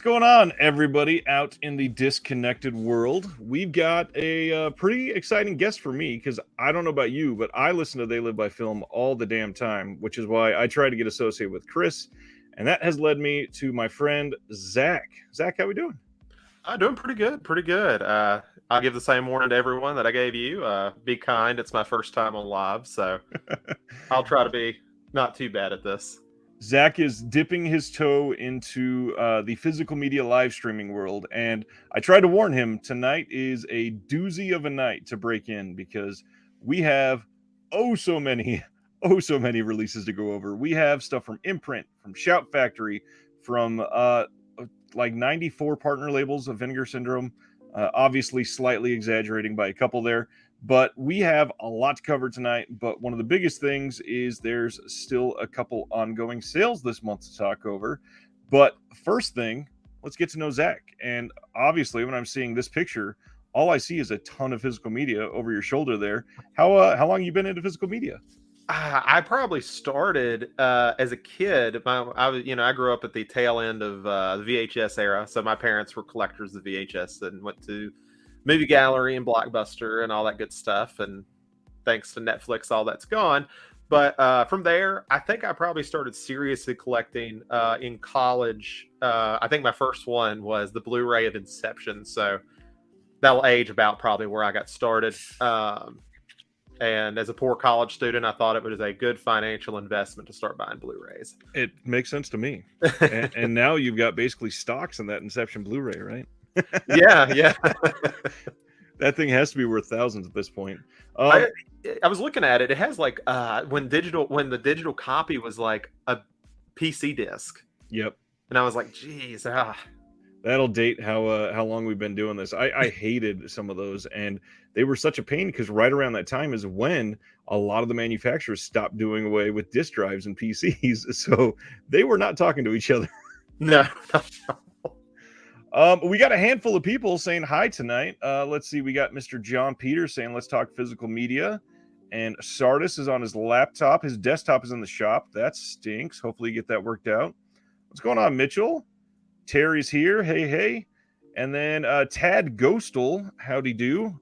going on, everybody out in the disconnected world? We've got a pretty exciting guest for me because I don't know about you, but I listen to They Live by Film all the damn time, which is why I try to get associated with Chris, and that has led me to my friend Zach. Zach, how we doing? I'm doing pretty good, pretty good. I'll give the same warning to everyone that I gave you. Be kind. It's my first time on live, so I'll try to be not too bad at this. Zach is dipping his toe into the physical media live streaming world, and I tried to warn him tonight is a doozy of a night to break in because we have so many, so many releases to go over. We have stuff from Imprint, from Shout Factory, from like 94 partner labels of Vinegar Syndrome, obviously slightly exaggerating by a couple there. But we have a lot to cover tonight. But one of the biggest things is there's still a couple ongoing sales this month to talk over. But first thing, let's get to know Zach. And obviously, when I'm seeing this picture, all I see is a ton of physical media over your shoulder there. How long you been into physical media? I probably started as a kid. I grew up at the tail end of the VHS era, so my parents were collectors of VHS and went to movie gallery and Blockbuster and all that good stuff. And thanks to Netflix, all that's gone. But from there, I think I probably started seriously collecting in college. I think my first one was the Blu-ray of Inception. So that'll age about probably where I got started. And as a poor college student, I thought it was a good financial investment to start buying Blu-rays. It makes sense to me. and now you've got basically stocks in that Inception Blu-ray, right? Yeah. That thing has to be worth thousands at this point. I was looking at it. It has like when the digital copy was like a PC disc. Yep. And I was like, geez, That'll date how long we've been doing this. I hated some of those, and they were such a pain because right around that time is when a lot of the manufacturers stopped doing away with disk drives and PCs, so they were not talking to each other. No. We got a handful of people saying hi tonight. Let's see. We got Mr. John Peters saying, let's talk physical media. And Sardis is on his laptop. His desktop is in the shop. That stinks. Hopefully you get that worked out. What's going on, Mitchell? Terry's here. Hey. And then Tad Ghostal. Howdy do.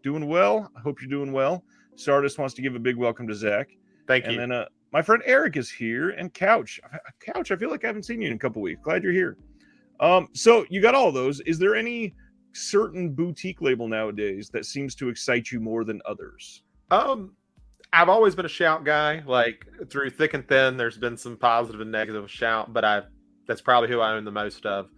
Doing well. I hope you're doing well. Sardis wants to give a big welcome to Zach. Thank you. And then my friend Eric is here. And Couch, I feel like I haven't seen you in a couple weeks. Glad you're here. So you got all those. Is there any certain boutique label nowadays that seems to excite you more than others? I've always been a Shout guy. Like through thick and thin, there's been some positive and negative Shout, but that's probably who I own the most of.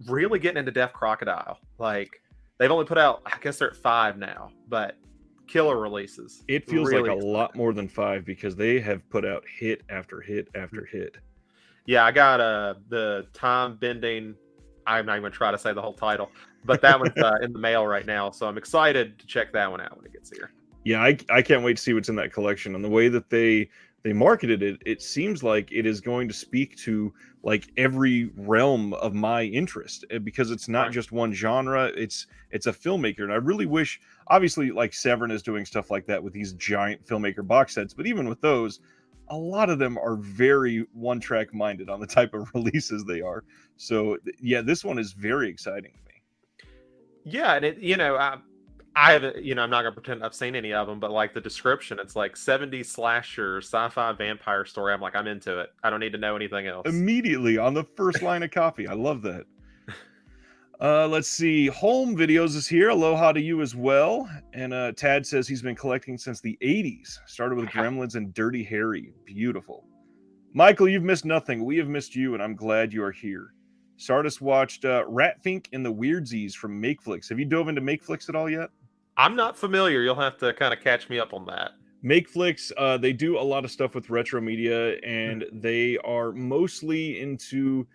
Really getting into Deaf Crocodile. Like they've only put out, I guess they're at 5 now, but killer releases. It feels really like a lot more than 5 because they have put out hit after hit after hit. Yeah, I got the Time Bending. I'm not even going to try to say the whole title, but that one's in the mail right now. So I'm excited to check that one out when it gets here. Yeah, I can't wait to see what's in that collection. And the way that they marketed it, it seems like it is going to speak to like every realm of my interest because it's not just one genre. It's a filmmaker. And I really wish, obviously, like Severin is doing stuff like that with these giant filmmaker box sets. But even with those, a lot of them are very one-track minded on the type of releases they are. So, yeah, this one is very exciting to me. Yeah, and I haven't, I'm not going to pretend I've seen any of them, but like the description, it's like 70s slasher, sci-fi vampire story. I'm like, I'm into it. I don't need to know anything else. Immediately on the first line of copy. I love that. Let's see. Home Videos is here. Aloha to you as well. And Tad says he's been collecting since the 80s. Started with Gremlins and Dirty Harry. Beautiful. Michael, you've missed nothing. We have missed you, and I'm glad you are here. Sardis watched Ratfink and the Weirdsies from Makeflix. Have you dove into Makeflix at all yet? I'm not familiar. You'll have to kind of catch me up on that. Makeflix, they do a lot of stuff with retro media, and they are mostly into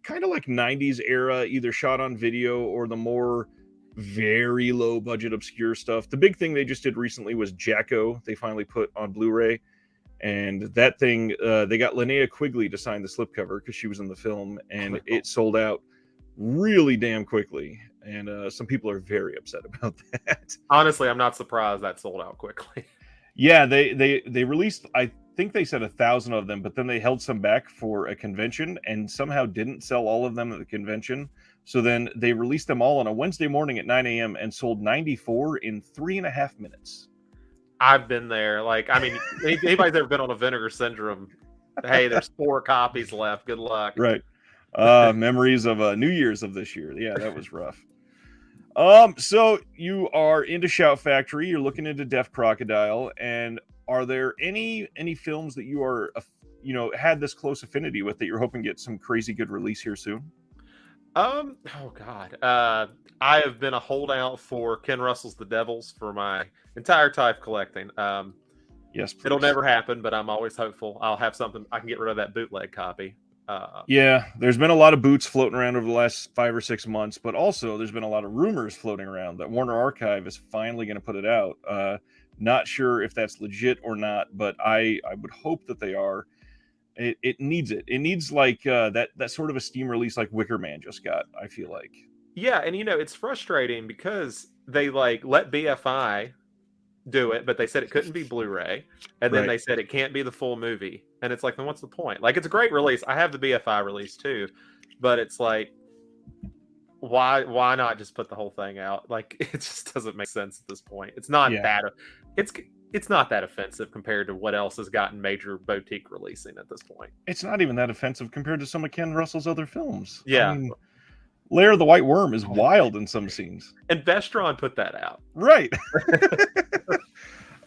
kind of like 90s era, either shot on video or the more very low budget obscure stuff. The big thing they just did recently was Jacko. They finally put on Blu-ray, and that thing, they got Linnea Quigley to sign the slipcover because she was in the film, and it sold out really damn quickly. And some people are very upset about that. Honestly, I'm not surprised that sold out quickly. Yeah, they released, I think they said 1,000 of them, but then they held some back for a convention and somehow didn't sell all of them at the convention. So then they released them all on a Wednesday morning at 9 a.m. and sold 94 in 3.5 minutes. I've been there. Like, I mean, anybody's ever been on a Vinegar Syndrome? Hey, there's 4 copies left. Good luck. Right. Memories of New Year's of this year. Yeah, that was rough. So you are into Shout Factory. You're looking into Deaf Crocodile, and are there any films that you are, had this close affinity with that you're hoping get some crazy good release here soon? Oh God. I have been a holdout for Ken Russell's The Devils for my entire time collecting. Yes, please. It'll never happen, but I'm always hopeful I'll have something I can get rid of that bootleg copy. Yeah, there's been a lot of boots floating around over the last 5 or 6 months, but also there's been a lot of rumors floating around that Warner Archive is finally going to put it out. Not sure if that's legit or not, but I would hope that they are. It needs it. It needs like that sort of a Steam release like Wicker Man just got, I feel like. Yeah, and it's frustrating because they let BFI do it, but they said it couldn't be Blu-ray, and then they said it can't be the full movie, and it's like, then what's the point? Like, it's a great release. I have the BFI release too, but it's like, why not just put the whole thing out? Like, it just doesn't make sense at this point. It's not that it's not that offensive compared to what else has gotten major boutique releasing at this point. It's not even that offensive compared to some of Ken Russell's other films. Yeah. I mean, Lair of the White Worm is wild in some scenes. And Vestron put that out. Right.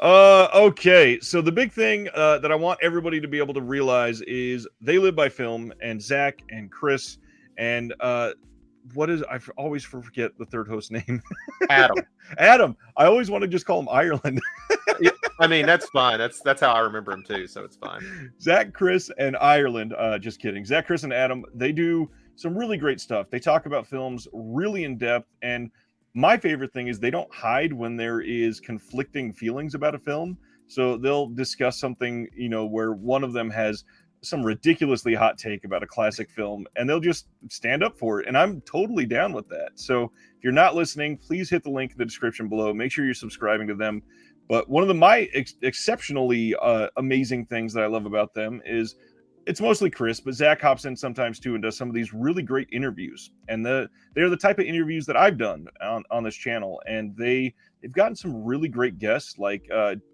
Okay, so the big thing that I want everybody to be able to realize is They Live by Film, and Zach and Chris and I always forget the third host name. Adam. I always want to just call him Ireland. I mean, that's fine. That's how I remember him too, so it's fine. Zach, Chris, and Ireland. Just kidding. Zach, Chris, and Adam. They do some really great stuff. They talk about films really in depth, and my favorite thing is they don't hide when there is conflicting feelings about a film. So they'll discuss something, where one of them has some ridiculously hot take about a classic film, and they'll just stand up for it. And I'm totally down with that. So if you're not listening, please hit the link in the description below. Make sure you're subscribing to them. But one of my exceptionally amazing things that I love about them is it's mostly Chris, but Zach hops in sometimes too and does some of these really great interviews. And they're the type of interviews that I've done on this channel. And they've gotten some really great guests like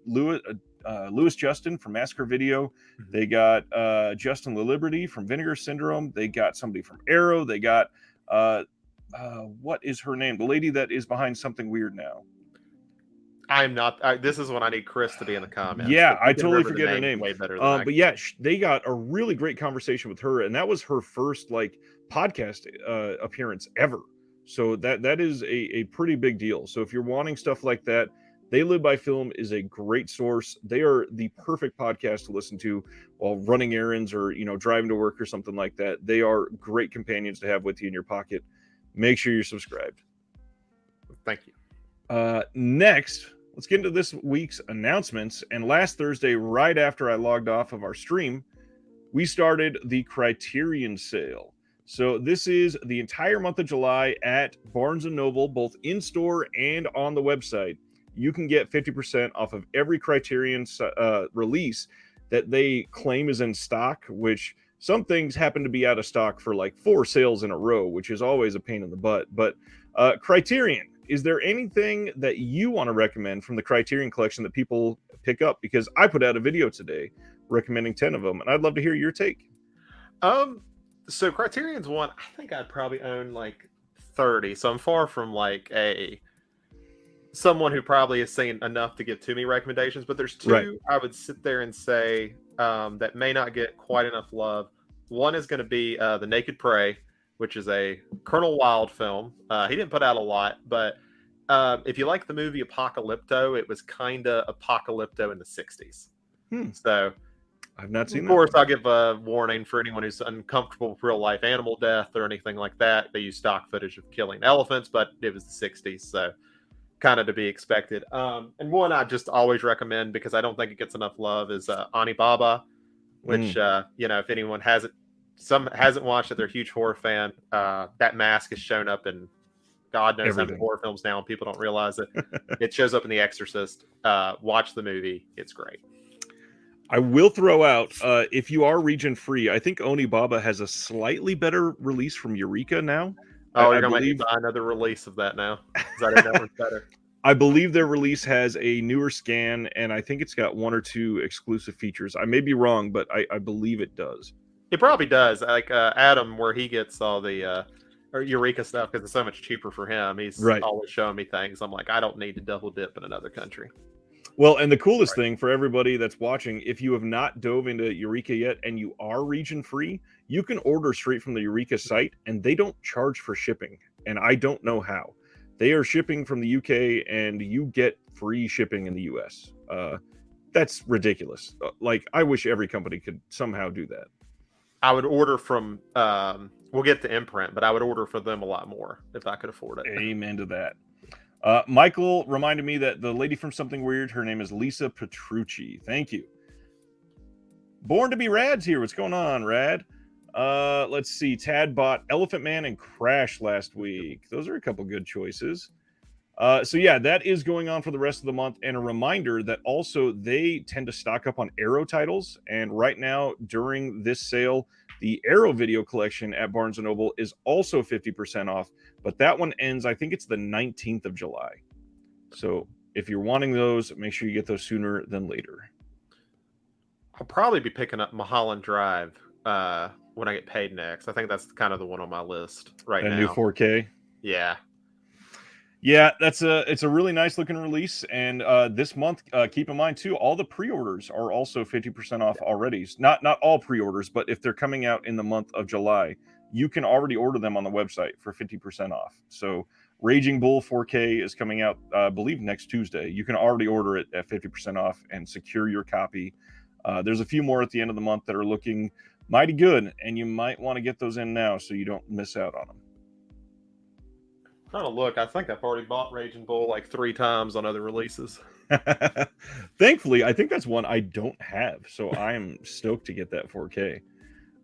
Louis Justin from Massacre Video. They got Justin LaLiberty from Vinegar Syndrome. They got somebody from Arrow. They got what is her name? The lady that is behind Something Weird Now. I'm not. This is when I need Chris to be in the comments. Yeah, I totally forget her name. Way better than but yeah, they got a really great conversation with her, and that was her first podcast appearance ever. So that is a pretty big deal. So if you're wanting stuff like that, They Live by Film is a great source. They are the perfect podcast to listen to while running errands or driving to work or something like that. They are great companions to have with you in your pocket. Make sure you're subscribed. Thank you. Next, let's get into this week's announcements. And last Thursday, right after I logged off of our stream, we started the Criterion sale. So this is the entire month of July at Barnes & Noble, both in-store and on the website. You can get 50% off of every Criterion release that they claim is in stock, which some things happen to be out of stock for 4 sales in a row, which is always a pain in the butt. But Criterion, is there anything that you want to recommend from the Criterion collection that people pick up? Because I put out a video today recommending 10 of them, and I'd love to hear your take. So Criterion's one, I think I'd probably own 30. So I'm far from someone who probably has seen enough to give too many recommendations, but there's 2 I would sit there and say that may not get quite enough love. One is going to be The Naked Prey, which is a Colonel Wilde film. He didn't put out a lot, but if you like the movie Apocalypto, it was kind of Apocalypto in the 60s. So I've not seen that. Of course, I'll give a warning for anyone who's uncomfortable with real life animal death or anything like that. They use stock footage of killing elephants, but it was the 60s, so kind of to be expected. And one I just always recommend because I don't think it gets enough love is Onibaba, which if anyone hasn't watched it, they're a huge horror fan. That mask has shown up in God knows how many horror films now, and people don't realize it. It shows up in The Exorcist. Watch the movie; it's great. I will throw out, if you are region free, I think Onibaba has a slightly better release from Eureka now. Oh, I you're gonna make me believe buy another release of that now because I didn't know it was better. I believe their release has a newer scan, and I think it's got 1 or 2 exclusive features. I may be wrong, but I believe it does. It probably does. Like Adam, where he gets all the or Eureka stuff because it's so much cheaper for him. He's Right. always showing me things. I'm like, I don't need to double dip in another country. Well, and the coolest thing for everybody that's watching, if you have not dove into Eureka yet and you are region free, you can order straight from the Eureka site and they don't charge for shipping. And I don't know how. They are shipping from the UK and you get free shipping in the US. That's ridiculous. Like, I wish every company could somehow do that. I would order from, we'll get to Imprint, but I would order for them a lot more if I could afford it. Amen to that. Michael reminded me that the lady from Something Weird, her name is Lisa Petrucci. Thank you. Born to be Rad's here. What's going on, Rad? Let's see. Tad bought Elephant Man and Crash last week. Those are a couple good choices. So yeah, that is going on for the rest of the month. And a reminder that also they tend to stock up on Arrow titles. And right now, during this sale, the Arrow video collection at Barnes & Noble is also 50% off. But that one ends, I think it's the 19th of July. So if you're wanting those, make sure you get those sooner than later. I'll probably be picking up Mulholland Drive when I get paid next. I think that's kind of the one on my list right now. A new 4K? Yeah. Yeah, it's a really nice looking release. And this month, keep in mind too, all the pre-orders are also 50% off already. Not all pre-orders, but if they're coming out in the month of July, you can already order them on the website for 50% off. So Raging Bull 4K is coming out, I believe, next Tuesday. You can already order it at 50% off and secure your copy. There's a few more at the end of the month that are looking mighty good, and you might want to get those in now so you don't miss out on them. Trying to look. I think I've already bought Raging Bull like 3 times on other releases. Thankfully, I think that's one I don't have, so I am stoked to get that 4K.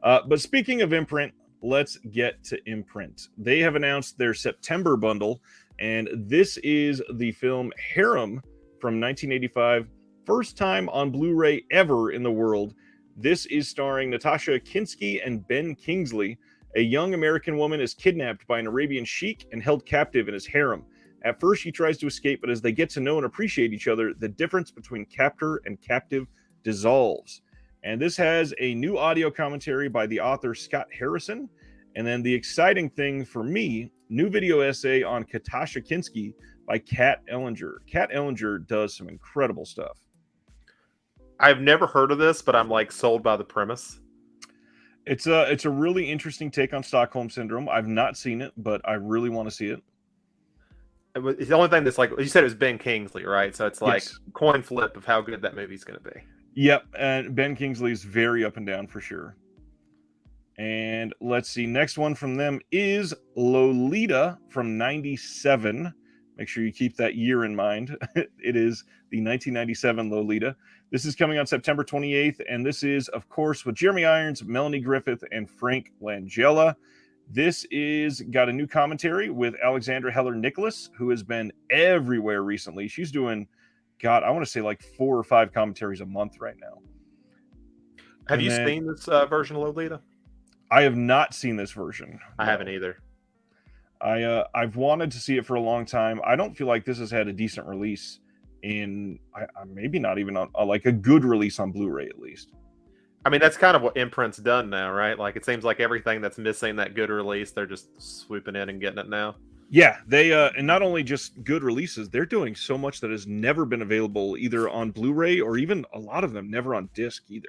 But speaking of Imprint, let's get to Imprint. They have announced their September bundle, and this is the film Harem from 1985. First time on Blu-ray ever in the world. This is starring Natasha Kinski and Ben Kingsley. A young American woman is kidnapped by an Arabian sheik and held captive in his harem. At first, she tries to escape, but as they get to know and appreciate each other, the difference between captor and captive dissolves. And this has a new audio commentary by the author Scott Harrison. And then the exciting thing for me, new video essay on Katasha Kinski by Kat Ellinger. Kat Ellinger does some incredible stuff. I've never heard of this, but I'm like sold by the premise. It's a really interesting take on Stockholm Syndrome. I've not seen it, but I really want to see it. It's the only thing that's like, you said it was Ben Kingsley, right? So it's like Yes. coin flip of how good that movie's going to be. Yep, and Ben Kingsley is very up and down for sure. And let's see, next one from them is Lolita from 97. Make sure you keep that year in mind. It is the 1997 Lolita. This is coming on September 28th, and this is, of course, with Jeremy Irons, Melanie Griffith, and Frank Langella. This is got a new commentary with Alexandra Heller-Nicholas, who has been everywhere recently. She's doing, God, I want to say like 4 or 5 commentaries a month right now. Have you seen this version of Lolita? I have not seen this version. I haven't either. I've wanted to see it for a long time. I don't feel like this has had a decent release in, maybe not even on like a good release on Blu-ray at least. I mean, that's kind of what Imprint's done now, right? Like it seems like everything that's missing that good release, they're just swooping in and getting it now. Yeah, they and not only just good releases, they're doing so much that has never been available either on Blu-ray or even a lot of them never on disc either.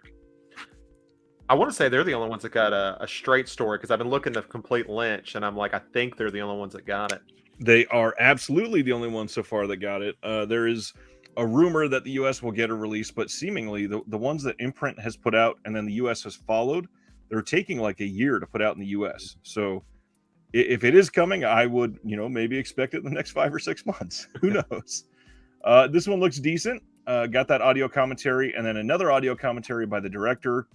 I want to say they're the only ones that got a straight story because I've been looking at Complete Lynch and I'm like, I think they're the only ones that got it. They are absolutely the only ones so far that got it. There is a rumor that the US will get a release, but seemingly the ones that Imprint has put out and then the US has followed, they're taking like a year to put out in the US. So if it is coming, I would, maybe expect it in the next 5 or 6 months. Who knows? This one looks decent. Got that audio commentary and then another audio commentary by the director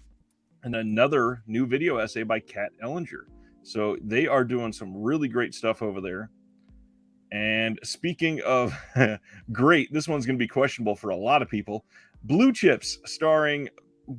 and another new video essay by Kat Ellinger. So they are doing some really great stuff over there. And speaking of great, this one's going to be questionable for a lot of people. Blue Chips, starring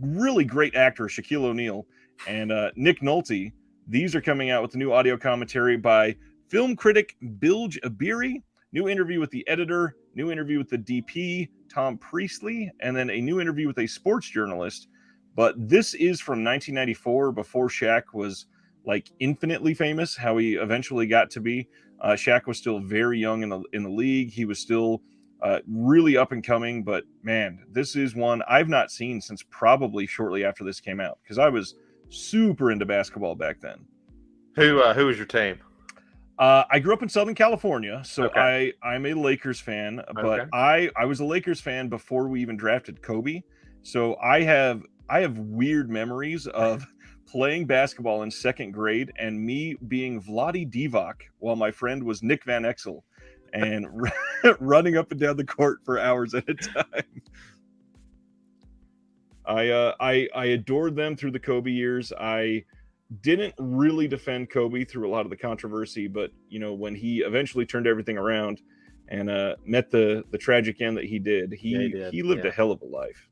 really great actor Shaquille O'Neal and Nick Nolte. These are coming out with the new audio commentary by film critic Bilge Ebiri, new interview with the editor, new interview with the DP, Tom Priestley, and then a new interview with a sports journalist. But this is from 1994, before Shaq was like infinitely famous, how he eventually got to be. Shaq was still very young in the league. He was still really up and coming. But man, this is one I've not seen since probably shortly after this came out, because I was super into basketball back then. Who was your team? I grew up in Southern California, so Okay. I'm a Lakers fan, but Okay. I was a Lakers fan before we even drafted Kobe. So I have weird memories of playing basketball in second grade and me being Vlade Divac while my friend was Nick Van Exel and running up and down the court for hours at a time. I adored them through the Kobe years. I didn't really defend Kobe through a lot of the controversy, but you know, when he eventually turned everything around and met the tragic end that he did, he lived a hell of a life.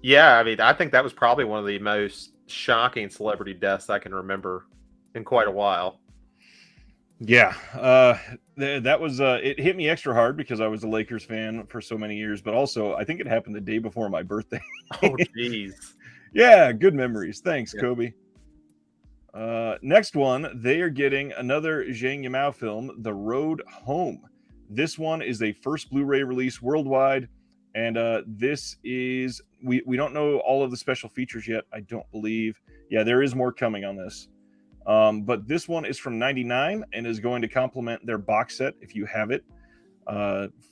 Yeah, I mean, I think that was probably one of the most shocking celebrity deaths I can remember in quite a while. Yeah, that was it hit me extra hard because I was a Lakers fan for so many years, but also I think it happened the day before my birthday. Oh, jeez. Yeah, good memories. Thanks, Yeah. Kobe. Next one, they are getting another Zhang Yimou film, The Road Home. This one is a first Blu-ray release worldwide, and this is we don't know all of the special features yet. I don't believe. Yeah, there is more coming on this. But this one is from '99 and is going to complement their box set if you have it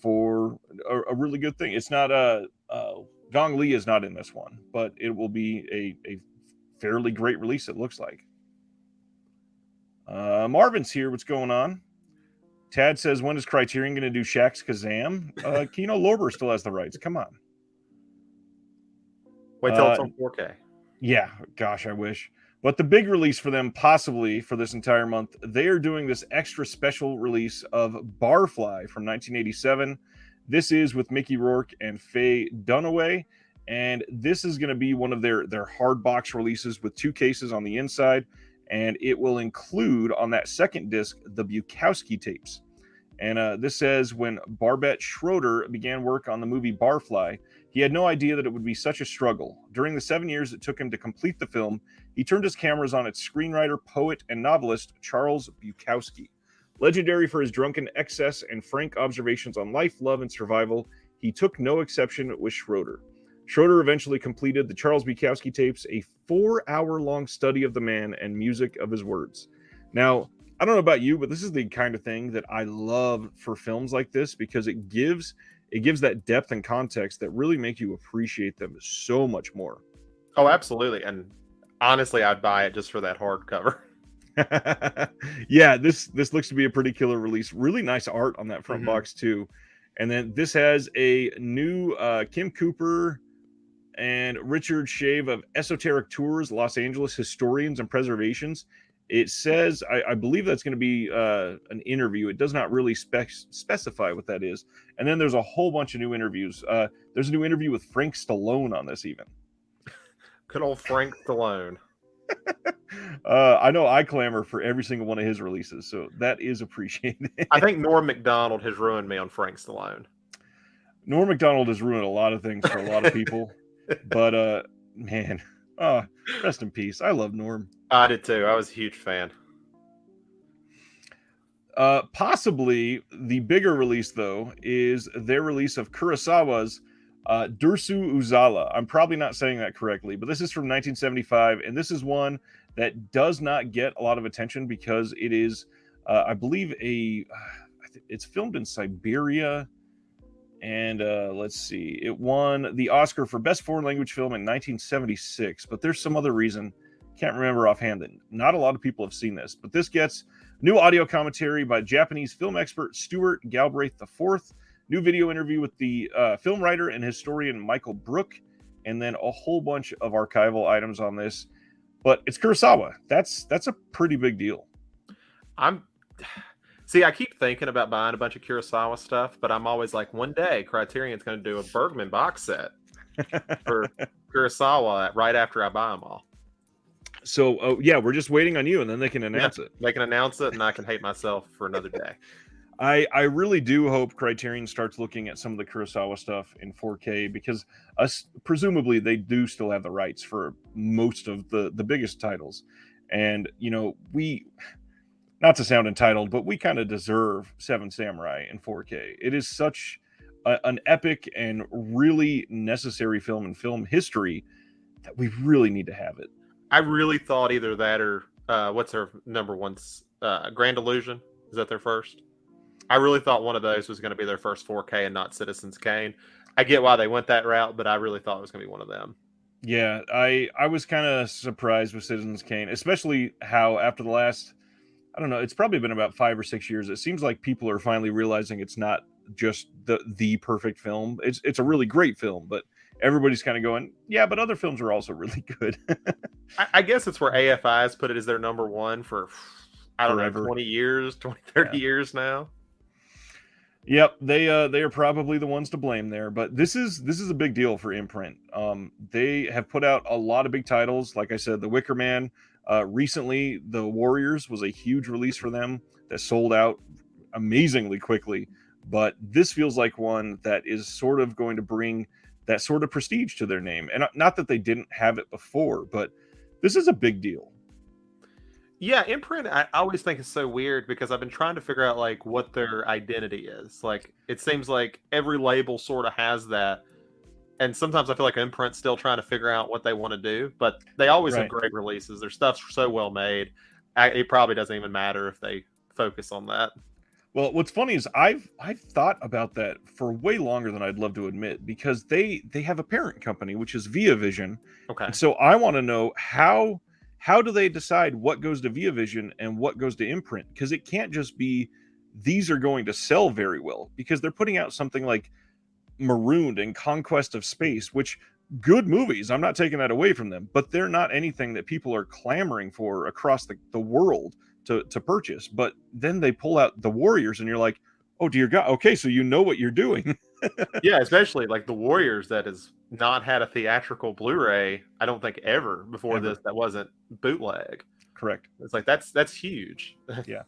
for a really good thing. It's not Gong Li is not in this one, but it will be a fairly great release. It looks like. Marvin's here. What's going on? Tad says, when is Criterion going to do Shaq's Kazam? Kino Lorber still has the rights. Come on. Wait till it's on 4K. Yeah, gosh, I wish. But the big release for them, possibly for this entire month, they are doing this extra special release of Barfly from 1987. This is with Mickey Rourke and Faye Dunaway. And this is going to be one of their hard box releases with 2 cases on the inside. And it will include on that second disc the Bukowski tapes. And this says, when Barbet Schroeder began work on the movie Barfly, he had no idea that it would be such a struggle. During the 7 years it took him to complete the film, he turned his cameras on its screenwriter, poet, and novelist, Charles Bukowski. Legendary for his drunken excess and frank observations on life, love, and survival, he took no exception with Schroeder. Schroeder eventually completed the Charles Bukowski tapes, a 4-hour-long study of the man and music of his words. Now, I don't know about you, but this is the kind of thing that I love for films like this because it gives that depth and context that really make you appreciate them so much more. Oh, absolutely. And honestly, I'd buy it just for that hardcover. Yeah, this looks to be a pretty killer release. Really nice art on that front box too. And then this has a new Kim Cooper and Richard Shave of Esoteric Tours, Los Angeles Historians and Preservations. It says, I believe that's going to be an interview. It does not really specify what that is. And then there's a whole bunch of new interviews. There's a new interview with Frank Stallone on this even. Good old Frank Stallone. I know I clamor for every single one of his releases, so that is appreciated. I think Norm Macdonald has ruined me on Frank Stallone. Norm Macdonald has ruined a lot of things for a lot of people. But man, rest in peace. I love Norm. I did too. I was a huge fan. Possibly the bigger release, though, is their release of Kurosawa's Dersu Uzala. I'm probably not saying that correctly, but this is from 1975, and this is one that does not get a lot of attention because it is, I believe, it's filmed in Siberia. And let's see, it won the Oscar for Best Foreign Language Film in 1976, but there's some other reason, can't remember offhand, that not a lot of people have seen this. But this gets new audio commentary by Japanese film expert Stuart Galbraith IV, new video interview with the film writer and historian Michael Brook, and then a whole bunch of archival items on this. But it's Kurosawa. That's a pretty big deal. See, I keep thinking about buying a bunch of Kurosawa stuff, but I'm always like, one day Criterion's going to do a Bergman box set. for Kurosawa right after I buy them all. So, oh yeah, we're just waiting on you, and then they can announce it. They can announce it, and I can hate myself for another day. I really do hope Criterion starts looking at some of the Kurosawa stuff in 4K, because presumably they do still have the rights for most of the biggest titles. And we, not to sound entitled, but we kind of deserve Seven Samurai in 4K. It is such an epic and really necessary film in film history that we really need to have it. I really thought either that or what's their number one? Grand Illusion. Is that their first? I really thought one of those was going to be their first 4K and not Citizens Kane. I get why they went that route, but I really thought it was going to be one of them. Yeah, I was kind of surprised with Citizens Kane, especially how after the last, I don't know, it's probably been about 5 or 6 years. It seems like people are finally realizing it's not just the perfect film. It's a really great film, but everybody's kind of going, yeah, but other films are also really good. I guess it's where AFI has put it as their number one for, I don't know, 20 years, 30 years now. Yep, they are probably the ones to blame there, but this is a big deal for Imprint. They have put out a lot of big titles. Like I said, The Wicker Man. Recently, The Warriors was a huge release for them that sold out amazingly quickly. But this feels like one that is sort of going to bring that sort of prestige to their name. And not that they didn't have it before, but this is a big deal. Yeah, Imprint, I always think is so weird because I've been trying to figure out like what their identity is. Like it seems like every label sort of has that. And sometimes I feel like Imprint's still trying to figure out what they want to do, but they always have great releases. Their stuff's so well made. It probably doesn't even matter if they focus on that. Well, what's funny is I've thought about that for way longer than I'd love to admit, because they have a parent company, which is ViaVision. Okay. And so I want to know how do they decide what goes to ViaVision and what goes to Imprint? Because it can't just be these are going to sell very well, because they're putting out something like Marooned and Conquest of Space, which good movies. I'm not taking that away from them, but they're not anything that people are clamoring for across the world to purchase. But then they pull out The Warriors and you're like, oh dear God, okay, so you know what you're doing. Yeah, especially like The Warriors that has not had a theatrical Blu-ray, I don't think ever before this that wasn't bootleg. Correct. It's like that's huge. Yeah.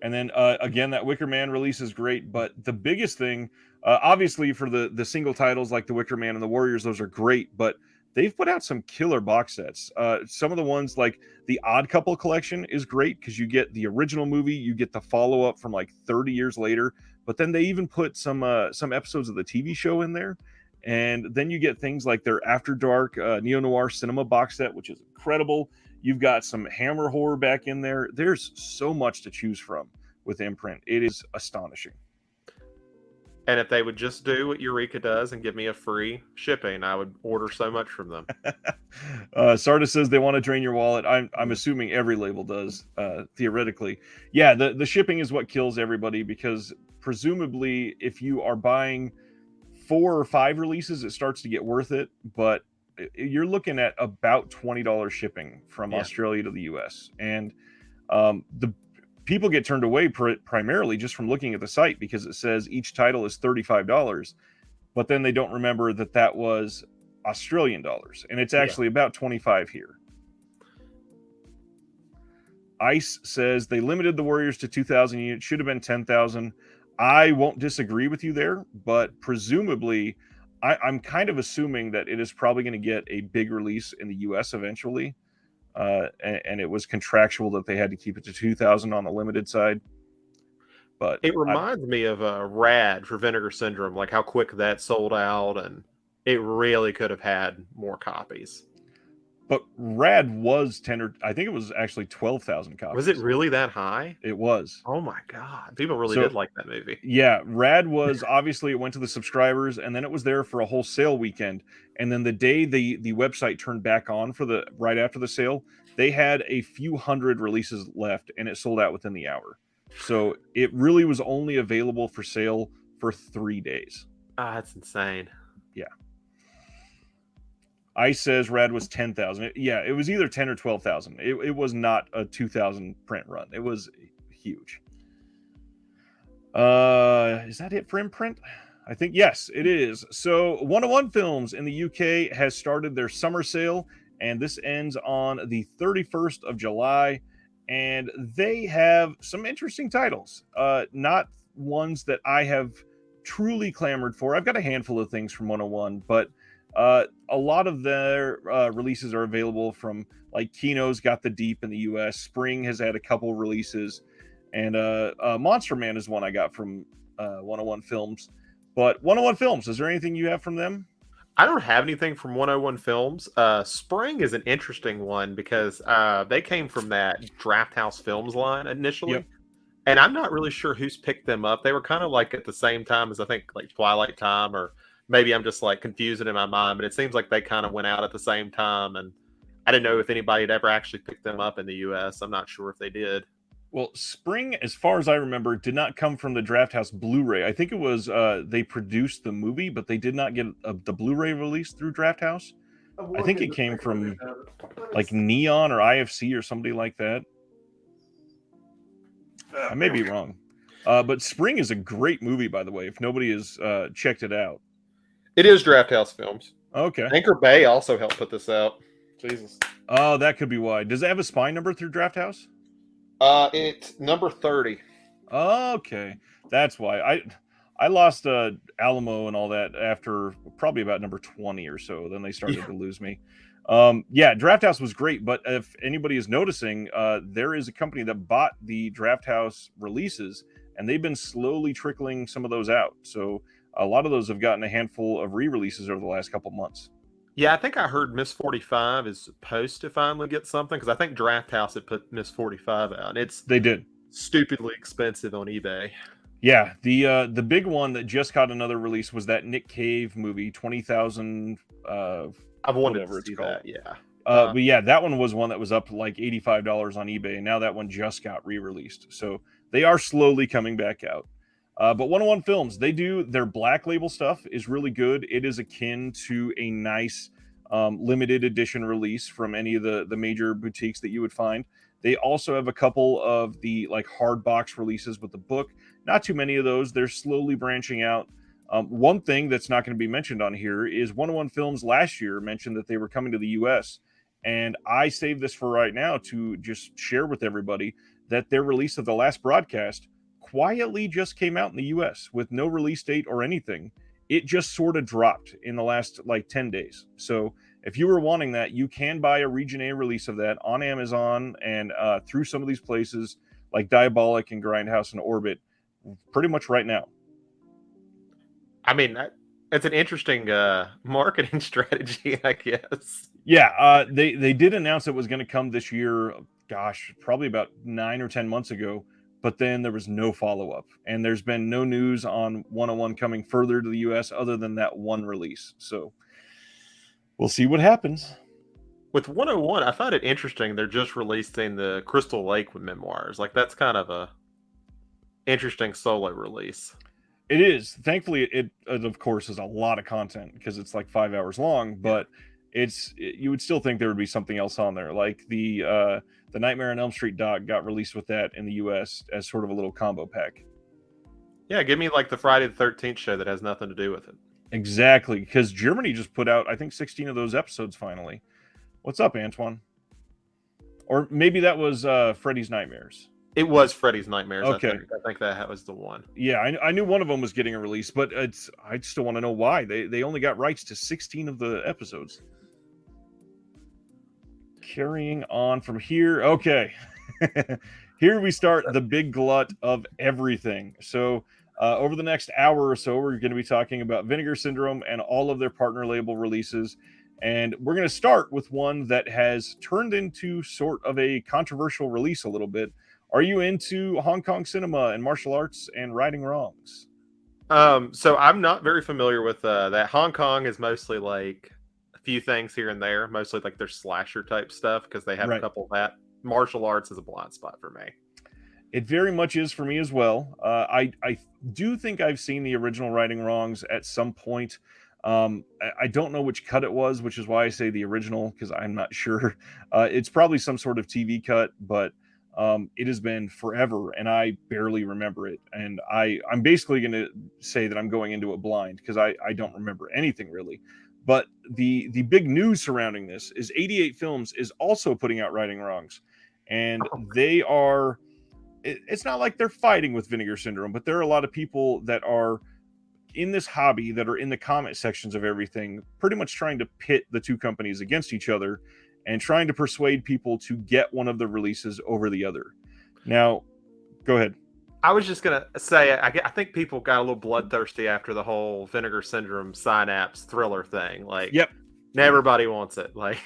And then again, that Wicker Man release is great, but the biggest thing, obviously for the single titles like The Wicker Man and The Warriors, those are great, but they've put out some killer box sets. Some of the ones like the Odd Couple collection is great because you get the original movie, you get the follow-up from like 30 years later, but then they even put some episodes of the TV show in there. And then you get things like their After Dark neo-noir cinema box set, which is incredible. You've got some Hammer horror back in there. There's so much to choose from with Imprint. It is astonishing. And if they would just do what Eureka does and give me a free shipping, I would order so much from them. Sardis says they want to drain your wallet. I'm assuming every label does, theoretically. Yeah, the shipping is what kills everybody, because presumably if you are buying 4 or 5 releases, it starts to get worth it. But you're looking at about $20 shipping from Australia to the US. And the people get turned away primarily just from looking at the site because it says each title is $35, but then they don't remember that was Australian dollars, and it's actually about 25 here. Ice says they limited the Warriors to 2,000 units, should have been 10,000. I won't disagree with you there, but presumably I'm kind of assuming that it is probably going to get a big release in the US eventually. And it was contractual that they had to keep it to 2,000 on the limited side. But it reminds me of Rad for Vinegar Syndrome, like how quick that sold out, and it really could have had more copies. But Rad was 10, or I think it was actually 12,000 copies. Was it really that high? It was. Oh my God. People really did like that movie. Yeah. Rad was obviously, it went to the subscribers, and then it was there for a whole sale weekend. And then the day the website turned back on for right after the sale, they had a few hundred releases left, and it sold out within the hour. So it really was only available for sale for 3 days. Ah, that's insane. Yeah. Ice says Rad was 10,000. Yeah, it was either 10 or 12,000. It was not a 2,000 print run. It was huge. Is that it for Imprint? I think, yes, it is. So 101 Films in the UK has started their summer sale, and this ends on the 31st of July. And they have some interesting titles, not ones that I have truly clamored for. I've got a handful of things from 101, but a lot of their releases are available from, like, Kino's got The Deep in the US. Spring has had a couple releases, and Monster Man is one I got from 101 Films. But 101 Films, is there anything you have from them? I don't have anything from 101 Films. Spring is an interesting one because they came from that Draft House Films line initially. Yep. And I'm not really sure who's picked them up. They were kind of like at the same time as I think like Twilight Time, or maybe I'm just like confusing in my mind, but it seems like they kind of went out at the same time. And I didn't know if anybody had ever actually picked them up in the US. I'm not sure if they did. Well, Spring, as far as I remember, did not come from the Draft House Blu-ray. I think it was they produced the movie, but they did not get the Blu-ray release through Draft House. I think it came from like Neon or IFC or somebody like that. I may be wrong. But Spring is a great movie, by the way, if nobody has checked it out. It is Draft House Films. Okay. Anchor Bay also helped put this out. Jesus. Oh, that could be why. Does it have a spine number through Draft House? It's number 30. Okay. That's why. I lost Alamo and all that after probably about number 20 or so. Then they started to lose me. Yeah, Draft House was great, but if anybody is noticing, there is a company that bought the Draft House releases, and they've been slowly trickling some of those out. So a lot of those have gotten a handful of re-releases over the last couple months. Yeah, I think I heard Miss 45 is supposed to finally get something because I think Draft House had put Miss 45 out. They did. Stupidly expensive on eBay. Yeah, the big one that just got another release was that Nick Cave movie, 20,000. I've wanted to see that. Yeah. But yeah, that one was one that was up like $85 on eBay, and now that one just got re-released. So they are slowly coming back out. But 101 Films, they do their Black Label stuff is really good. It is akin to a nice limited edition release from any of the major boutiques that you would find. They also have a couple of the like hard box releases with the book. Not too many of those. They're slowly branching out. One thing that's not going to be mentioned on here is 101 Films last year mentioned that they were coming to the US. And I saved this for right now to just share with everybody that their release of The Last Broadcast quietly just came out in the US with no release date or anything. It just sort of dropped in the last like 10 days. So if you were wanting that, you can buy a Region A release of that on Amazon and through some of these places like Diabolic and Grindhouse and Orbit pretty much right now. I mean, it's an interesting marketing strategy, I guess. Yeah, they did announce it was going to come this year, gosh, probably about 9 or 10 months ago. But then there was no follow-up, and there's been no news on 101 coming further to the US other than that one release. So we'll see what happens. With 101, I find it interesting they're just releasing the Crystal Lake memoirs. Like, that's kind of a interesting solo release. It is. Thankfully, it of course is a lot of content because it's like 5 hours long, but you would still think there would be something else on there, like the Nightmare on Elm Street doc got released with that in the US as sort of a little combo pack. Yeah, give me like the Friday the 13th show that has nothing to do with it. Exactly, because Germany just put out, I think, 16 of those episodes finally. What's up, Antoine? Or maybe that was Freddy's Nightmares. It was Freddy's Nightmares. Okay. I think that was the one. Yeah, I knew one of them was getting a release, but I still want to know why. They only got rights to 16 of the episodes. Carrying on from here. Okay. Here we start the big glut of everything. So over the next hour or so, we're going to be talking about Vinegar Syndrome and all of their partner label releases. And we're going to start with one that has turned into sort of a controversial release a little bit. Are you into Hong Kong cinema and martial arts and righting wrongs? So I'm not very familiar with that. Hong Kong is mostly like a few things here and there, mostly like their slasher type stuff because they have a couple of that. Martial arts is a blind spot for me. It very much is for me as well. I do think I've seen the original Righting Wrongs at some point. I don't know which cut it was, which is why I say the original, because I'm not sure. It's probably some sort of TV cut, but It has been forever, and I barely remember it. And I'm basically going to say that I'm going into it blind because I don't remember anything really. But the big news surrounding this is 88 Films is also putting out Righting Wrongs, and they are. It's not like they're fighting with Vinegar Syndrome, but there are a lot of people that are in this hobby that are in the comment sections of everything, pretty much trying to pit the two companies against each other and trying to persuade people to get one of the releases over the other. Now, go ahead. I was just gonna say, I think people got a little bloodthirsty after the whole Vinegar Syndrome Synapse thriller thing. Like, Yep. Everybody wants it. Like,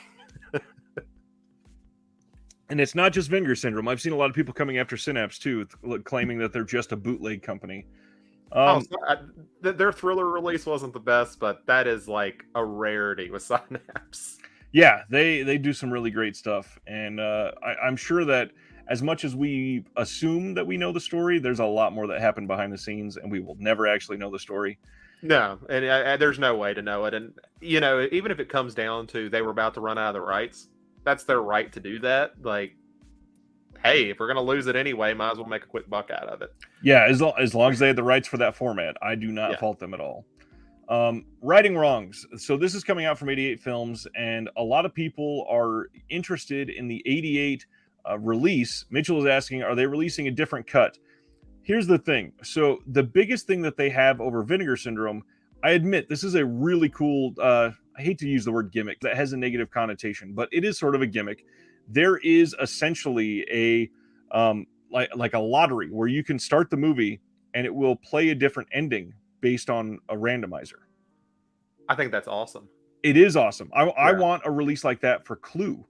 and it's not just Vinegar Syndrome. I've seen a lot of people coming after Synapse too, claiming that they're just a bootleg company. Their thriller release wasn't the best, but that is like a rarity with Synapse. Yeah, they do some really great stuff, and I'm sure that as much as we assume that we know the story, there's a lot more that happened behind the scenes, and we will never actually know the story. No, and there's no way to know it. And even if it comes down to they were about to run out of the rights, that's their right to do that. Like, hey, if we're gonna lose it anyway, might as well make a quick buck out of it. Yeah, as long as they had the rights for that format, I do not fault them at all. Righting Wrongs. So this is coming out from 88 Films, and a lot of people are interested in the 88 release. Mitchell is asking, are they releasing a different cut? Here's the thing. So the biggest thing that they have over Vinegar Syndrome, I admit this is a really cool, I hate to use the word gimmick, that has a negative connotation, but it is sort of a gimmick. There is essentially a like a lottery where you can start the movie and it will play a different ending based on a randomizer. I think that's awesome. It is awesome. I want a release like that for Clue.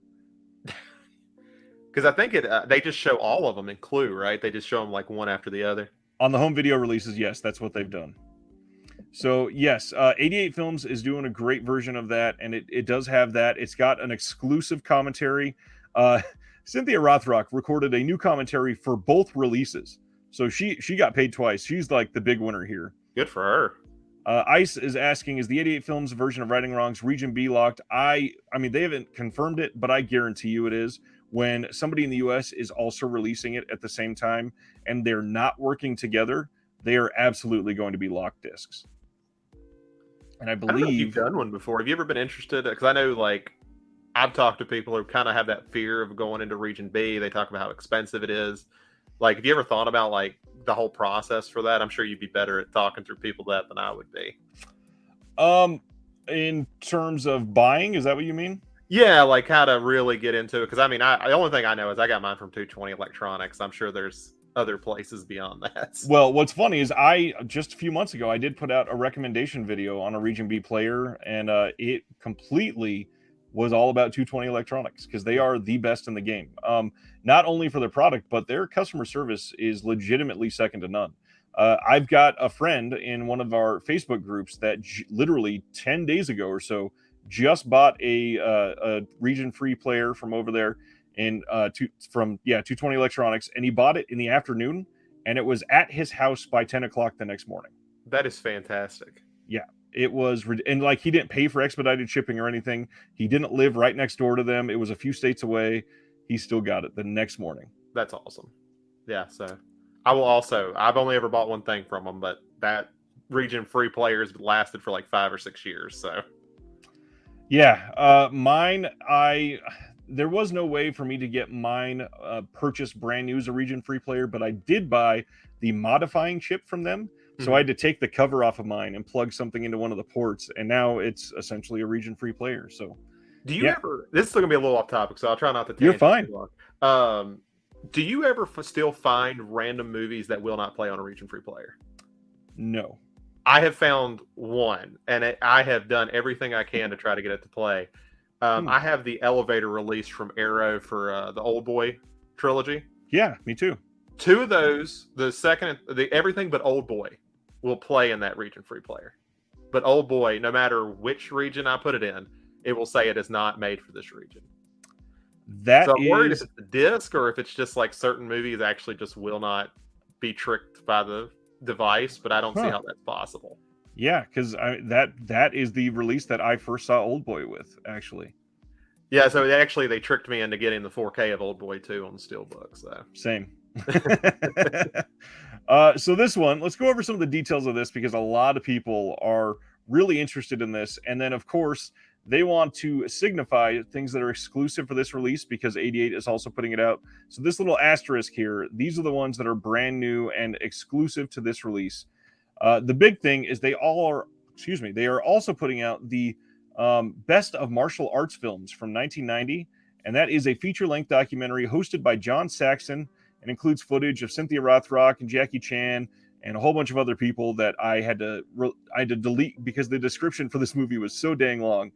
Because I think they just show all of them in Clue, right? They just show them like one after the other. On the home video releases, yes, that's what they've done. So, yes, 88 Films is doing a great version of that, and it does have that. It's got an exclusive commentary. Cynthia Rothrock recorded a new commentary for both releases. So she got paid twice. She's like the big winner here. Good for her. Ice is asking, is the 88 Films version of Righting Wrongs Region B locked? I mean, they haven't confirmed it, but I guarantee you it is. When somebody in the US is also releasing it at the same time and they're not working together, they are absolutely going to be locked discs. And I believe I don't know if you've done one before. Have you ever been interested? Because I know, like, I've talked to people who kind of have that fear of going into Region B. They talk about how expensive it is. Like, have you ever thought about like the whole process for that? I'm sure you'd be better at talking through people that than I would be. In terms of buying, is that what you mean? Yeah, like how to really get into it. Because I mean, the only thing I know is I got mine from 220 Electronics. I'm sure there's other places beyond that. Well, what's funny is just a few months ago I did put out a recommendation video on a Region B player, and it completely was all about 220 Electronics because they are the best in the game. Not only for their product, but their customer service is legitimately second to none. I've got a friend in one of our Facebook groups that literally 10 days ago or so just bought a region free player from over there from 220 Electronics, and he bought it in the afternoon, and it was at his house by 10 o'clock the next morning. That is fantastic. Yeah, it was, and like he didn't pay for expedited shipping or anything. He didn't live right next door to them. It was a few states away. He still got it the next morning. That's awesome. Yeah, so I've only ever bought one thing from them, but that region free players lasted for like 5 or 6 years. So yeah, mine, there was no way for me to get mine purchased brand new as a region free player, but I did buy the modifying chip from them. So I had to take the cover off of mine and plug something into one of the ports, and now it's essentially a region free player. So do you ever, this is still gonna be a little off topic, so I'll try not to You're fine. Do you ever still find random movies that will not play on a region free player? No. I have found one, and I have done everything I can to try to get it to play. I have the elevator release from Arrow for the Old Boy trilogy. Yeah, me too. 2 of those, the second, everything but Old Boy will play in that region free player. But Old Boy, no matter which region I put it in, it will say it is not made for this region. So I'm worried if it's the disc or if it's just like certain movies actually just will not be tricked by the device, but I don't see how that's possible. Yeah, because that is the release that I first saw Old Boy with, actually. Yeah, so they tricked me into getting the 4K of Old Boy 2 on the Steelbook. So Same. So this one, let's go over some of the details of this because a lot of people are really interested in this. And then, of course, they want to signify things that are exclusive for this release because 88 is also putting it out. So this little asterisk here, these are the ones that are brand new and exclusive to this release. The big thing is they are also putting out the best of martial arts films from 1990. And that is a feature-length documentary hosted by John Saxon and includes footage of Cynthia Rothrock and Jackie Chan and a whole bunch of other people that I had to delete because the description for this movie was so dang long.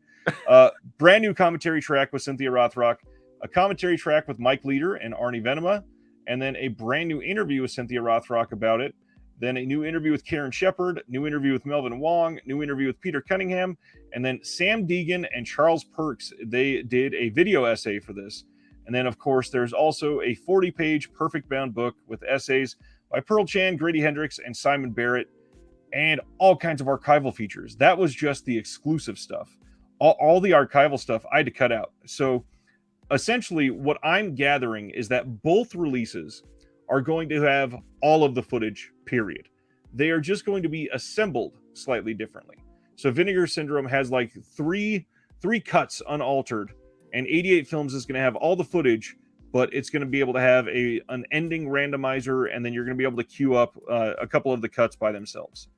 Brand new commentary track with Cynthia Rothrock, a commentary track with Mike Leader and Arnie Venema, and then a brand new interview with Cynthia Rothrock about it. Then a new interview with Karen Shepard, new interview with Melvin Wong, new interview with Peter Cunningham, and then Sam Deegan and Charles Perks. They did a video essay for this. And then, of course, there's also a 40-page perfect bound book with essays by Pearl Chan, Grady Hendrix, and Simon Barrett, and all kinds of archival features. That was just the exclusive stuff. All the archival stuff I had to cut out. So essentially, what I'm gathering is that both releases are going to have all of the footage, period. They are just going to be assembled slightly differently. So Vinegar Syndrome has like three cuts unaltered, and 88 Films is going to have all the footage, but it's going to be able to have an ending randomizer, and then you're going to be able to queue up a couple of the cuts by themselves.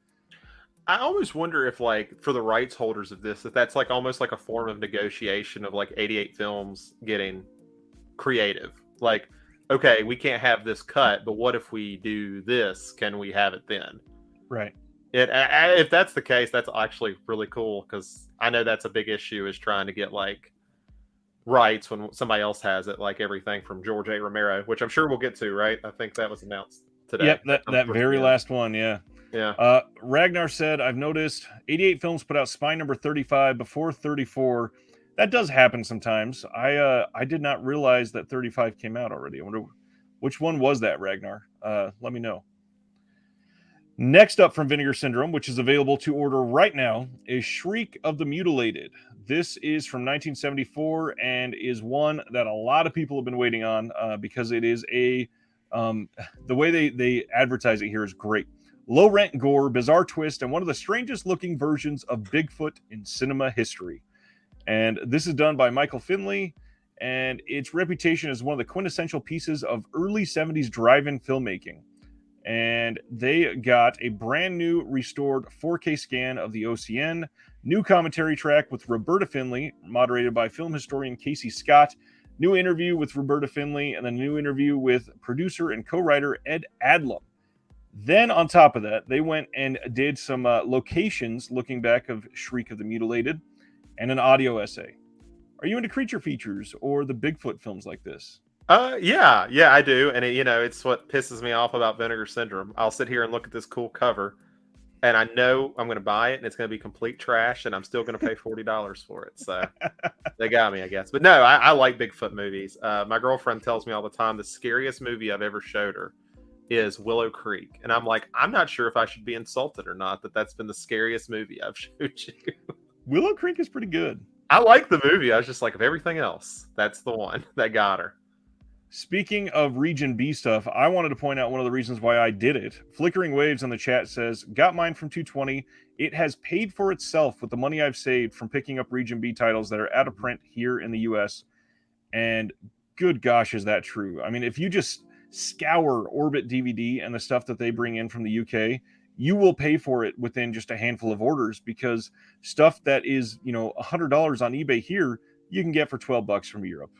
I always wonder if, like, for the rights holders of this, if that's like almost like a form of negotiation of like 88 Films getting creative. Like, okay, we can't have this cut, but what if we do this? Can we have it then? Right. If that's the case, that's actually really cool because I know that's a big issue is trying to get like rights when somebody else has it, like everything from George A. Romero, which I'm sure we'll get to, right? I think that was announced today. Yep, that very last one, yeah. Yeah. Ragnar said, I've noticed 88 Films put out Spy number 35 before 34. That does happen sometimes. I did not realize that 35 came out already. I wonder which one was that, Ragnar? Let me know. Next up from Vinegar Syndrome, which is available to order right now, is Shriek of the Mutilated. This is from 1974 and is one that a lot of people have been waiting on because it is the way they advertise it here is great. Low rent gore, bizarre twist, and one of the strangest looking versions of Bigfoot in cinema history. And this is done by Michael Finley, and its reputation is one of the quintessential pieces of early 70s drive-in filmmaking. And they got a brand new restored 4K scan of the OCN, new commentary track with Roberta Finley, moderated by film historian Casey Scott, new interview with Roberta Finley, and a new interview with producer and co-writer Ed Adlam. Then on top of that, they went and did some locations looking back of Shriek of the Mutilated and an audio essay. Are you into creature features or the Bigfoot films like this? Yeah, I do. And it's what pisses me off about Vinegar Syndrome. I'll sit here and look at this cool cover and I know I'm going to buy it and it's going to be complete trash and I'm still going to pay $40 for it. So they got me, I guess. But no, I like Bigfoot movies. My girlfriend tells me all the time the scariest movie I've ever showed her is Willow Creek. And I'm like, I'm not sure if I should be insulted or not that's been the scariest movie I've showed you. Willow Creek is pretty good. I like the movie. I was just like, of everything else, that's the one that got her. Speaking of Region B stuff, I wanted to point out one of the reasons why I did it. Flickering Waves on the chat says, got mine from 220. It has paid for itself with the money I've saved from picking up Region B titles that are out of print here in the US. And good gosh, is that true? I mean, if you just scour Orbit DVD and the stuff that they bring in from the UK, you will pay for it within just a handful of orders because stuff that is, $100 on eBay here, you can get for $12 from Europe.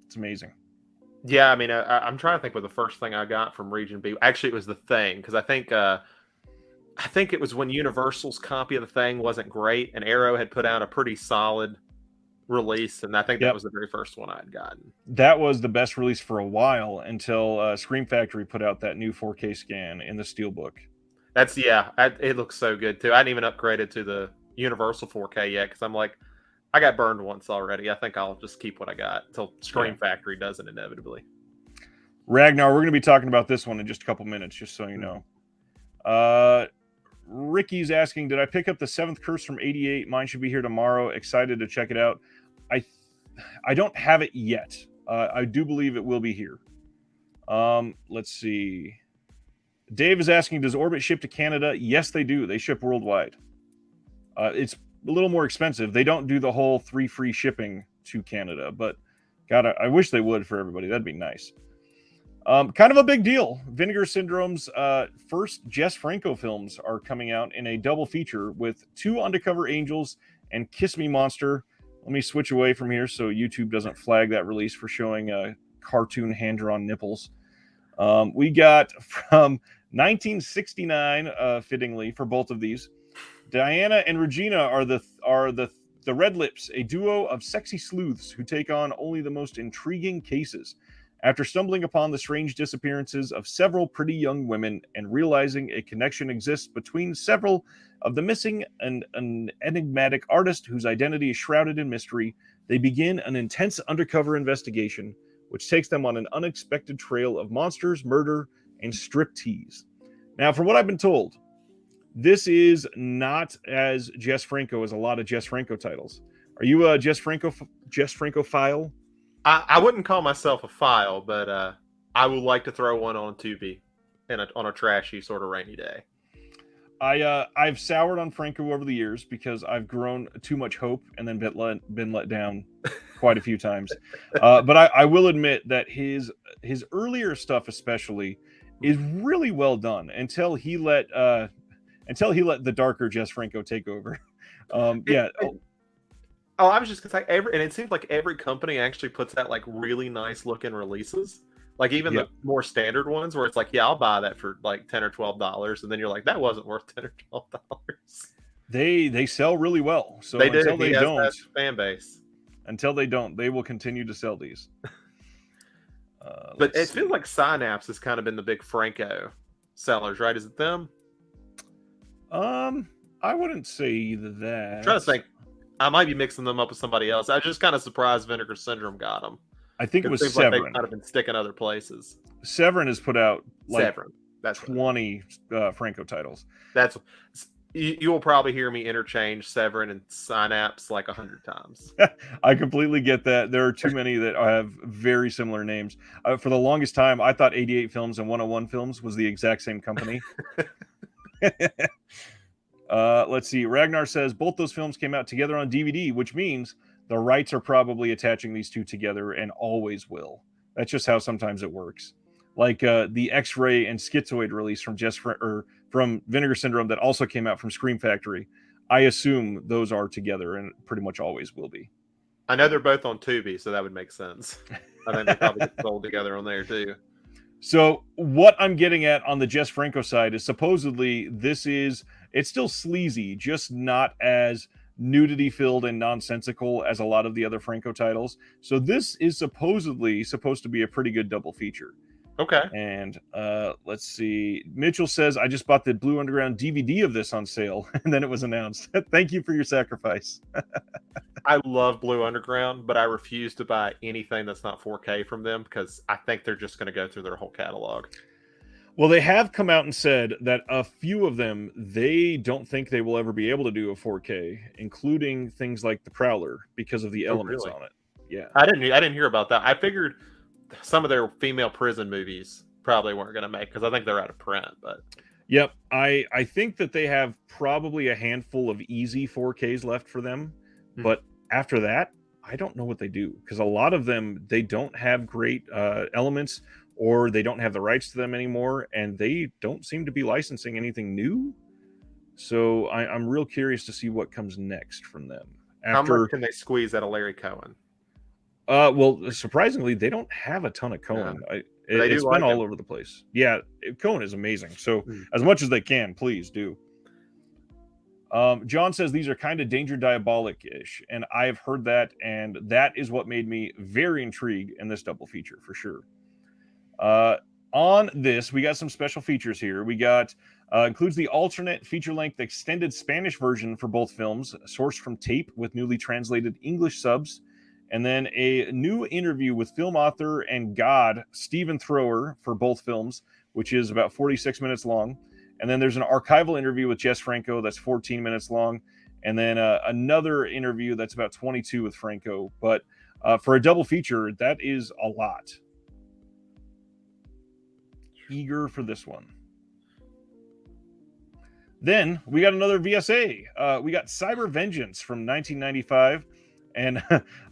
It's amazing. Yeah, I mean, I'm trying to think what the first thing I got from Region B. Actually, it was The Thing, because I think it was when Universal's copy of The Thing wasn't great, and Arrow had put out a pretty solid release, and I think that was the very first one I had gotten. That was the best release for a while until Scream Factory put out that new 4K scan in the Steelbook. It looks so good too. I hadn't even upgraded to the Universal 4K yet because I'm like, I got burned once already. I think I'll just keep what I got until Scream Factory does it inevitably. Ragnar, we're going to be talking about this one in just a couple minutes, just so you know. Ricky's asking, did I pick up the Seventh Curse from '88? Mine should be here tomorrow. Excited to check it out. I don't have it yet. I do believe it will be here. Let's see. Dave is asking, does Orbit ship to Canada? Yes, they do. They ship worldwide. It's a little more expensive. They don't do the whole 3 free shipping to Canada, but God, I wish they would for everybody. That'd be nice. Kind of a big deal. Vinegar Syndrome's first Jess Franco films are coming out in a double feature with 2 Undercover Angels and Kiss Me Monster. Let me switch away from here so YouTube doesn't flag that release for showing cartoon hand-drawn nipples. We got from 1969, fittingly for both of these, Diana and Regina are the Red Lips, a duo of sexy sleuths who take on only the most intriguing cases. After stumbling upon the strange disappearances of several pretty young women and realizing a connection exists between several of the missing and an enigmatic artist whose identity is shrouded in mystery, they begin an intense undercover investigation, which takes them on an unexpected trail of monsters, murder, and striptease. Now, from what I've been told, this is not as Jess Franco as a lot of Jess Franco titles. Are you a Jess Franco file? I wouldn't call myself a file, but I would like to throw one on Tubi on a trashy sort of rainy day. I've soured on Franco over the years because I've grown too much hope and then been let down quite a few times. But I will admit that his earlier stuff especially is really well done until he let the darker Jess Franco take over. Yeah. Oh, I was just gonna say and it seems like every company actually puts out like really nice looking releases. Like even the more standard ones where it's like, yeah, I'll buy that for like $10 or $12, and then you're like, that wasn't worth $10 or $12. They sell really well. So they do. Until they don't, that fan base. Until they don't, they will continue to sell these. But it feels like Synapse has kind of been the big Franco sellers, right? Is it them? I wouldn't say that. I'm trying to think. I might be mixing them up with somebody else. I was just kind of surprised Vinegar Syndrome got them. I think it was seems Severin. like they kind of been sticking other places. Severin has put out like Severin. That's 20 Franco titles. That's you will probably hear me interchange Severin and Synapse like 100 times. I completely get that. There are too many that have very similar names. For the longest time, I thought 88 Films and 101 Films was the exact same company. Let's see. Ragnar says both those films came out together on DVD, which means the rights are probably attaching these two together and always will. That's just how sometimes it works. Like the X-Ray and Schizoid release from Vinegar Syndrome that also came out from Scream Factory. I assume those are together and pretty much always will be. I know they're both on Tubi, so that would make sense. I think they probably get sold together on there too. So what I'm getting at on the Jess Franco side is supposedly it's still sleazy, just not as nudity filled and nonsensical as a lot of the other Franco titles. So this is supposedly supposed to be a pretty good double feature. Okay. And let's see. Mitchell says, I just bought the Blue Underground DVD of this on sale, and then it was announced. Thank you for your sacrifice. I love Blue Underground, but I refuse to buy anything that's not 4K from them because I think they're just going to go through their whole catalog. Well, they have come out and said that a few of them, they don't think they will ever be able to do a 4K, including things like the Prowler because of the elements on it. Yeah. I didn't hear about that. I figured some of their female prison movies probably weren't going to make because I think they're out of print. But yep, I think that they have probably a handful of easy 4Ks left for them, but after that, I don't know what they do because a lot of them they don't have great elements or they don't have the rights to them anymore, and they don't seem to be licensing anything new. So I'm real curious to see what comes next from them. How much can they squeeze out of Larry Cohen? Well, surprisingly, they don't have a ton of Cohen. Yeah. It's been all over the place. Yeah, Cohen is amazing. So as much as they can, please do. John says these are kind of Danger Diabolic-ish, and I have heard that, and that is what made me very intrigued in this double feature for sure. On this, we got some special features here. We got includes the alternate feature-length extended Spanish version for both films, sourced from tape with newly translated English subs. And then a new interview with film author and god Stephen Thrower for both films, which is about 46 minutes long. And then there's an archival interview with Jess Franco that's 14 minutes long. And then another interview that's about 22 with Franco. But for a double feature, that is a lot. Eager for this one. Then we got another VSA. We got Cyber Vengeance from 1995. And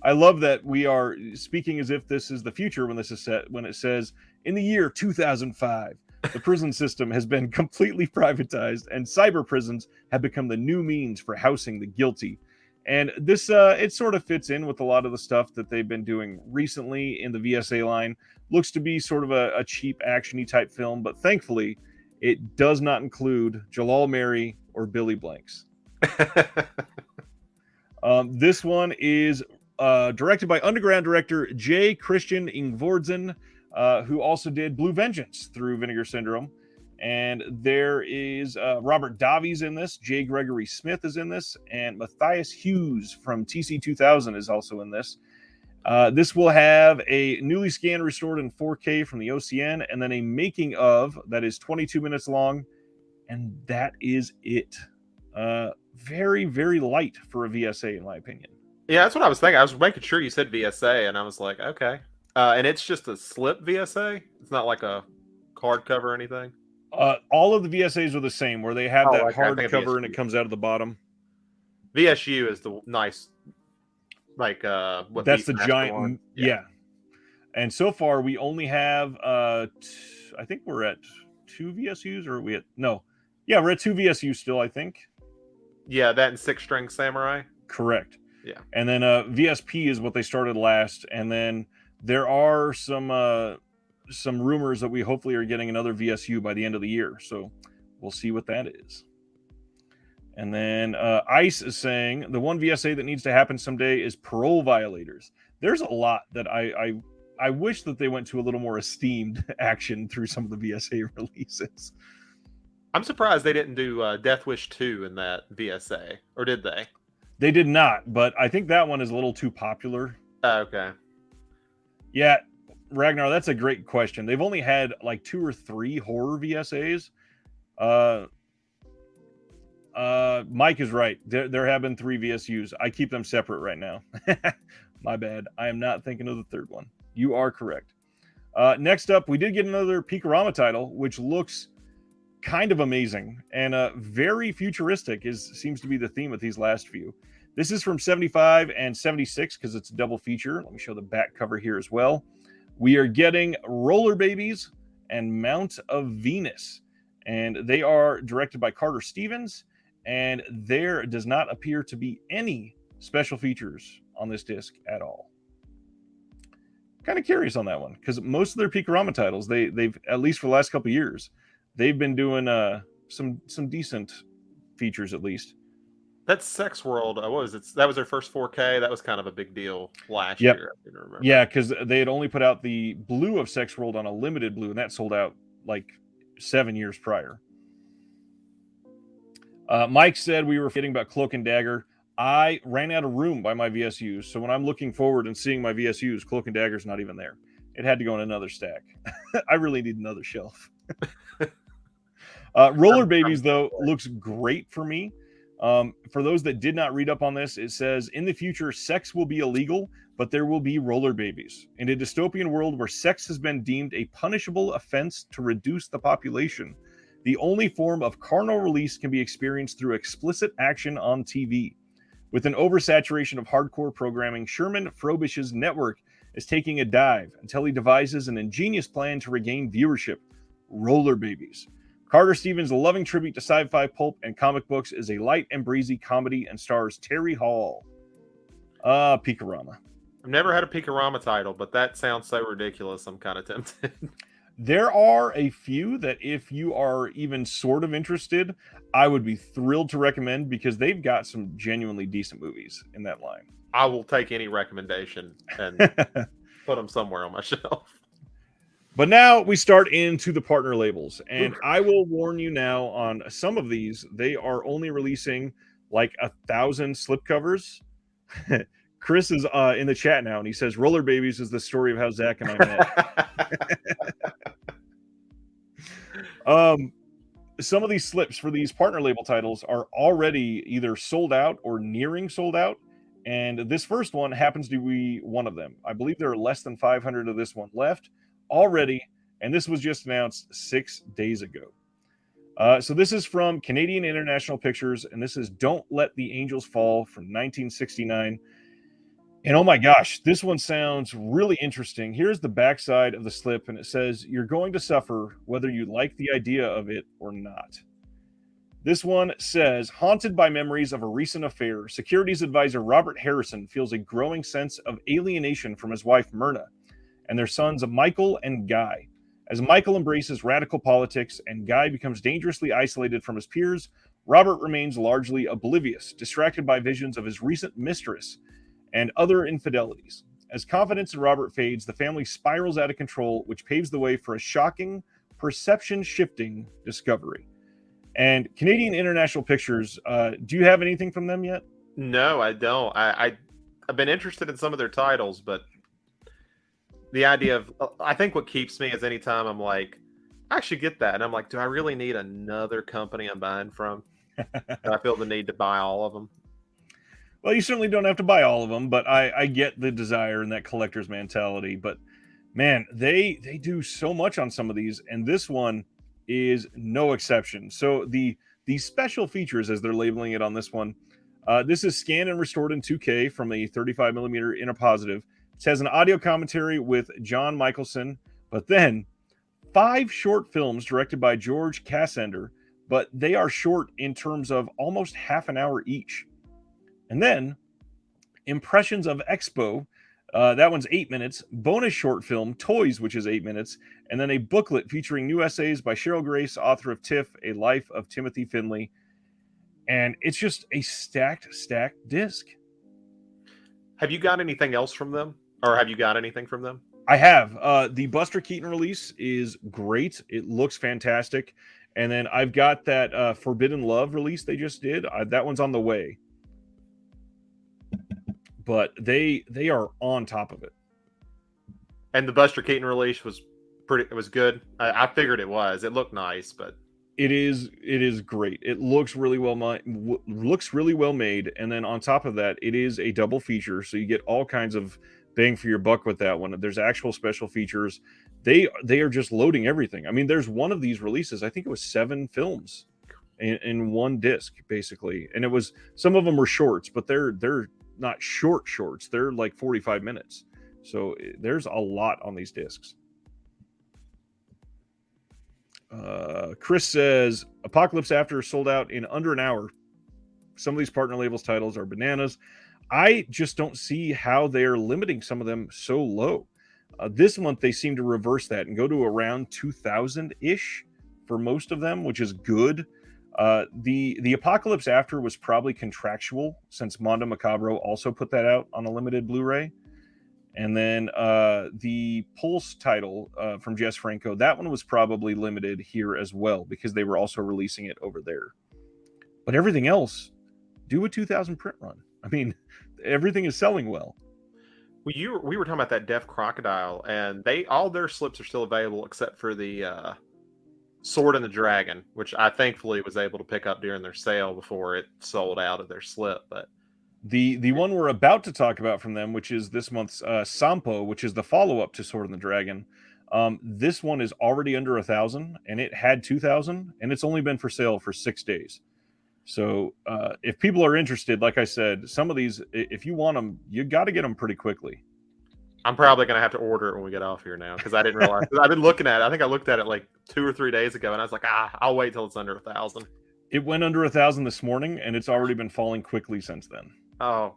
I love that we are speaking as if this is the future when this is set, when it says in the year 2005, the prison system has been completely privatized and cyber prisons have become the new means for housing the guilty. And this, it sort of fits in with a lot of the stuff that they've been doing recently in the VSA line. Looks to be sort of a cheap action-y type film, but thankfully it does not include Jalal Mary or Billy Blanks. This one is directed by Underground director J. Christian Ingvordsen, who also did Blue Vengeance through Vinegar Syndrome. And there is Robert Davies in this, J. Gregory Smith is in this, and Matthias Hughes from TC 2000 is also in this. This will have a newly scanned, restored in 4K from the OCN, and then a making of that is 22 minutes long, and that is it. Very, very light for a VSA, in my opinion. Yeah, that's what I was thinking. I was making sure you said VSA, and I was like, okay. And it's just a slip VSA? It's not like a card cover or anything? All of the VSAs are the same, where they have that okay, hard cover and it comes out of the bottom. VSU is the nice, like, what that's the giant one. Yeah. And so far we only have I think we're at 2 VSUs, or are we at we're at 2 VSUs still, I think. Yeah, that and 6-string samurai. Correct. Yeah. And then VSP is what they started last, and then there are some rumors that we hopefully are getting another VSU by the end of the year. So we'll see what that is. And then ICE is saying the one VSA that needs to happen someday is parole violators. There's a lot that I wish that they went to a little more esteemed action through some of the VSA releases. I'm surprised they didn't do Death Wish 2 in that VSA, or did they? They did not, but I think that one is a little too popular. Okay. Yeah, Ragnar, that's a great question. They've only had like 2 or 3 horror VSAs. Mike is right. There have been 3 VSUs. I keep them separate right now. My bad. I am not thinking of the third one. You are correct. Next up, we did get another Picorama title, which looks kind of amazing and very futuristic. Seems to be the theme of these last few. This is from 75 and 76 because it's a double feature. Let me show the back cover here as well. We are getting Roller Babies and Mount of Venus, and they are directed by Carter Stevens, and there does not appear to be any special features on this disc at all. Kind of curious on that one because most of their Picorama titles, they've at least for the last couple of years, they've been doing some decent features at least. That's Sex World. What was it? That was their first 4K. That was kind of a big deal last year. I didn't remember. Yeah, because they had only put out the blue of Sex World on a limited blue, and that sold out like 7 years prior. Mike said we were forgetting about Cloak and Dagger. I ran out of room by my VSUs, so when I'm looking forward and seeing my VSUs, Cloak and Dagger's not even there. It had to go in another stack. I really need another shelf. Roller Babies, though, looks great for me. For those that did not read up on this, it says, in the future, sex will be illegal, but there will be roller babies. In a dystopian world where sex has been deemed a punishable offense to reduce the population, the only form of carnal release can be experienced through explicit action on TV. With an oversaturation of hardcore programming, Sherman Frobish's network is taking a dive until he devises an ingenious plan to regain viewership: Roller Babies. Carter Stevens' loving tribute to sci-fi pulp and comic books is a light and breezy comedy and stars Terry Hall. Picorama. I've never had a Picorama title, but that sounds so ridiculous. I'm kind of tempted. There are a few that if you are even sort of interested, I would be thrilled to recommend because they've got some genuinely decent movies in that line. I will take any recommendation and put them somewhere on my shelf. But now we start into the partner labels, and I will warn you now on some of these, they are only releasing like 1,000 slipcovers. Chris is in the chat now, and he says, Roller Babies is the story of how Zach and I met. some of these slips for these partner label titles are already either sold out or nearing sold out. And this first one happens to be one of them. I believe there are less than 500 of this one left already. And this was just announced 6 days ago. So this is from Canadian International Pictures, and this is Don't Let the Angels Fall from 1969. And oh my gosh, this one sounds really interesting. Here's the backside of the slip, and it says, "You're going to suffer whether you like the idea of it or not." This one says, haunted by memories of a recent affair, securities advisor Robert Harrison feels a growing sense of alienation from his wife Myrna and their sons Michael and Guy. As Michael embraces radical politics and Guy becomes dangerously isolated from his peers, Robert remains largely oblivious, distracted by visions of his recent mistress and other infidelities. As confidence in Robert fades, the family spirals out of control, which paves the way for a shocking, perception-shifting discovery. And Canadian International Pictures, do you have anything from them yet? No, I don't. I've been interested in some of their titles, but the idea of, I think what keeps me is anytime I'm like, I should get that. And I'm like, do I really need another company I'm buying from? Do I feel the need to buy all of them? Well, you certainly don't have to buy all of them, but I get the desire and that collector's mentality. But man, they do so much on some of these, and this one is no exception. So the special features, as they're labeling it on this one, this is scanned and restored in 2K from a 35 millimeter in a positive. It has an audio commentary with John Michelson, but then 5 short films directed by George Cassender, but they are short in terms of almost half an hour each. And then Impressions of Expo, that one's 8 minutes, bonus short film, Toys, which is 8 minutes, and then a booklet featuring new essays by Cheryl Grace, author of TIFF, A Life of Timothy Finley. And it's just a stacked disc. Have you got anything else from them? Or have you got anything from them? I have. The Buster Keaton release is great. It looks fantastic. And then I've got that Forbidden Love release they just did. That one's on the way. But they are on top of it. And the Buster Keaton release was good. I figured it was. It looked nice, but it is great. It looks really well made. And then on top of that, it is a double feature, so you get all kinds of bang for your buck with that one. There's actual special features. They are just loading everything. I mean, there's one of these releases, I think it was 7 films in one disc, basically. And it was, some of them were shorts, but they're not shorts. They're like 45 minutes. So there's a lot on these discs. Chris says Apocalypse After sold out in under an hour. Some of these partner labels titles are bananas. I just don't see how they're limiting some of them so low. This month they seem to reverse that and go to around 2,000-ish for most of them, which is good. The Apocalypse After was probably contractual, since Mondo Macabro also put that out on a limited Blu-ray. And then the Pulse title from Jess Franco, that one was probably limited here as well, because they were also releasing it over there. But everything else, do a 2,000 print run. I mean, everything is selling well. We were talking about that Deaf Crocodile, and all their slips are still available except for the Sword and the Dragon, which I thankfully was able to pick up during their sale before it sold out of their slip. But the one we're about to talk about from them, which is this month's Sampo, which is the follow-up to Sword and the Dragon, this one is already under 1,000, and it had 2,000, and it's only been for sale for 6 days. So if people are interested, like I said, some of these, if you want them, you got to get them pretty quickly. I'm probably going to have to order it when we get off here now, because I didn't realize. I've been looking at it. I think I looked at it like 2 or 3 days ago, and I was like, I'll wait till it's under 1,000. It went under 1,000 this morning, and it's already been falling quickly since then. Oh,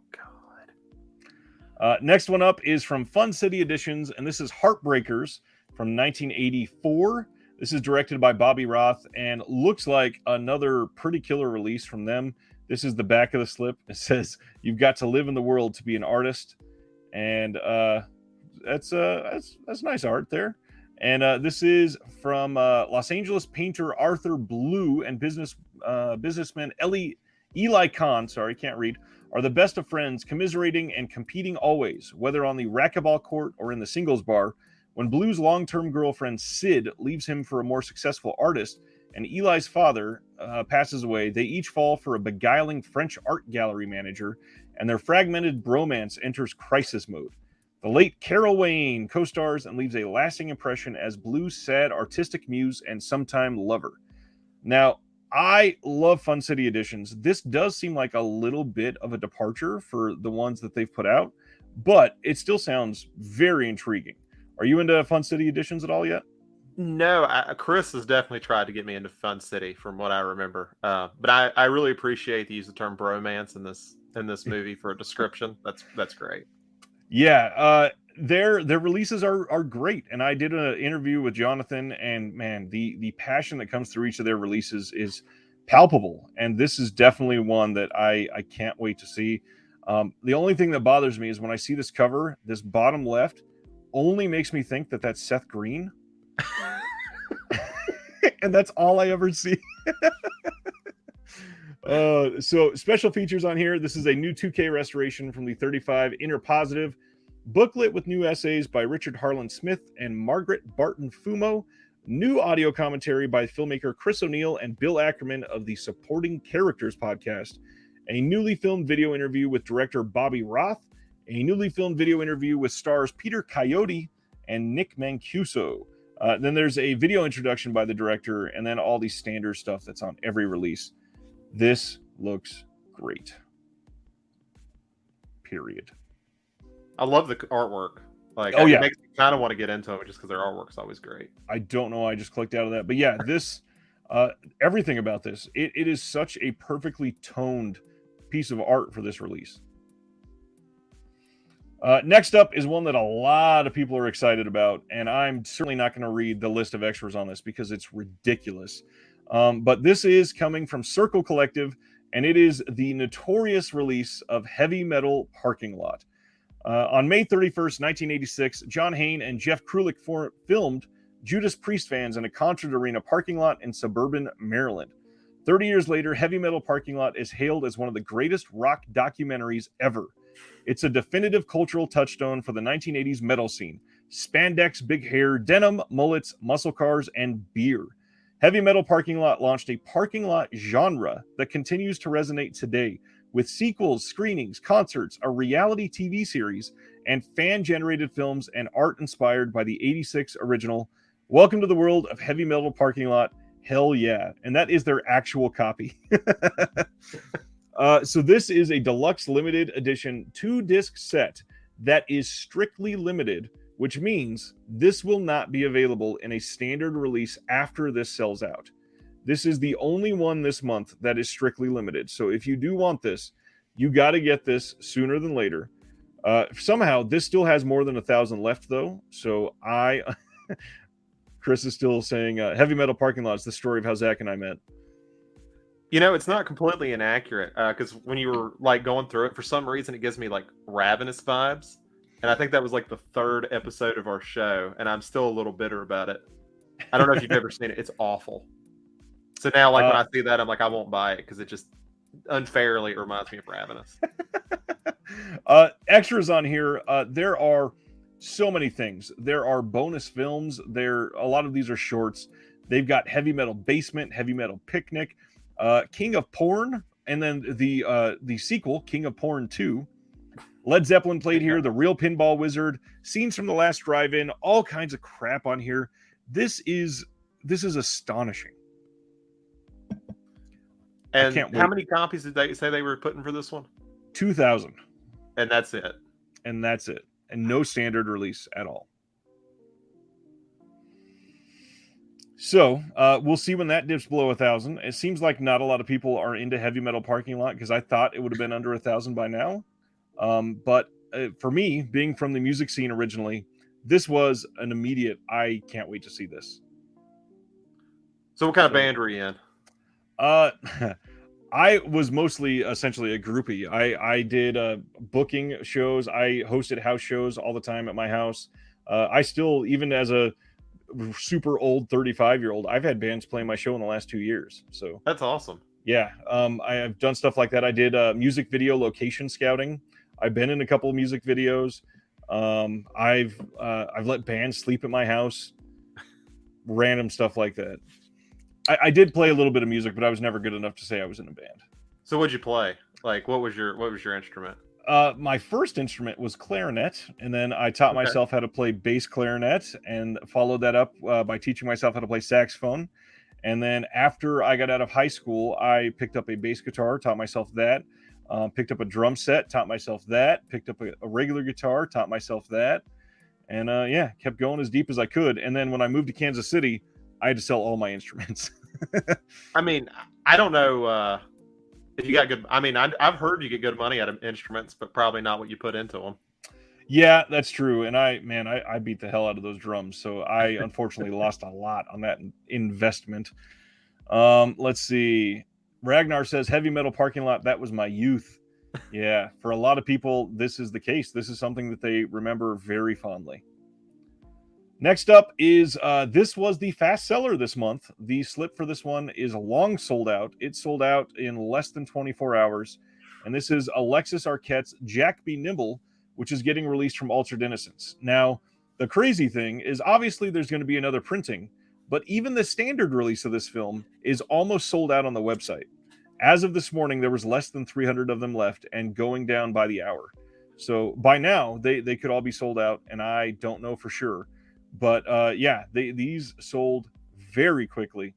God. Next one up is from Fun City Editions, and this is Heartbreakers from 1984. This is directed by Bobby Roth and looks like another pretty killer release from them. This is the back of the slip. It says, "You've got to live in the world to be an artist." And that's nice art there. And this is from Los Angeles painter Arthur Blue and businessman Eli Kahn, are the best of friends, commiserating and competing always, whether on the racquetball court or in the singles bar. When Blue's long-term girlfriend Sid leaves him for a more successful artist, and Eli's father passes away, they each fall for a beguiling French art gallery manager, and their fragmented bromance enters crisis mode. The late Carol Wayne co-stars and leaves a lasting impression as Blue's sad artistic muse and sometime lover. Now, I love Fun City editions. This does seem like a little bit of a departure for the ones that they've put out, but it still sounds very intriguing. Are you into Fun City editions at all yet? No, Chris has definitely tried to get me into Fun City, from what I remember. But I really appreciate the use of the term bromance in this movie for a description. That's great. Yeah, their releases are great, and I did an interview with Jonathan, and man, the passion that comes through each of their releases is palpable, and this is definitely one that I can't wait to see. The only thing that bothers me is when I see this cover, this bottom left only makes me think that that's Seth Green. And that's all I ever see. So special features on here. This is a new 2K restoration from the 35 Inner Positive booklet with new essays by Richard Harlan Smith and Margaret Barton Fumo. New audio commentary by filmmaker Chris O'Neill and Bill Ackerman of the Supporting Characters podcast. A newly filmed video interview with director Bobby Roth. A newly filmed video interview with stars Peter Coyote and Nick Mancuso. Then there's a video introduction by the director, and then all the standard stuff that's on every release. This looks great. Period. I love the artwork. Like, oh, yeah. It makes me kind of want to get into it just because their artwork is always great. I don't know why I just clicked out of that. But yeah, this, everything about this, it is such a perfectly toned piece of art for this release. Next up is one that a lot of people are excited about, and I'm certainly not going to read the list of extras on this because it's ridiculous. But this is coming from Circle Collective, and it is the notorious release of Heavy Metal Parking Lot. On May 31st, 1986, John Hayne and Jeff Krulik filmed Judas Priest fans in a concert arena parking lot in suburban Maryland. 30 years later, Heavy Metal Parking Lot is hailed as one of the greatest rock documentaries ever. It's a definitive cultural touchstone for the 1980s metal scene. Spandex, big hair, denim, mullets, muscle cars, and beer. Heavy Metal Parking Lot launched a parking lot genre that continues to resonate today, with sequels, screenings, concerts, a reality TV series, and fan-generated films and art inspired by the 86 original. Welcome to the world of Heavy Metal Parking Lot. Hell yeah. And that is their actual copy. So this is a deluxe limited edition 2-disc set that is strictly limited, which means this will not be available in a standard release after this sells out. This is the only one this month that is strictly limited. So if you do want this, you got to get this sooner than later. Somehow, this still has more than 1,000 left, though. So Chris is still saying Heavy Metal Parking Lot is the story of how Zach and I met. You know, it's not completely inaccurate because when you were like going through it, for some reason, it gives me like Ravenous vibes. And I think that was like the 3rd episode of our show. And I'm still a little bitter about it. I don't know if you've ever seen it. It's awful. So now, like, when I see that, I'm like, I won't buy it because it just unfairly reminds me of Ravenous. Extras on here. There are so many things. There are bonus films. A lot of these are shorts. They've got Heavy Metal Basement, Heavy Metal Picnic, King of Porn, and then the sequel, King of Porn 2. Led Zeppelin played here, The Real Pinball Wizard, Scenes from the Last Drive-In, all kinds of crap on here. This is astonishing. And how many copies did they say they were putting for this one? 2,000. And that's it. And no standard release at all. So we'll see when that dips below 1,000. It seems like not a lot of people are into Heavy Metal Parking Lot because I thought it would have been under 1,000 by now. But for me, being from the music scene originally, this was an immediate, I can't wait to see this. So what kind of band were you in? I was mostly essentially a groupie. I did booking shows. I hosted house shows all the time at my house. I still, even as a super old 35-year-old, I've had bands playing my show in the last 2 years. So that's awesome. Yeah. I have done stuff like that. I did music video location scouting. I've been in a couple of music videos. I've let bands sleep at my house. Random stuff like that. I did play a little bit of music, but I was never good enough to say I was in a band. So what'd you play? Like, what was your instrument? My first instrument was clarinet, and then I taught Okay. myself how to play bass clarinet, and followed that up by teaching myself how to play saxophone. And then after I got out of high school, I picked up a bass guitar, taught myself that. Picked up a drum set, taught myself that. Picked up a regular guitar, taught myself that. And yeah, kept going as deep as I could. And then when I moved to Kansas City, I had to sell all my instruments. I mean, I don't know if you got good. I mean, I've heard you get good money out of instruments, but probably not what you put into them. Yeah, that's true. And I beat the hell out of those drums. So I unfortunately lost a lot on that investment. Let's see. Ragnar says heavy metal parking lot. That was my youth. Yeah, for a lot of people, this is the case. This is something that they remember very fondly. Next up is this was the fast seller this month. The slip for this one is long sold out. It sold out in less than 24 hours. And this is Alexis Arquette's Jack Be Nimble, which is getting released from Altered Innocence. Now, the crazy thing is obviously there's going to be another printing, but even the standard release of this film is almost sold out on the website. As of this morning, there was less than 300 of them left and going down by the hour. So by now, they could all be sold out, and I don't know for sure. But yeah, these sold very quickly.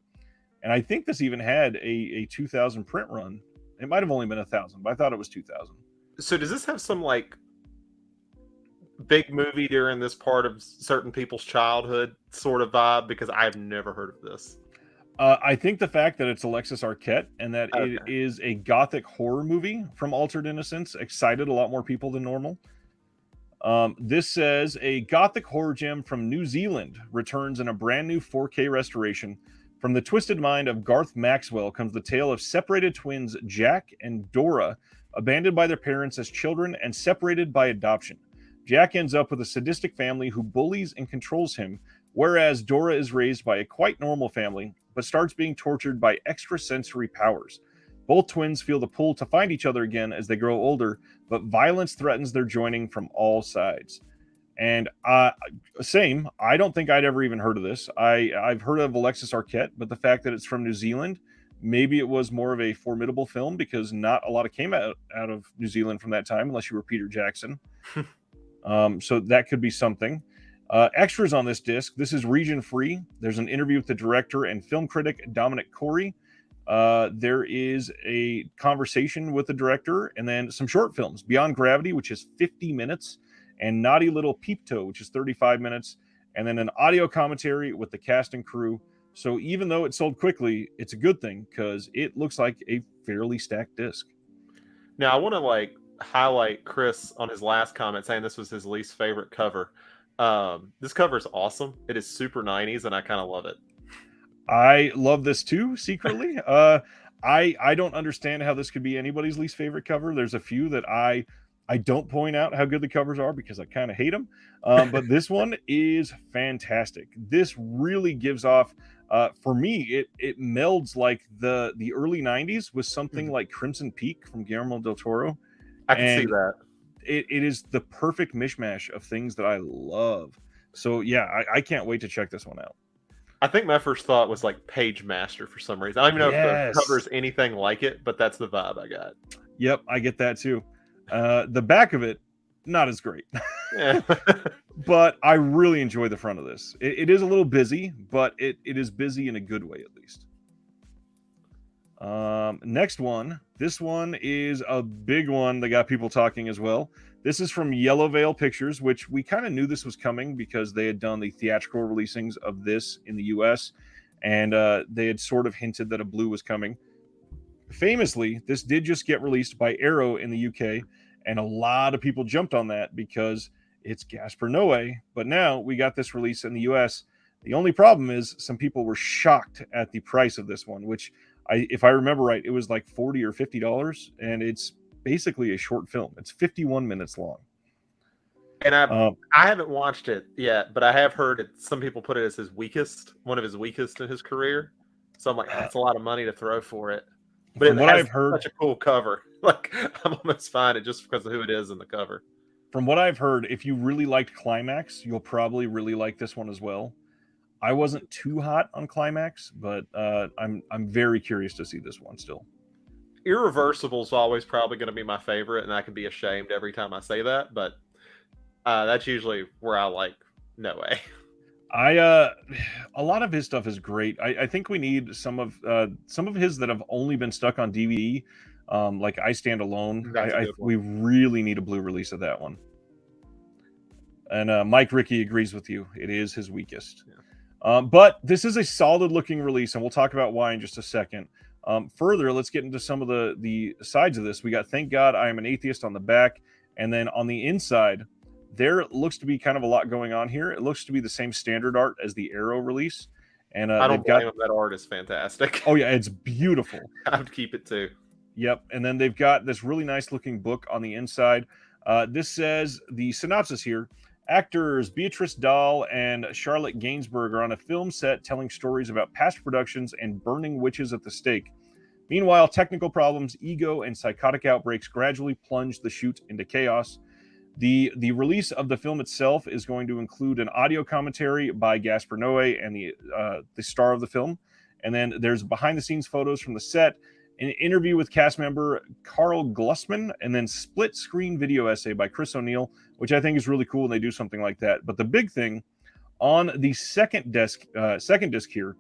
And I think this even had a 2,000 print run. It might have only been 1,000, but I thought it was 2,000. So does this have some like big movie during this part of certain people's childhood sort of vibe? Because I've never heard of this. I think the fact that it's Alexis Arquette and that Okay. it is a gothic horror movie from Altered Innocence excited a lot more people than normal. This says a gothic horror gem from New Zealand returns in a brand new 4K restoration. From the twisted mind of Garth Maxwell comes the tale of separated twins Jack and Dora, abandoned by their parents as children and separated by adoption. Jack ends up with a sadistic family who bullies and controls him, whereas Dora is raised by a quite normal family, but starts being tortured by extrasensory powers. Both twins feel the pull to find each other again as they grow older, but violence threatens their joining from all sides. And same, I don't think I'd ever even heard of this. I've heard of Alexis Arquette, but the fact that it's from New Zealand, maybe it was more of a formidable film because not a lot of came out of New Zealand from that time, unless you were Peter Jackson. So that could be something. Extras on this disc. This is region free. There's an interview with the director and film critic Dominic Corey. There is a conversation with the director, and then some short films. Beyond Gravity, which is 50 minutes, and Naughty Little Peeptoe, which is 35 minutes, and then an audio commentary with the cast and crew. So even though it sold quickly, it's a good thing because it looks like a fairly stacked disc. Now I want to like highlight Chris on his last comment saying this was his least favorite cover. This cover is awesome. It is super 90s, and I kind of love it. I love this too, secretly. I don't understand how this could be anybody's least favorite cover. There's a few that I don't point out how good the covers are because I kind of hate them. But this one is fantastic. This really gives off, for me, it melds like the early 90s with something like Crimson Peak from Guillermo del Toro. I can see that. It is the perfect mishmash of things that I love. So yeah, I can't wait to check this one out. I think my first thought was like Page Master for some reason. I don't even know if the cover is anything like it, but that's the vibe I got. Yep, I get that too. The back of it, not as great. Yeah. But I really enjoy the front of this. It is a little busy, but it is busy in a good way at least. Next one. This one is a big one that got people talking as well. This is from Yellow Veil Pictures, which we kind of knew this was coming because they had done the theatrical releasings of this in the US, and they had sort of hinted that a blue was coming. Famously, this did just get released by Arrow in the UK, and a lot of people jumped on that because it's Gaspar Noé. But now we got this release in the US. The only problem is some people were shocked at the price of this one, which if I remember right, it was like $40 or $50, and it's basically a short film. It's 51 minutes long. And I haven't watched it yet, but I have heard it. Some people put it as one of his weakest in his career. So I'm like, that's a lot of money to throw for it. But from what I've heard, such a cool cover. Like I'm almost fine it just because of who it is in the cover. From what I've heard, if you really liked Climax, you'll probably really like this one as well. I wasn't too hot on Climax, but I'm very curious to see this one still. Irreversible's always probably going to be my favorite, and I can be ashamed every time I say that, but that's usually where I like No Way. A lot of his stuff is great. I think we need some of his that have only been stuck on DVD, like I Stand Alone. That's a good one. We really need a blue release of that one. And Mike Ricky agrees with you. It is his weakest. Yeah. But this is a solid looking release, and we'll talk about why in just a second. Further, let's get into some of the sides of this. We got Thank God I Am an Atheist on the back, and then on the inside, there looks to be kind of a lot going on here. It looks to be the same standard art as the Arrow release. And I don't blame them. That art is fantastic. Oh, yeah, it's beautiful. I would keep it too. Yep. And then they've got this really nice looking book on the inside. This says the synopsis here. Actors Beatrice Dahl and Charlotte Gainsbourg are on a film set telling stories about past productions and burning witches at the stake. Meanwhile, technical problems, ego, and psychotic outbreaks gradually plunge the shoot into chaos. The release of the film itself is going to include an audio commentary by Gaspar Noé and the star of the film. And then there's behind-the-scenes photos from the set, an interview with cast member Carl Glusman, and then split-screen video essay by Chris O'Neill, which I think is really cool when they do something like that. But the big thing, on the second disc here,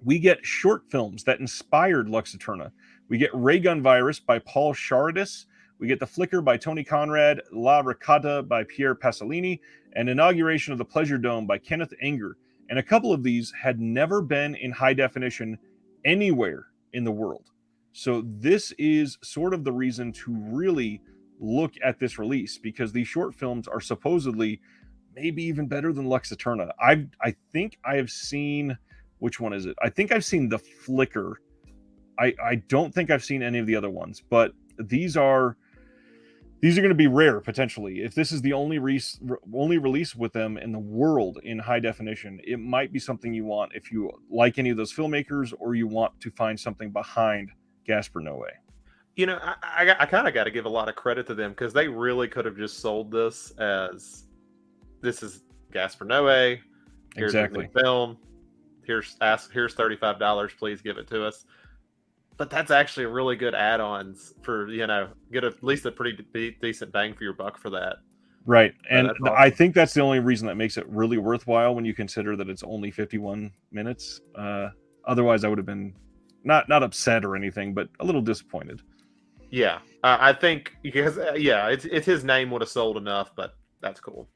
we get short films that inspired Lux Eterna. We get Raygun Virus by Paul Charadis. We get The Flicker by Tony Conrad, La Ricotta by Pierre Pasolini, and Inauguration of the Pleasure Dome by Kenneth Anger. And a couple of these had never been in high definition anywhere in the world. So this is sort of the reason to really look at this release, because these short films are supposedly maybe even better than Lux Eterna. I think I have seen, which one is it? I think I've seen The Flicker. I don't think I've seen any of the other ones, but these are going to be rare potentially. If this is the only release with them in the world in high definition, it might be something you want if you like any of those filmmakers or you want to find something behind Gaspar Noé. You know, I kind of got to give a lot of credit to them, because they really could have just sold this as, this is Gaspar Noé. Here's Exactly. a film. Here's $35. Please give it to us. But that's actually a really good add-ons for, get at least a pretty decent bang for your buck for that. Right. And awesome. I think that's the only reason that makes it really worthwhile when you consider that it's only 51 minutes. Otherwise, I would have been not upset or anything, but a little disappointed. Yeah. I think because, it's his name would have sold enough, but that's cool.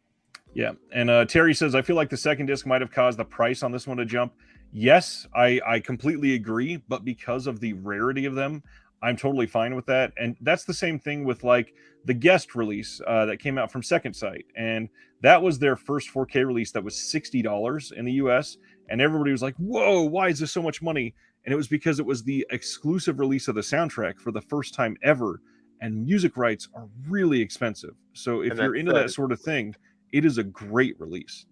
Yeah. And Terry says, I feel like the second disc might have caused the price on this one to jump. Yes, I completely agree, but because of the rarity of them, I'm totally fine with that. And that's the same thing with like the guest release that came out from Second Sight. And that was their first 4K release that was $60 in the US. And everybody was like, whoa, why is this so much money? And it was because it was the exclusive release of the soundtrack for the first time ever. And music rights are really expensive. So if you're into that sort of thing, it is a great release.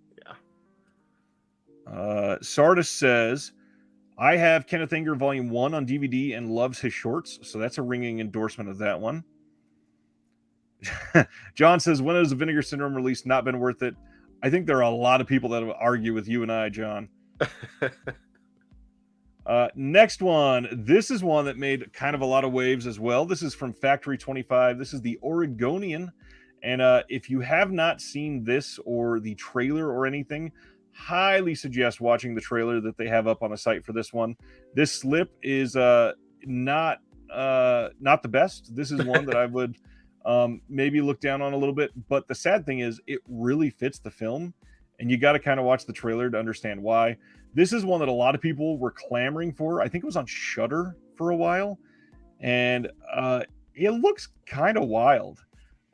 Sardis says, I have Kenneth Anger Volume 1 on DVD and loves his shorts, so that's a ringing endorsement of that one. John says, when has the Vinegar Syndrome release not been worth it? I think there are a lot of people that will argue with you and I, John. Next one. This is one that made kind of a lot of waves as well. This is from Factory 25. This is the Oregonian. And if you have not seen this or the trailer or anything, highly suggest watching the trailer that they have up on the site for this one. This slip is not the best. This is one that I would maybe look down on a little bit. But the sad thing is it really fits the film, and you got to kind of watch the trailer to understand why. This is one that a lot of people were clamoring for. I think it was on Shudder for a while, and it looks kind of wild.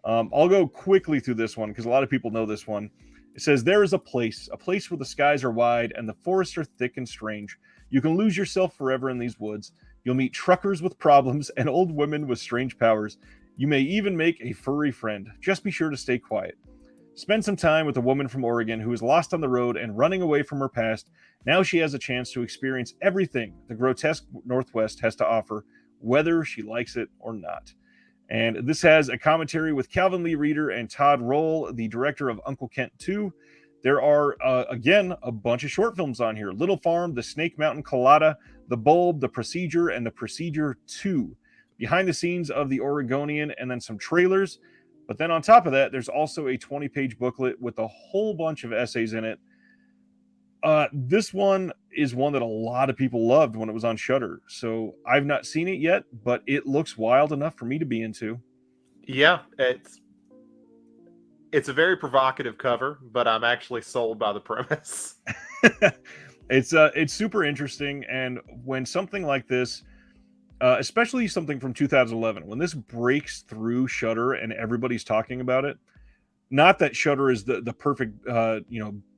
I'll go quickly through this one because a lot of people know this one. It says, there is a place where the skies are wide and the forests are thick and strange. You can lose yourself forever in these woods. You'll meet truckers with problems and old women with strange powers. You may even make a furry friend. Just be sure to stay quiet. Spend some time with a woman from Oregon who is lost on the road and running away from her past. Now she has a chance to experience everything the grotesque Northwest has to offer, whether she likes it or not. And this has a commentary with Calvin Lee Reeder and Todd Roll, the director of Uncle Kent 2. There are, again, a bunch of short films on here. Little Farm, The Snake Mountain Colada, The Bulb, The Procedure, and The Procedure 2. Behind the scenes of The Oregonian, and then some trailers. But then on top of that, there's also a 20-page booklet with a whole bunch of essays in it. This one is one that a lot of people loved when it was on Shudder. So I've not seen it yet, but it looks wild enough for me to be into. Yeah, it's a very provocative cover, but I'm actually sold by the premise. It's super interesting, and when something like this, especially something from 2011, when this breaks through Shudder and everybody's talking about it, not that Shudder is the perfect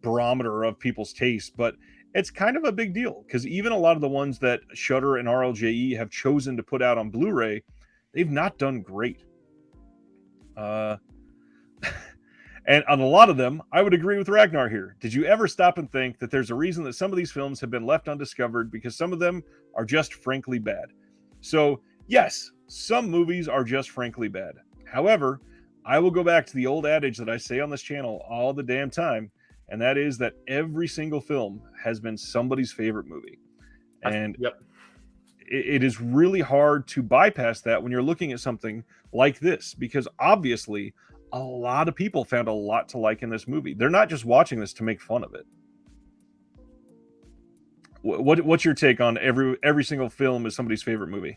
barometer of people's taste, but it's kind of a big deal because even a lot of the ones that Shudder and RLJE have chosen to put out on Blu-ray, they've not done great. And on a lot of them, I would agree with Ragnar here. Did you ever stop and think that there's a reason that some of these films have been left undiscovered because some of them are just frankly bad? So, yes, some movies are just frankly bad. However, I will go back to the old adage that I say on this channel all the damn time, and that is that every single film has been somebody's favorite movie. And it is really hard to bypass that when you're looking at something like this, because obviously a lot of people found a lot to like in this movie. They're not just watching this to make fun of it. What's your take on every single film is somebody's favorite movie?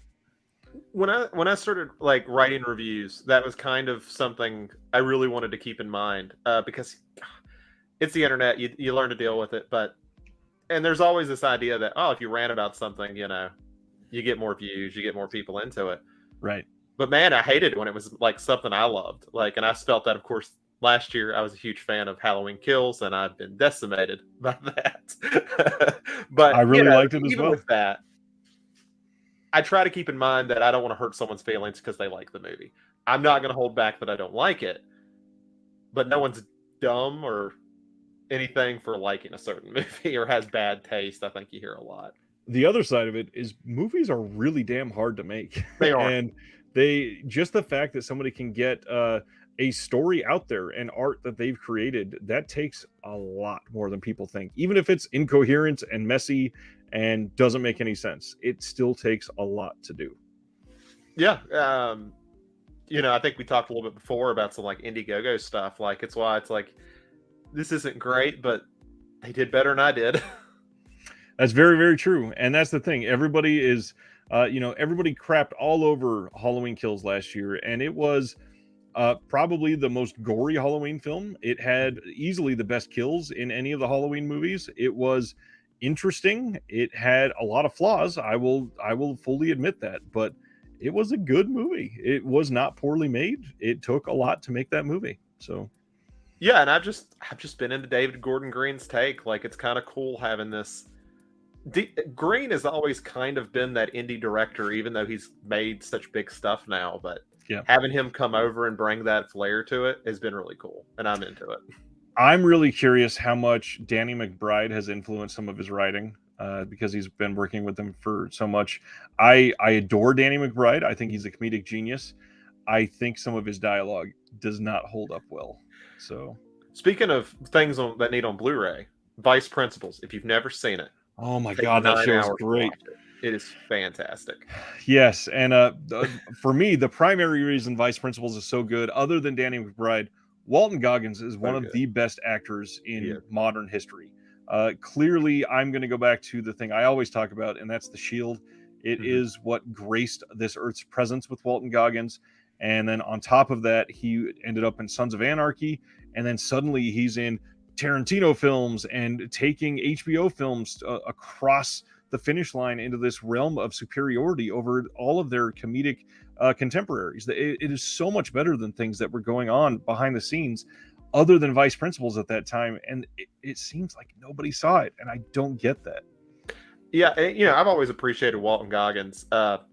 When I started like writing reviews, that was kind of something I really wanted to keep in mind, because it's the internet. You learn to deal with it, and there's always this idea that, oh, if you rant about something, you get more views, you get more people into it. Right. But man, I hated when it was like something I loved. Like, and I felt that, of course, last year I was a huge fan of Halloween Kills, and I've been decimated by that. But I really liked it as even well. with that, I try to keep in mind that I don't want to hurt someone's feelings because they like the movie. I'm not going to hold back that I don't like it, but no one's dumb or anything for liking a certain movie or has bad taste. I think you hear a lot. The other side of it is movies are really damn hard to make. They are. And just the fact that somebody can get a story out there and art that they've created, that takes a lot more than people think. Even if it's incoherent and messy and doesn't make any sense, it still takes a lot to do. Yeah. I think we talked a little bit before about some like Indiegogo stuff. Like, it's why it's like, this isn't great, but they did better than I did. That's very, very true. And that's the thing. Everybody is, everybody crapped all over Halloween Kills last year, and it was probably the most gory Halloween film. It had easily the best kills in any of the Halloween movies. It was interesting. It had a lot of flaws. I will fully admit that, but it was a good movie. It was not poorly made. It took a lot to make that movie. So yeah, and I've just been into David Gordon Green's take. Like, it's kind of cool having this. Green has always kind of been that indie director, even though he's made such big stuff now. But having him come over and bring that flair to it has been really cool, and I'm into it. I'm really curious how much Danny McBride has influenced some of his writing, because he's been working with them for so much. I adore Danny McBride. I think he's a comedic genius. I think some of his dialogue does not hold up well. So, speaking of things that need on Blu-ray, Vice Principals. If you've never seen it, oh my God, that show is great. It is fantastic. Yes, and for me, the primary reason Vice Principals is so good, other than Danny McBride, Walton Goggins is one of the best actors in modern history. Clearly, I'm going to go back to the thing I always talk about, and that's The Shield. It is what graced this Earth's presence with Walton Goggins. And then on top of that, he ended up in Sons of Anarchy. And then suddenly he's in Tarantino films and taking HBO films across the finish line into this realm of superiority over all of their comedic contemporaries. It is so much better than things that were going on behind the scenes other than Vice Principals at that time. And it seems like nobody saw it. And I don't get that. Yeah, I've always appreciated Walton Goggins.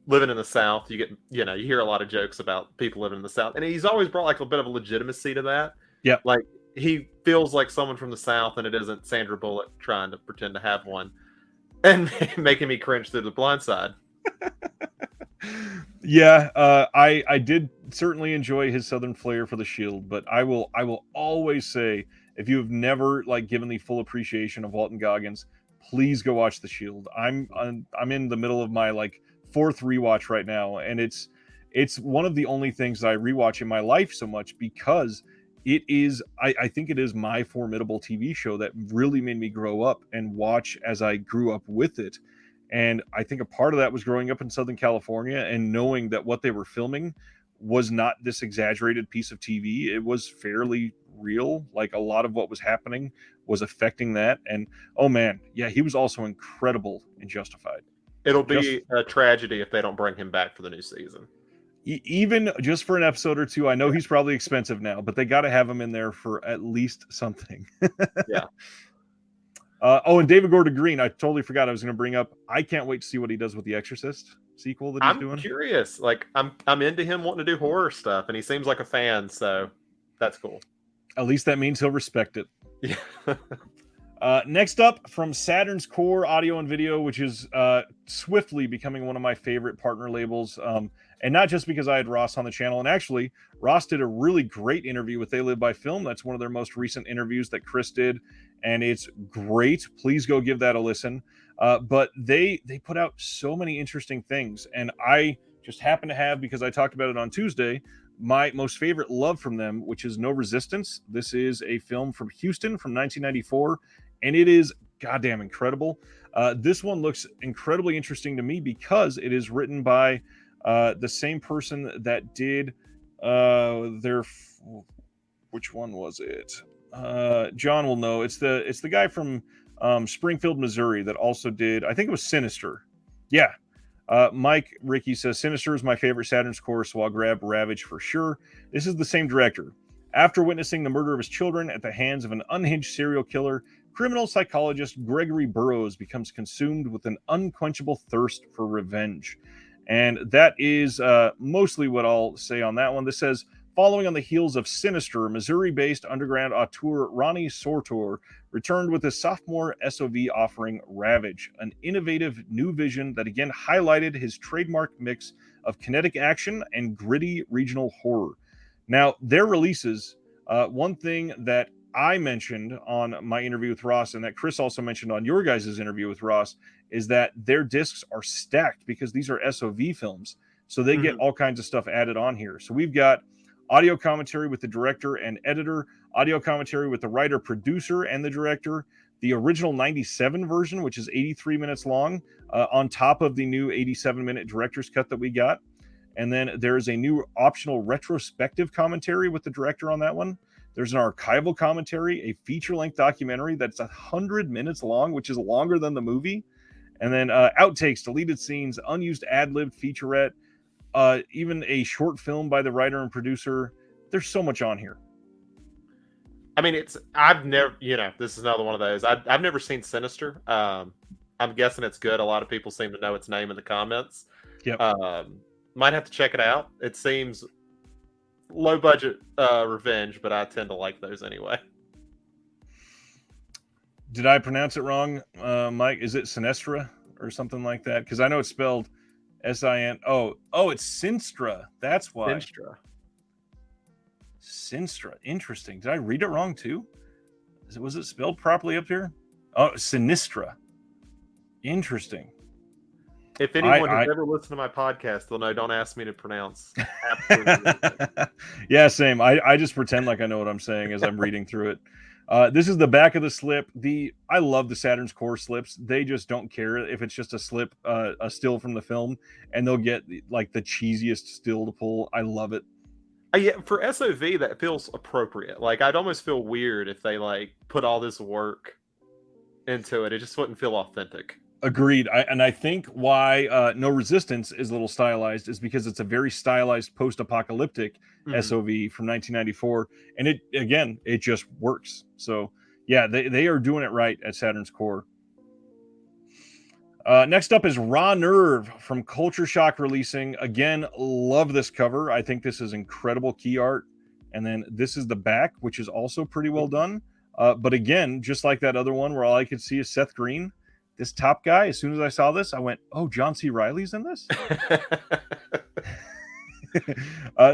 Living in the South, you hear a lot of jokes about people living in the South, and he's always brought like a bit of a legitimacy to that. Yeah, like he feels like someone from the South, and it isn't Sandra Bullock trying to pretend to have one, and making me cringe through The Blind Side. Yeah, I did certainly enjoy his Southern flair for The Shield, but I will always say If you have never like given the full appreciation of Walton Goggins, please go watch The Shield. I'm in the middle of my like fourth rewatch right now, and it's one of the only things that I rewatch in my life so much because it is I think it is my formidable TV show that really made me grow up and watch as I grew up with it. And I think a part of that was growing up in Southern California and knowing that what they were filming was not this exaggerated piece of TV. It was fairly real. Like a lot of what was happening was affecting that. And oh man, yeah, he was also incredible in Justified. It'll be a tragedy if they don't bring him back for the new season. Even just for an episode or two. I know he's probably expensive now, but they got to have him in there for at least something. Yeah. And David Gordon Green, I totally forgot I was going to bring up. I can't wait to see what he does with The Exorcist sequel that he's doing. I'm curious. Like I'm into him wanting to do horror stuff, and he seems like a fan, so that's cool. At least that means he'll respect it. Yeah. Next up from Saturn's Core Audio and Video, which is swiftly becoming one of my favorite partner labels. And not just because I had Ross on the channel. And actually, Ross did a really great interview with They Live by Film. That's one of their most recent interviews that Chris did. And it's great. Please go give that a listen. But they put out so many interesting things. And I just happen to have, because I talked about it on Tuesday, my most favorite love from them, which is No Resistance. This is a film from Houston from 1994. And it is goddamn incredible. This one looks incredibly interesting to me because it is written by the same person that did which one was it? John will know. It's the guy from Springfield, Missouri that also did, I think it was Sinister. Yeah. Mike Ricky says Sinister is my favorite Saturn's Core, so I'll grab Ravage for sure. This is the same director. After witnessing the murder of his children at the hands of an unhinged serial killer, criminal psychologist Gregory Burroughs becomes consumed with an unquenchable thirst for revenge. And that is mostly what I'll say on that one. This says, following on the heels of Sinister, Missouri-based underground auteur Ronnie Sortor returned with his sophomore SOV offering Ravage, an innovative new vision that again highlighted his trademark mix of kinetic action and gritty regional horror. Now, their releases, one thing that I mentioned on my interview with Ross and that Chris also mentioned on your guys' interview with Ross is that their discs are stacked because these are SOV films. So they get all kinds of stuff added on here. So we've got audio commentary with the director and editor, audio commentary with the writer, producer, and the director, the original 97 version, which is 83 minutes long, on top of the new 87-minute director's cut that we got. And then there's a new optional retrospective commentary with the director on that one. There's an archival commentary, a feature-length documentary that's 100 minutes long, which is longer than the movie. And then outtakes, deleted scenes, unused ad-libbed featurette, even a short film by the writer and producer. There's so much on here. I mean, I've never, this is another one of those. I've never seen Sinister. I'm guessing it's good. A lot of people seem to know its name in the comments. Yep. Might have to check it out. It seems low budget revenge, but I tend to like those anyway. Did I pronounce it wrong, Mike? Is it Sinestra or something like that? Because I know it's spelled S-I-N. Oh, it's Sinstra. That's why. Sinstra. Interesting. Did I read it wrong too? Was it spelled properly up here? Oh, Sinistra. Interesting. If anyone has ever listened to my podcast, they'll know. Don't ask me to pronounce. Absolutely. Yeah, same. I just pretend like I know what I'm saying as I'm reading through it. This is the back of the slip. I love the Saturn's Core slips. They just don't care if it's just a slip, a still from the film, and they'll get like the cheesiest still to pull. I love it. Yeah, for SOV that feels appropriate. Like I'd almost feel weird if they like put all this work into it. It just wouldn't feel authentic. Agreed. I think why No Resistance is a little stylized is because it's a very stylized post-apocalyptic SOV from 1994, and it just works. So yeah, they are doing it right at Saturn's Core. Next up is Raw Nerve from Culture Shock releasing. Again, love this cover. I think this is incredible key art. And then this is the back, which is also pretty well done. But again, just like that other one where all I could see is Seth Green, this top guy, as soon as I saw this, I went, oh, John C. Reilly's in this?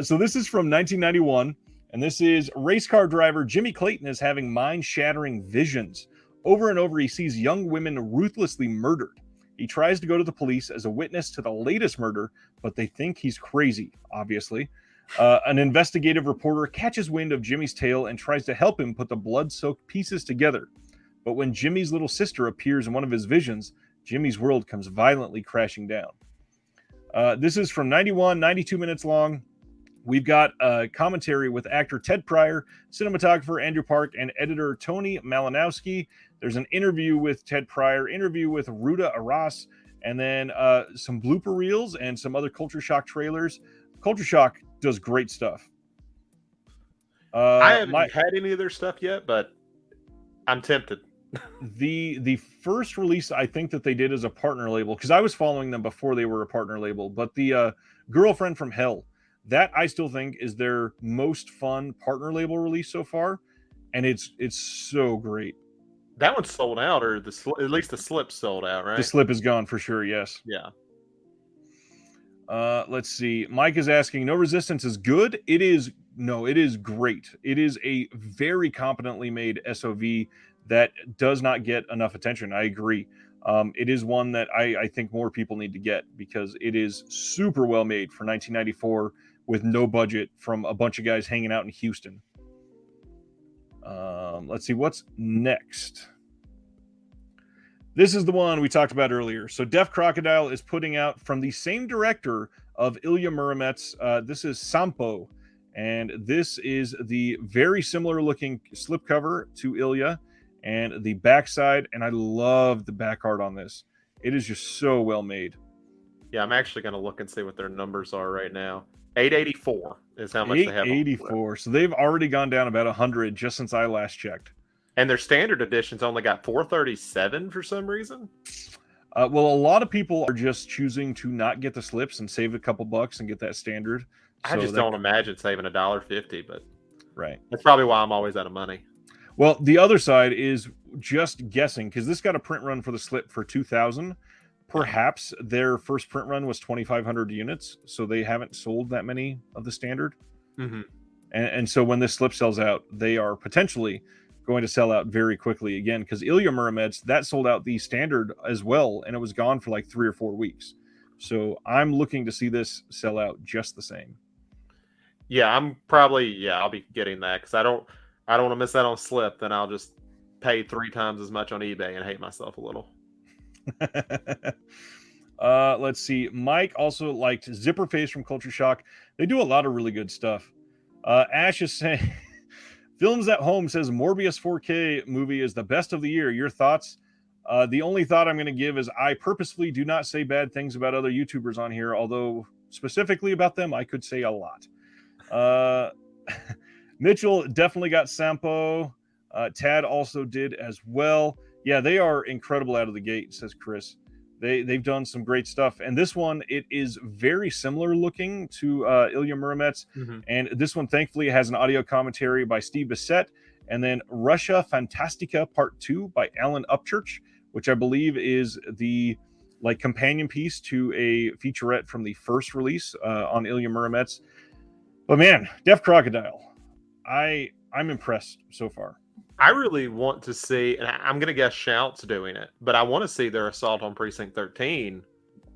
So this is from 1991, And this is race car driver Jimmy Clayton is having mind-shattering visions. Over and over, he sees young women ruthlessly murdered. He tries to go to the police as a witness to the latest murder, but they think he's crazy, obviously. An investigative reporter catches wind of Jimmy's tale and tries to help him put the blood-soaked pieces together. But when Jimmy's little sister appears in one of his visions, Jimmy's world comes violently crashing down. This is from 92 minutes long. We've got a commentary with actor Ted Pryor, cinematographer Andrew Park, and editor Tony Malinowski. There's an interview with Ted Pryor, interview with Ruta Arras, and then some blooper reels and some other Culture Shock trailers. Culture Shock does great stuff. I haven't had any of their stuff yet, but I'm tempted. The first release I think that they did as a partner label, because I was following them before they were a partner label, but the Girlfriend from Hell, that I still think is their most fun partner label release so far, and it's so great. That one's sold out, or at least the slip's sold out, right? The slip is gone for sure, yes. Yeah. Let's see. Mike is asking, No Resistance is good? It is great. It is a very competently made SOV that does not get enough attention. I agree. It is one that I think more people need to get because it is super well made for 1994 with no budget from a bunch of guys hanging out in Houston. Let's see what's next. This is the one we talked about earlier. So Deaf Crocodile is putting out from the same director of Ilya Muromets. This is Sampo, and this is the very similar looking slipcover to Ilya and the backside, and I love the back art on this. It is just so well made. Yeah, I'm actually going to look and see what their numbers are right now. 884 is how much they have. 884. So they've already gone down about 100 just since I last checked. And their standard edition's only got 437 for some reason. Well, a lot of people are just choosing to not get the slips and save a couple bucks and get that standard. I just don't imagine saving $1.50, but right. That's probably why I'm always out of money. Well, the other side is just guessing, because this got a print run for the slip for 2,000. Perhaps their first print run was 2,500 units, so they haven't sold that many of the standard. Mm-hmm. And so when this slip sells out, they are potentially going to sell out very quickly again, because Ilya Muromets, that sold out the standard as well, and it was gone for like 3 or 4 weeks. So I'm looking to see this sell out just the same. Yeah, I'll be getting that because I don't want to miss that on slip. Then I'll just pay 3 times as much on eBay and hate myself a little. Let's see. Mike also liked Zipperface from Culture Shock. They do a lot of really good stuff. Ash is saying, Films at Home says Morbius 4K movie is the best of the year. Your thoughts? The only thought I'm going to give is I purposefully do not say bad things about other YouTubers on here, although specifically about them, I could say a lot. Mitchell definitely got Sampo. Tad also did as well. Yeah, they are incredible out of the gate, says Chris. They've done some great stuff. And this one, it is very similar looking to Ilya Muromets. Mm-hmm. And this one, thankfully, has an audio commentary by Steve Bissett. And then Russia Fantastica Part 2 by Alan Upchurch, which I believe is the companion piece to a featurette from the first release on Ilya Muromets. But man, Deaf Crocodile, I'm impressed so far. I really want to see, and I'm going to guess Shout's doing it, but I want to see their Assault on Precinct 13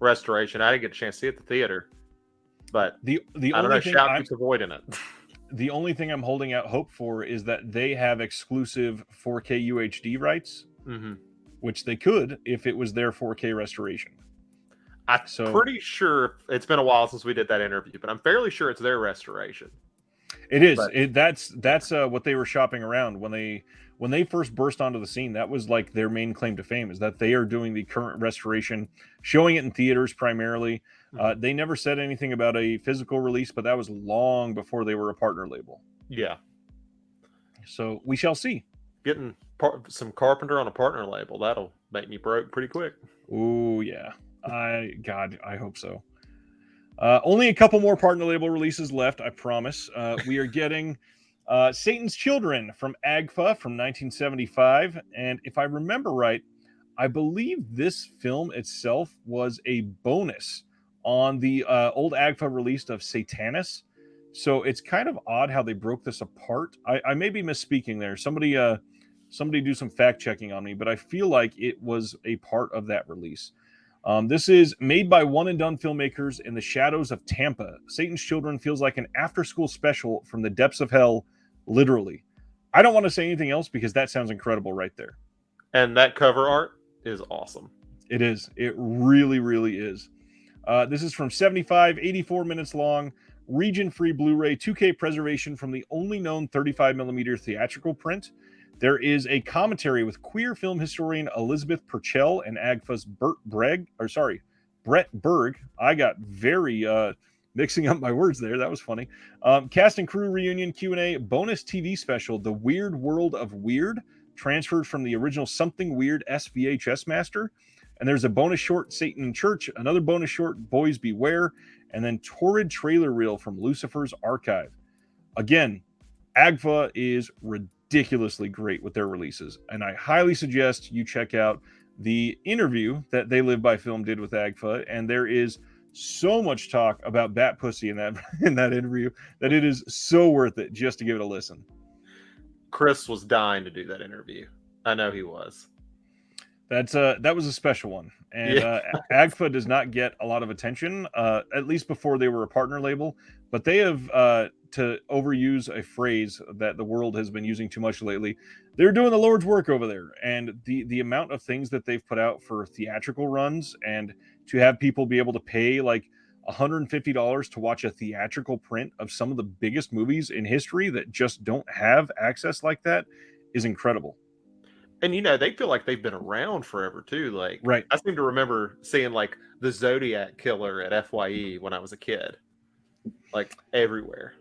restoration. I didn't get a chance to see it at the theater, but the I don't know, Shout keeps avoiding it. The only thing I'm holding out hope for is that they have exclusive 4K UHD rights, mm-hmm. which they could if it was their 4K restoration. I'm pretty sure it's been a while since we did that interview, but I'm fairly sure it's their restoration. It is. That's what they were shopping around when they first burst onto the scene. That was like their main claim to fame, is that they are doing the current restoration, showing it in theaters primarily. Mm-hmm. They never said anything about a physical release, but that was long before they were a partner label. Yeah. So we shall see. Getting some Carpenter on a partner label, that'll make me broke pretty quick. Oh yeah. I hope so. Only a couple more partner label releases left, I promise. We are getting Satan's Children from AGFA from 1975. And if I remember right, I believe this film itself was a bonus on the old AGFA release of Satanis. So it's kind of odd how they broke this apart. I may be misspeaking there. Somebody do some fact checking on me, but I feel like it was a part of that release. This is made by one and done filmmakers in the shadows of Tampa. Satan's Children feels like an after school special from the depths of hell, literally. I don't want to say anything else because that sounds incredible right there. And that cover art is awesome. It is. It really, really is. This is from 75, 84 minutes long, region-free Blu-ray, 2K preservation from the only known 35mm theatrical print. There is a commentary with queer film historian Elizabeth Purcell and AGFA's Brett Berg. I got very mixing up my words there. That was funny. Cast and crew reunion Q&A bonus TV special, The Weird World of Weird, transferred from the original Something Weird SVHS master. And there's a bonus short, Satan in Church, another bonus short, Boys Beware, and then torrid trailer reel from Lucifer's Archive. Again, AGFA is ridiculously great with their releases, and I highly suggest you check out the interview that They Live by Film did with AGFA, and there is so much talk about Bat Pussy in that interview that it is so worth it just to give it a listen. Chris was dying to do that interview. I know he was. That was a special one, and AGFA does not get a lot of attention, at least before they were a partner label. But they have, to overuse a phrase that the world has been using too much lately, they're doing the Lord's work over there. And the amount of things that they've put out for theatrical runs, and to have people be able to pay like $150 to watch a theatrical print of some of the biggest movies in history that just don't have access like that is incredible. And they feel like they've been around forever too. Like, right. I seem to remember seeing like the Zodiac Killer at FYE when I was a kid, like everywhere.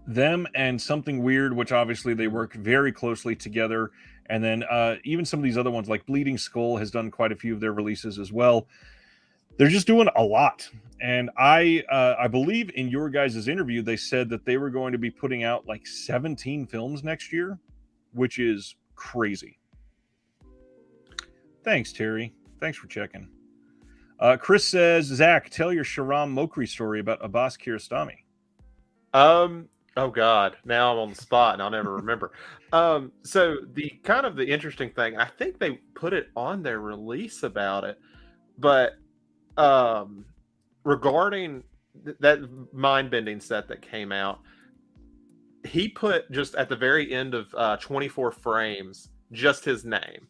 Them and Something Weird, which obviously they work very closely together. And then even some of these other ones, like Bleeding Skull, has done quite a few of their releases as well. They're just doing a lot. And I believe in your guys' interview, they said that they were going to be putting out like 17 films next year, which is crazy. Thanks, Terry. Thanks for checking. Chris says, Zach, tell your Shahram Mokri story about Abbas Kiarostami. Oh God, now I'm on the spot and I'll never remember. So the interesting thing, I think they put it on their release about it, but regarding that mind-bending set that came out, he put just at the very end of 24 frames just his name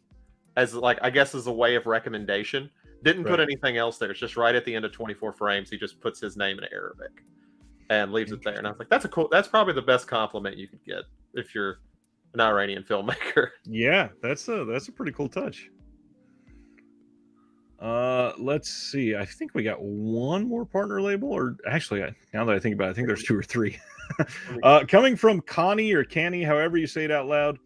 as like, I guess, as a way of recommendation. Didn't put anything else there. It's just right at the end of 24 frames he just puts his name in Arabic and leaves it there. And I was like, that's probably the best compliment you could get if you're an Iranian filmmaker. Yeah, that's a pretty cool touch. Let's see. I think we got one more partner label, or actually, now that I think about it, I think there's two or three. Coming from Connie or Canny, however you say it out loud.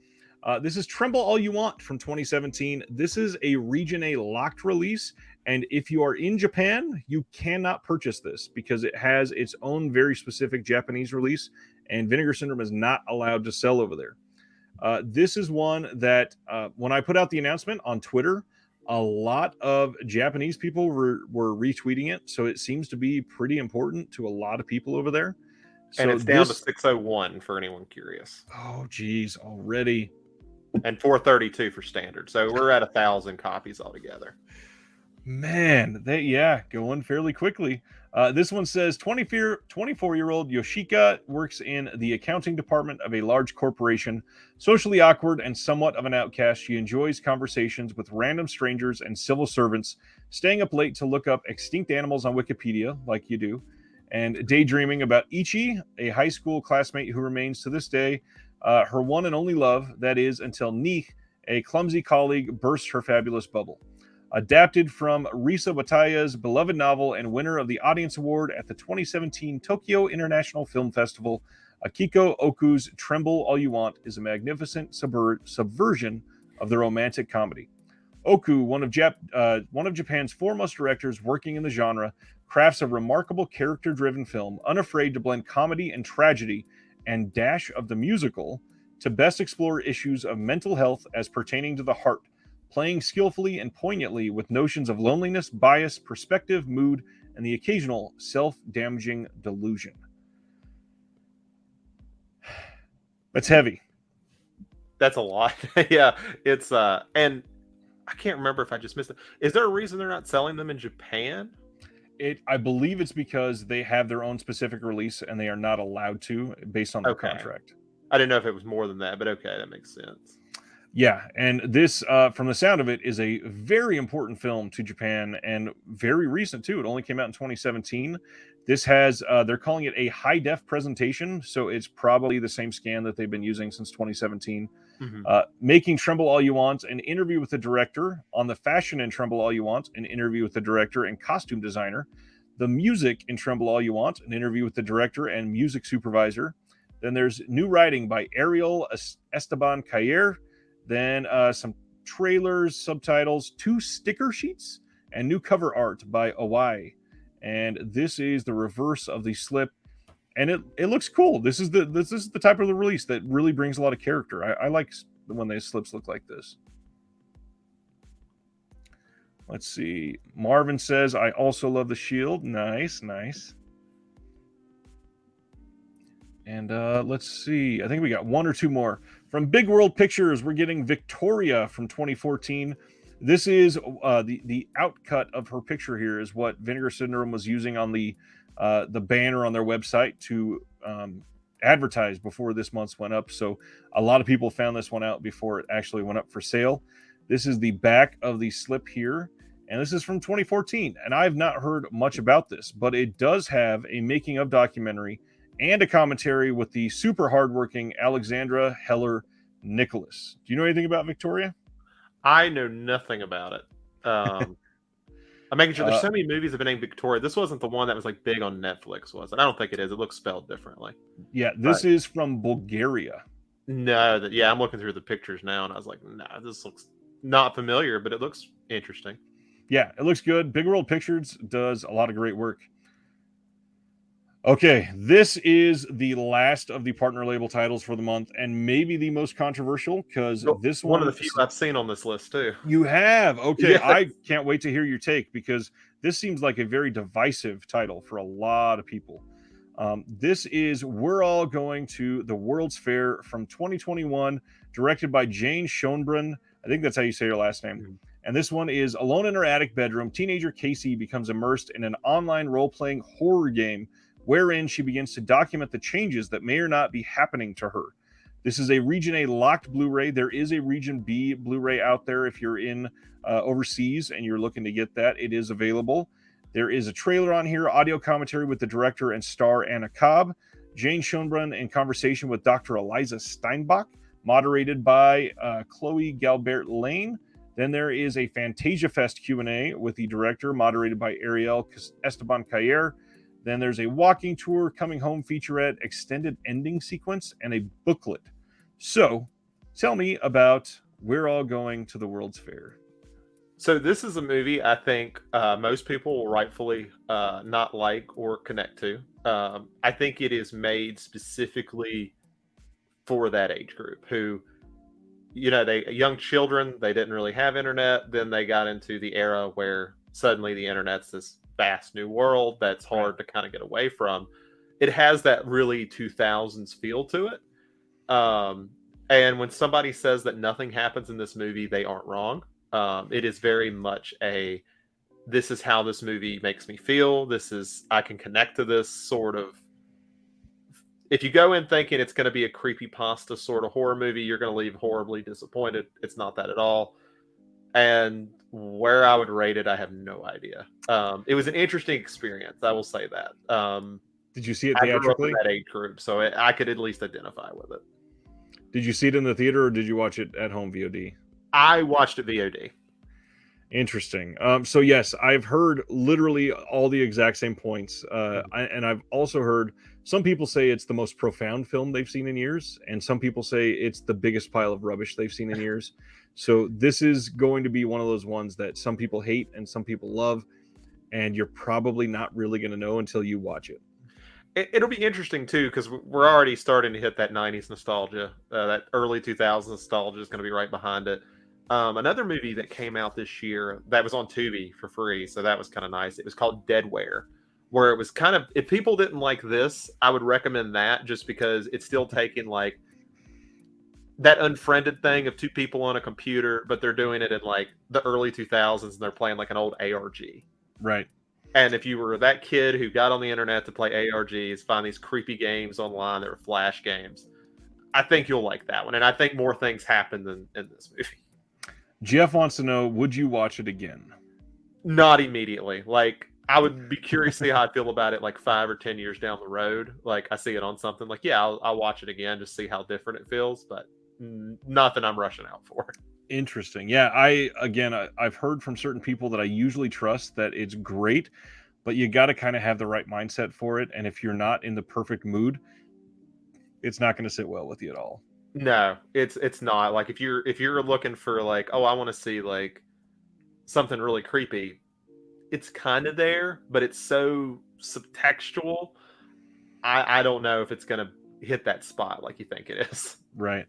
This is Tremble All You Want from 2017. This is a Region A locked release, and if you are in Japan, you cannot purchase this because it has its own very specific Japanese release, and Vinegar Syndrome is not allowed to sell over there. This is one that when I put out the announcement on Twitter, a lot of Japanese people were retweeting it, so it seems to be pretty important to a lot of people over there. And it's down to 601 for anyone curious. Oh, geez, already. And 432 for standard. So we're at 1,000 copies altogether. Man, going fairly quickly. This one says 24-year-old Yoshika works in the accounting department of a large corporation. Socially awkward and somewhat of an outcast, she enjoys conversations with random strangers and civil servants, staying up late to look up extinct animals on Wikipedia, like you do, and daydreaming about Ichi, a high school classmate who remains to this day her one and only love, that is, until Neek, a clumsy colleague, bursts her fabulous bubble. Adapted from Risa Wataya's beloved novel and winner of the Audience Award at the 2017 Tokyo International Film Festival, Akiko Oku's Tremble All You Want is a magnificent subversion of the romantic comedy. Oku, one of Japan's foremost directors working in the genre, crafts a remarkable character-driven film, unafraid to blend comedy and tragedy and dash of the musical to best explore issues of mental health as pertaining to the heart, playing skillfully and poignantly with notions of loneliness, bias, perspective, mood, and the occasional self-damaging delusion. That's heavy. That's a lot. Yeah, it's and I can't remember if I just missed it. Is there a reason they're not selling them in Japan? I believe it's because they have their own specific release and they are not allowed to based on their Okay. contract. I didn't know if it was more than that, but okay, that makes sense. Yeah, and this, from the sound of it, is a very important film to Japan and very recent too. It only came out in 2017. This has, they're calling it a high def presentation, so it's probably the same scan that they've been using since 2017. Mhm. Making Tremble All You Want, an interview with the director. On the fashion in Tremble All You Want, an interview with the director and costume designer. The music in Tremble All You Want, an interview with the director and music supervisor. Then there's new writing by Ariel Esteban Cayer. Then some trailers, subtitles, 2 sticker sheets, and new cover art by Awai. And this is the reverse of the slip, and it looks cool. This is the type of the release that really brings a lot of character. I like when these slips look like this. Let's see. Marvin says, I also love the shield. Nice, nice. And let's see. I think we got 1 or 2 more. From Big World Pictures, we're getting Victoria from 2014. This is the outcut of her picture here is what Vinegar Syndrome was using on the banner on their website to advertise before this month's went up. So a lot of people found this one out before it actually went up for sale. This is the back of the slip here, and this is from 2014. And I've not heard much about this, but it does have a making of documentary and a commentary with the super hardworking Alexandra Heller Nicholas. Do you know anything about Victoria? I know nothing about it. I'm making sure there's so many movies that have been named Victoria. This wasn't the one that was like big on Netflix, was it? I don't think it is. It looks spelled differently. Yeah, this is from Bulgaria. No, yeah, I'm looking through the pictures now, and I was like, nah, this looks not familiar, but it looks interesting. Yeah, it looks good. Big World Pictures does a lot of great work. Okay, this is the last of the partner label titles for the month, and maybe the most controversial because this one of the few I've seen on this list too. You have? Okay, Yeah. I can't wait to hear your take because this seems like a very divisive title for a lot of people. This is We're All Going to the World's Fair from 2021, directed by Jane Schoenbrunn. I think that's how you say your last name. Mhm. And this one is alone in her attic bedroom. Teenager Casey becomes immersed in an online role-playing horror game wherein she begins to document the changes that may or not be happening to her. This is a Region A locked Blu-ray. There is a Region B Blu-ray out there if you're in overseas and you're looking to get that. It is available. There is a trailer on here, audio commentary with the director and star Anna Cobb, Jane Schoenbrunn in conversation with Dr. Eliza Steinbach, moderated by Chloe Galbert Lane. Then there is a Fantasia Fest Q&A with the director, moderated by Ariel Esteban Cayer. Then there's a walking tour, coming home featurette, extended ending sequence, and a booklet. So, tell me about We're All Going to the World's Fair. So this is a movie I think most people will rightfully not like or connect to. I think it is made specifically for that age group who, you know, they young children, they didn't really have internet. Then they got into the era where suddenly the internet's this vast new world that's hard to kind of get away from. It has that really 2000s feel to it. And when somebody says that nothing happens in this movie, they aren't wrong. It is very much this is how this movie makes me feel. I can connect to this sort of. If you go in thinking it's going to be a creepypasta sort of horror movie, you're going to leave horribly disappointed. It's not that at all. And where I would rate it, I have no idea. It was an interesting experience. I will say that. Did you see it I grew up theatrically? in that age group, so I could at least identify with it. Did you see it in the theater or did you watch it at home VOD? I watched it VOD. Interesting. So yes, I've heard literally all the exact same points. And I've also heard some people say it's the most profound film they've seen in years, and some people say it's the biggest pile of rubbish they've seen in years. So this is going to be one of those ones that some people hate and some people love, and you're probably not really going to know until you watch it. It'll be interesting too, because we're already starting to hit that 90s nostalgia. That early 2000s nostalgia is going to be right behind it. Another movie that came out this year that was on Tubi for free, so that was kind of nice. It was called Deadware, where it was kind of, if people didn't like this, I would recommend that just because it's still taking like that unfriended thing of two people on a computer, but they're doing it in like the early 2000s and they're playing like an old ARG. Right. And if you were that kid who got on the internet to play ARGs, find these creepy games online that were flash games, I think you'll like that one. And I think more things happen than in this movie. Jeff wants to know, would you watch it again? Not immediately. Like, I would be curious to see how I feel about it like 5 or 10 years down the road. Like, I see it on something. Like, yeah, I'll watch it again, just see how different it feels. But nothing I'm rushing out for. Interesting. Yeah, I've heard from certain people that I usually trust that it's great, but you got to kind of have the right mindset for it. And if you're not in the perfect mood, it's not going to sit well with you at all. No, it's not. Like if you're looking for like, oh, I want to see like something really creepy, it's kind of there, but it's so subtextual. I don't know if it's gonna hit that spot like you think it is. Right.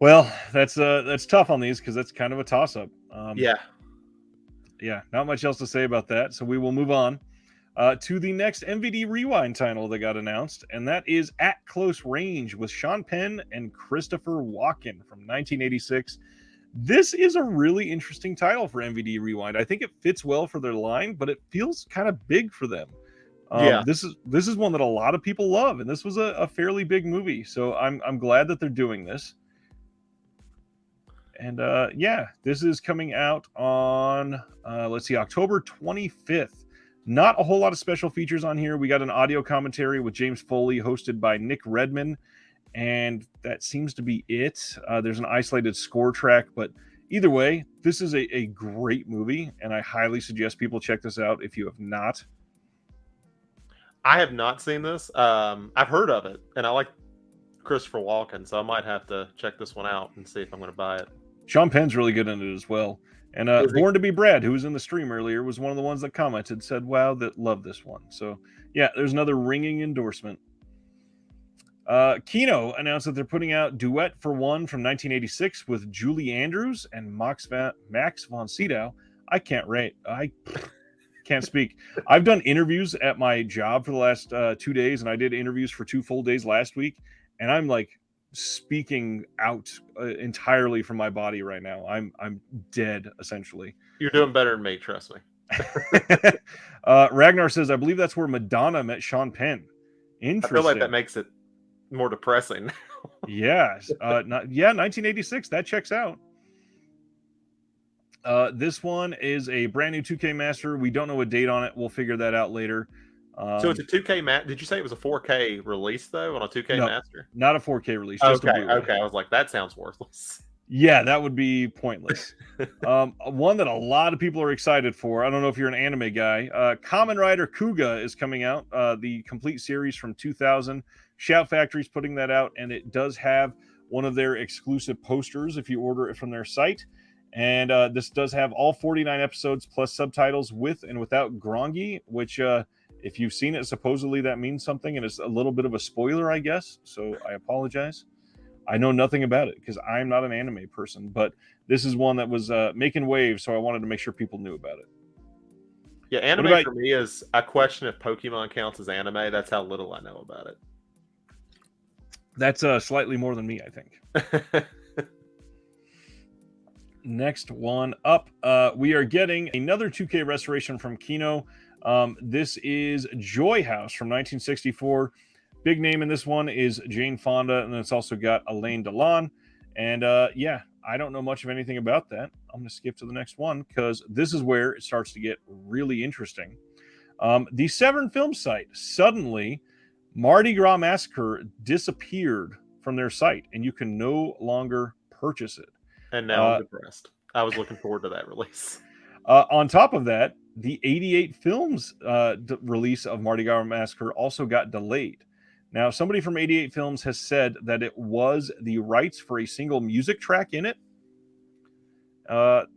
Well, that's tough on these because that's kind of a toss up. Yeah. Yeah, not much else to say about that. So we will move on to the next MVD Rewind title that got announced, and that is At Close Range with Sean Penn and Christopher Walken from 1986. This is a really interesting title for MVD Rewind. I think it fits well for their line, but it feels kind of big for them. Yeah. This is one that a lot of people love, and this was a fairly big movie. So I'm glad that they're doing this. And yeah, this is coming out on October 25th. Not a whole lot of special features on here. We got an audio commentary with James Foley hosted by Nick Redman, and that seems to be it. There's an isolated score track, but either way, this is a great movie, and I highly suggest people check this out if you have not. I have not seen this. I've heard of it, and I like Christopher Walken, so I might have to check this one out and see if I'm going to buy it. Sean Penn's really good in it as well. And Born to be Brad, who was in the stream earlier, was one of the ones that commented, said, wow, that loved this one. So, yeah, there's another ringing endorsement. Kino announced that they're putting out Duet for One from 1986 with Julie Andrews and Max von Sydow. I can't speak. I've done interviews at my job for the last 2 days, and I did interviews for 2 full days last week, and I'm like speaking out entirely from my body right now. I'm dead, essentially. You're doing better than me, trust me. Ragnar says, I believe that's where Madonna met Sean Penn. Interesting. I feel like that makes it more depressing. Yeah. 1986. That checks out. This one is a brand new 2K Master. We don't know a date on it. We'll figure that out later. So it's a 2K Did you say it was a 4K release though on a 2K Master? Not a 4K release. Just okay. I was like, that sounds worthless. Yeah, that would be pointless. One that a lot of people are excited for. I don't know if you're an anime guy. Kamen Rider Kuga is coming out. The complete series from 2000. Shout Factory's putting that out, and it does have one of their exclusive posters if you order it from their site. And this does have all 49 episodes plus subtitles with and without Grongi, which if you've seen it, supposedly that means something, and it's a little bit of a spoiler, I guess. So I apologize. I know nothing about it because I'm not an anime person, but this is one that was making waves, so I wanted to make sure people knew about it. Yeah, anime for me is, I question if Pokemon counts as anime. That's how little I know about it. That's slightly more than me, I think. Next one up, we are getting another 2K restoration from Kino. This is Joy House from 1964. Big name in this one is Jane Fonda, and it's also got Alain Delon. And yeah, I don't know much of anything about that. I'm going to skip to the next one because this is where it starts to get really interesting. The Severn Film site, suddenly, Mardi Gras Massacre disappeared from their site, and you can no longer purchase it. And now I'm depressed. I was looking forward to that release. On top of that, the 88 Films release of Mardi Gras Massacre also got delayed. Now, somebody from 88 Films has said that it was the rights for a single music track in it.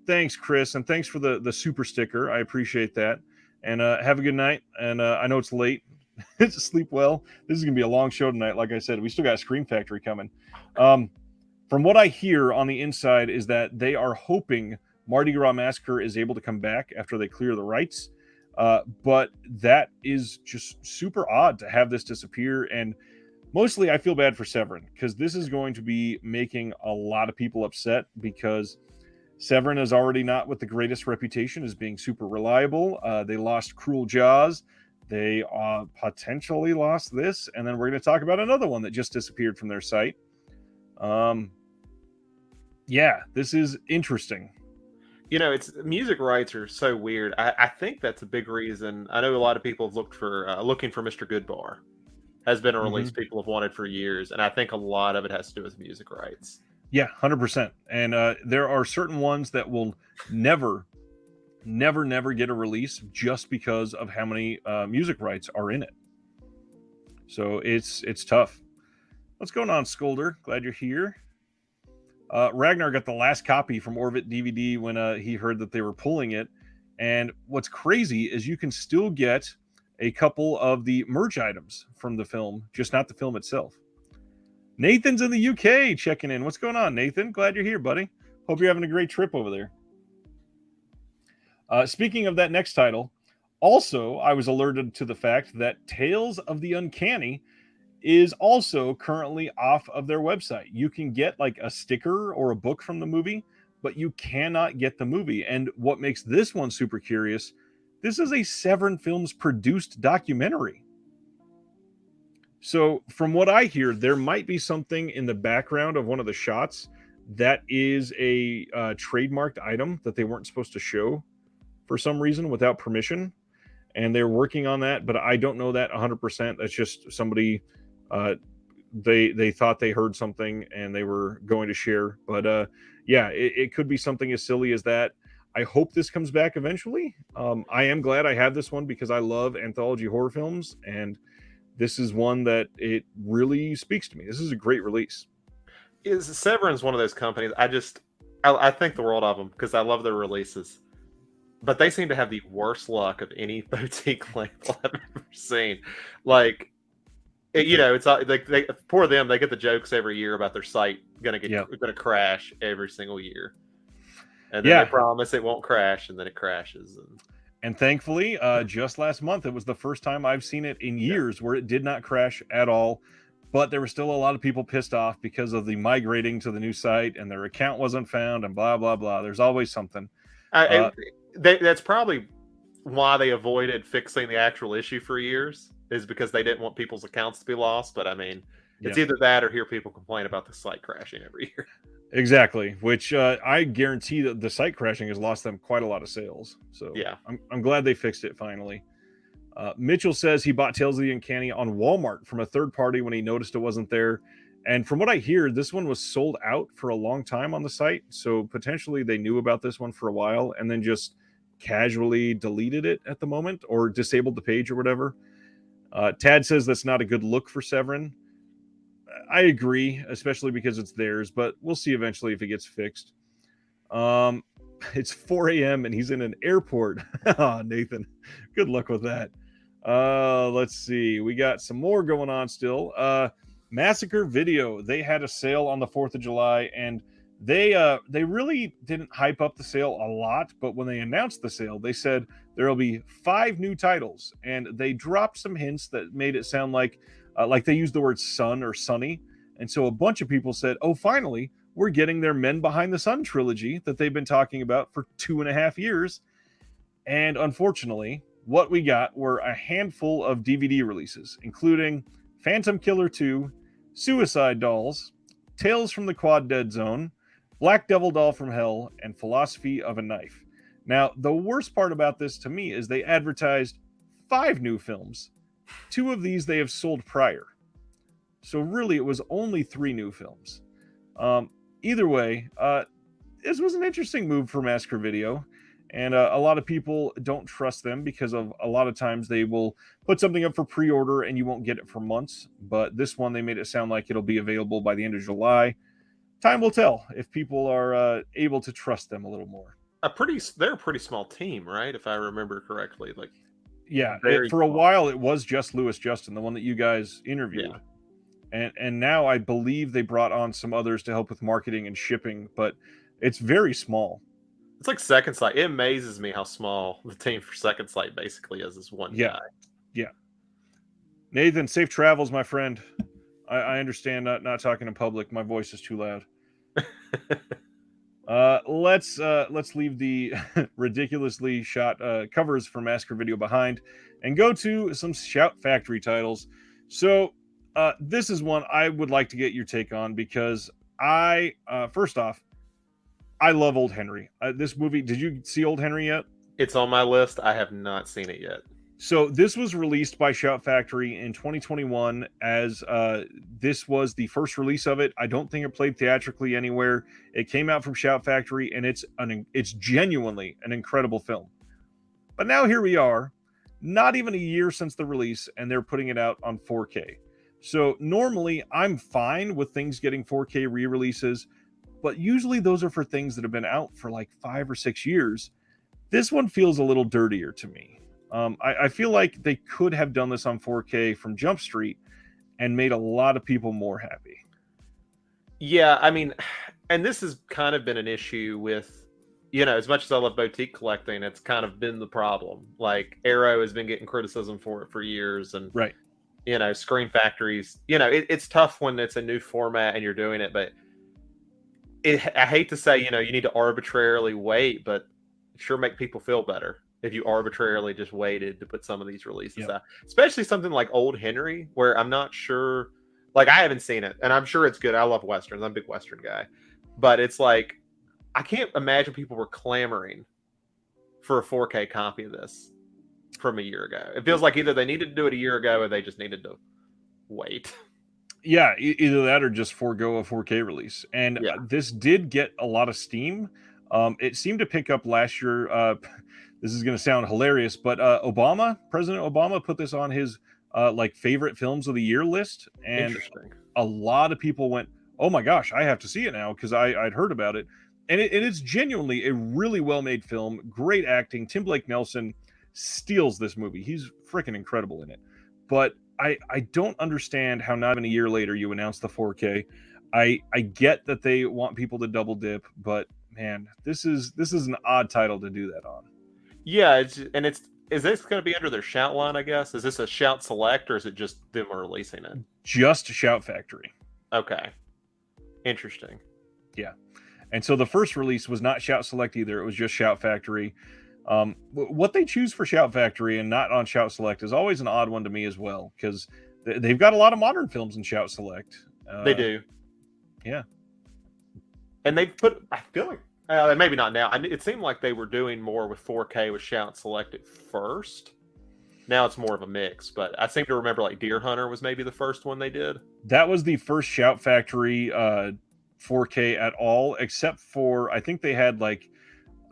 Thanks, Chris, and thanks for the super sticker. I appreciate that. And have a good night. And I know it's late. Sleep well. This is going to be a long show tonight. Like I said, we still got Scream Factory coming. From what I hear on the inside is that they are hoping Mardi Gras Massacre is able to come back after they clear the rights. But that is just super odd to have this disappear. And Mostly, I feel bad for Severin because this is going to be making a lot of people upset because Severin is already not with the greatest reputation as being super reliable. They lost Cruel Jaws. They potentially lost this. And then we're going to talk about another one that just disappeared from their site. Yeah, this is interesting. It's music rights are so weird. I think that's a big reason. I know a lot of people have looked for looking for Mr. Goodbar has been a release people have wanted for years, and I think a lot of it has to do with music rights. Yeah, 100%. And there are certain ones that will never get a release just because of how many music rights are in it. So it's tough. What's going on, Skolder? Glad you're here. Ragnar got the last copy from Orbit DVD when he heard that they were pulling it. And what's crazy is you can still get a couple of the merch items from the film, just not the film itself. Nathan's in the UK checking in. What's going on, Nathan? Glad you're here, buddy. Hope you're having a great trip over there. Speaking of that next title, also, I was alerted to the fact that Tales of the Uncanny is also currently off of their website. You can get like a sticker or a book from the movie, but you cannot get the movie. And what makes this one super curious, this is a Severin Films produced documentary. So from what I hear, there might be something in the background of one of the shots that is a trademarked item that they weren't supposed to show for some reason without permission. And they're working on that, but I don't know that 100%. That's just somebody... they thought they heard something and they were going to share, but yeah, it could be something as silly as that. I hope this comes back eventually. I am glad I have this one because I love anthology horror films, and this is one that it really speaks to me. This is a great release. Severin's one of those companies I think the world of them because I love their releases, but they seem to have the worst luck of any boutique label I've ever seen. Like, it's like they for them, they get the jokes every year about their site gonna crash every single year, and then they promise it won't crash, and then it crashes. And thankfully, just last month, it was the first time I've seen it in years where it did not crash at all. But there were still a lot of people pissed off because of the migrating to the new site, and their account wasn't found, and blah blah blah. There's always something. That's probably why they avoided fixing the actual issue for years. Is because they didn't want people's accounts to be lost. But I mean, it's either that or hear people complain about the site crashing every year. Exactly, which I guarantee that the site crashing has lost them quite a lot of sales. So yeah, I'm glad they fixed it finally. Mitchell says he bought Tales of the Uncanny on Walmart from a third party when he noticed it wasn't there. And from what I hear, this one was sold out for a long time on the site. So potentially they knew about this one for a while and then just casually deleted it at the moment or disabled the page or whatever. Tad says that's not a good look for Severin. I agree, especially because it's theirs, but we'll see eventually if it gets fixed. It's 4 a.m. and he's in an airport. Oh, Nathan, good luck with that. Let's see. We got some more going on still. Massacre Video. They had a sale on the 4th of July, and they really didn't hype up the sale a lot, but when they announced the sale, they said there will be 5 new titles, and they dropped some hints that made it sound like they used the word sun or sunny, and so a bunch of people said, oh, finally, we're getting their Men Behind the Sun trilogy that they've been talking about for 2.5 years, and unfortunately, what we got were a handful of DVD releases, including Phantom Killer 2, Suicide Dolls, Tales from the Quad Dead Zone, Black Devil Doll from Hell, and Philosophy of a Knife. Now, the worst part about this to me is they advertised 5 new films. 2 of these they have sold prior. So really, it was only 3 new films. Either way, this was an interesting move for Massacre Video. And a lot of people don't trust them because of a lot of times they will put something up for pre-order and you won't get it for months. But this one, they made it sound like it'll be available by the end of July. Time will tell if people are able to trust them a little more. They're a pretty small team, right? If I remember correctly, for a while it was just Lewis Justin, the one that you guys interviewed, and now I believe they brought on some others to help with marketing and shipping, but it's very small. It's like Second Sight. It amazes me how small the team for Second Sight basically is. This one guy. Yeah. Nathan, safe travels, my friend. I understand not talking in public. My voice is too loud. Let's leave the ridiculously shot covers for Massacre Video behind and go to some Shout Factory titles. So this is one I would like to get your take on because I first off, I love Old Henry. This movie, did you see Old Henry yet? It's on my list. I have not seen it yet. So this was released by Shout Factory in 2021 as this was the first release of it. I don't think it played theatrically anywhere. It came out from Shout Factory, and it's genuinely an incredible film. But now here we are, not even a year since the release, and they're putting it out on 4K. So normally I'm fine with things getting 4K re-releases, but usually those are for things that have been out for like 5 or 6 years. This one feels a little dirtier to me. I feel like they could have done this on 4K from Jump Street and made a lot of people more happy. Yeah, I mean, and this has kind of been an issue with, as much as I love boutique collecting, it's kind of been the problem. Like Arrow has been getting criticism for it for years, and right, Screen Factories. It's tough when it's a new format and you're doing it, but I hate to say, you need to arbitrarily wait, but sure make people feel better if you arbitrarily just waited to put some of these releases out, especially something like Old Henry, where I'm not sure, like I haven't seen it and I'm sure it's good. I love Westerns. I'm a big Western guy, but it's like, I can't imagine people were clamoring for a 4K copy of this from a year ago. It feels like either they needed to do it a year ago or they just needed to wait. Yeah, either that or just forego a 4K release. And this did get a lot of steam. It seemed to pick up last year. This is going to sound hilarious, but President Obama put this on his like favorite films of the year list, and a lot of people went, "Oh my gosh, I have to see it now," because I'd heard about it, and it's genuinely a really well made film. Great acting. Tim Blake Nelson steals this movie. He's freaking incredible in it. But I don't understand how not even a year later you announce the 4K. I get that they want people to double dip, but man, this is an odd title to do that on. Yeah, is this going to be under their Shout line, I guess? Is this a Shout Select, or is it just them releasing it? Just Shout Factory. Okay. Interesting. Yeah. And so the first release was not Shout Select either. It was just Shout Factory. What they choose for Shout Factory and not on Shout Select is always an odd one to me as well, because they've got a lot of modern films in Shout Select. They do. Yeah. And they I feel like, maybe not now. It seemed like they were doing more with 4K with Shout Select at first. Now it's more of a mix, but I seem to remember like Deer Hunter was maybe the first one they did. That was the first Shout Factory 4K at all, except for I think they had like,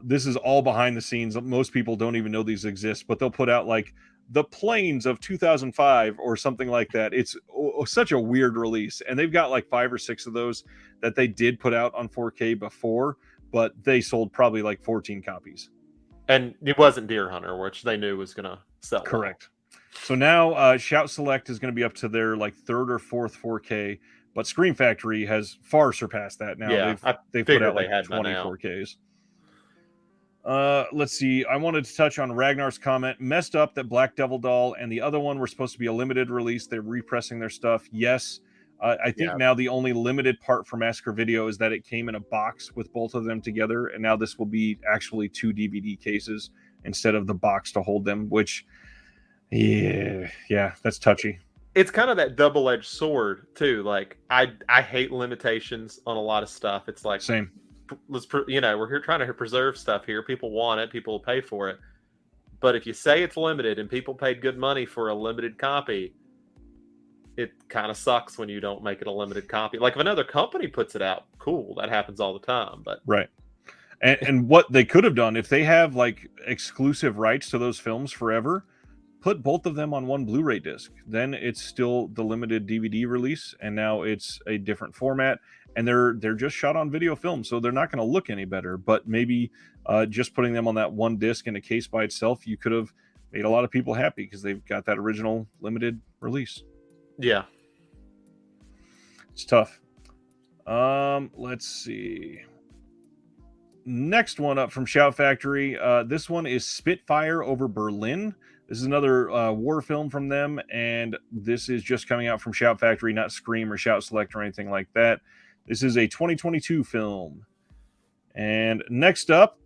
this is all behind the scenes. Most people don't even know these exist, but they'll put out like the Plains of 2005 or something like that. It's such a weird release, and they've got like 5 or 6 of those that they did put out on 4K before, but they sold probably like 14 copies. And it wasn't Deer Hunter, which they knew was going to sell. Correct. Well. So now Shout Select is going to be up to their like 3rd or 4th 4K, but Screen Factory has far surpassed that now. Yeah, they've put out like 20 4Ks. Let's see. I wanted to touch on Ragnar's comment. Messed up that Black Devil Doll and the other one were supposed to be a limited release. They're repressing their stuff. Yes. I think now the only limited part for Massacre Video is that it came in a box with both of them together, and now this will be actually 2 DVD cases instead of the box to hold them, which, yeah, that's touchy. It's kind of that double-edged sword, too. Like, I hate limitations on a lot of stuff. It's like, same. We're here trying to preserve stuff here. People want it. People will pay for it. But if you say it's limited and people paid good money for a limited copy, it kind of sucks when you don't make it a limited copy. Like if another company puts it out, cool. That happens all the time. But right. And what they could have done if they have like exclusive rights to those films forever, put both of them on one Blu-ray disc. Then it's still the limited DVD release, and now it's a different format. And they're just shot on video film, so they're not going to look any better. But maybe just putting them on that one disc in a case by itself, you could have made a lot of people happy because they've got that original limited release. Yeah, it's tough. Let's see. Next one up from Shout Factory. This one is Spitfire over Berlin. This is another war film from them, and this is just coming out from Shout Factory, not Scream or Shout Select or anything like that. This is a 2022 film. And next up,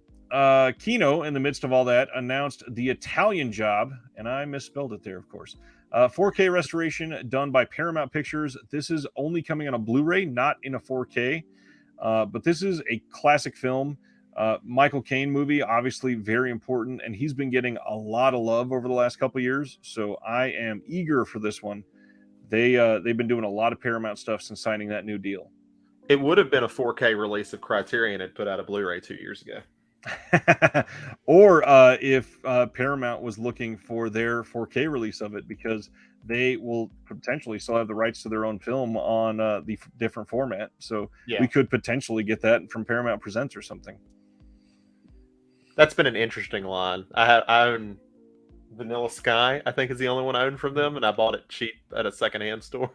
Kino, in the midst of all that, announced The Italian Job, and I misspelled it there, of course. 4K restoration done by Paramount Pictures. This is only coming on a Blu-ray, not in a 4K, but this is a classic film. Michael Caine movie, obviously very important, and he's been getting a lot of love over the last couple of years. So I am eager for this one. They've been doing a lot of Paramount stuff since signing that new deal. It would have been a 4K release if Criterion had put out a Blu-ray 2 years ago. Or if Paramount was looking for their 4K release of it, because they will potentially still have the rights to their own film on the different format. So we could potentially get that from Paramount Presents or something. That's been an interesting line. I own Vanilla Sky, I think is the only one I own from them, and I bought it cheap at a secondhand store.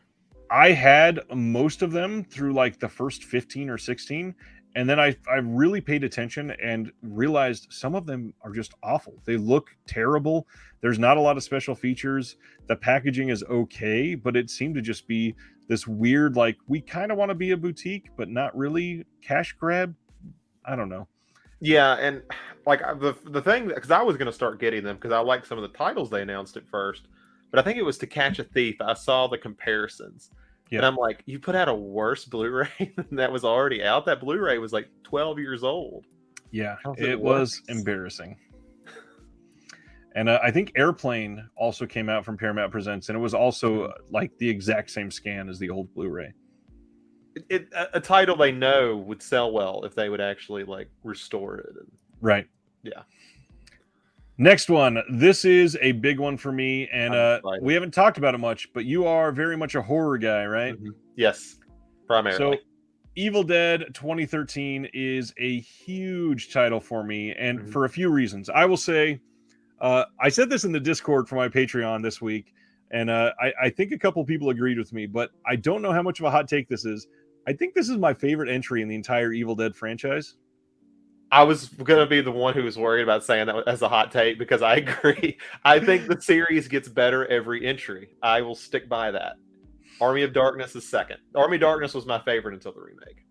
I had most of them through like the first 15 or 16. And then I really paid attention and realized some of them are just awful. They look terrible. There's not a lot of special features. The packaging is okay, but it seemed to just be this weird, like, we kind of want to be a boutique, but not really cash grab. I don't know. Yeah, and like the thing, because I was going to start getting them because I liked some of the titles they announced at first, but I think it was To Catch a Thief. I saw the comparisons. Yeah. And I'm like, you put out a worse Blu-ray than that was already out? That Blu-ray was like 12 years old. Yeah, it was embarrassing. And I think Airplane also came out from Paramount Presents, and it was also like the exact same scan as the old Blu-ray. A title they know would sell well if they would actually like restore it. Right. Yeah. Next one. This is a big one for me, and we haven't talked about it much, but you are very much a horror guy, right? Mm-hmm. Yes, primarily. So Evil Dead 2013 is a huge title for me, and for a few reasons. I will say, I said this in the Discord for my Patreon this week, and I think a couple people agreed with me, but I don't know how much of a hot take this is. I think this is my favorite entry in the entire Evil Dead franchise. I was going to be the one who was worried about saying that as a hot take because I agree. I think the series gets better every entry. I will stick by that. Army of Darkness is second. Army of Darkness was my favorite until the remake.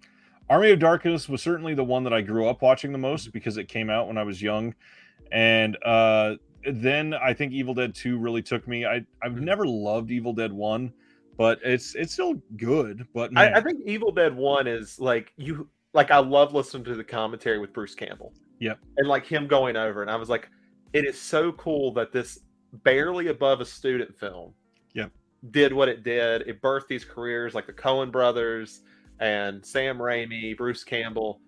Army of Darkness was certainly the one that I grew up watching the most because it came out when I was young. And then I think Evil Dead 2 really took me. I've never loved Evil Dead 1, but it's still good. But man. I think Evil Dead 1 is like you... Like, I love listening to the commentary with Bruce Campbell. Yep. And, like, him going over. And I was like, it is so cool that this barely above a student film did what it did. It birthed these careers like the Coen brothers and Sam Raimi, Bruce Campbell.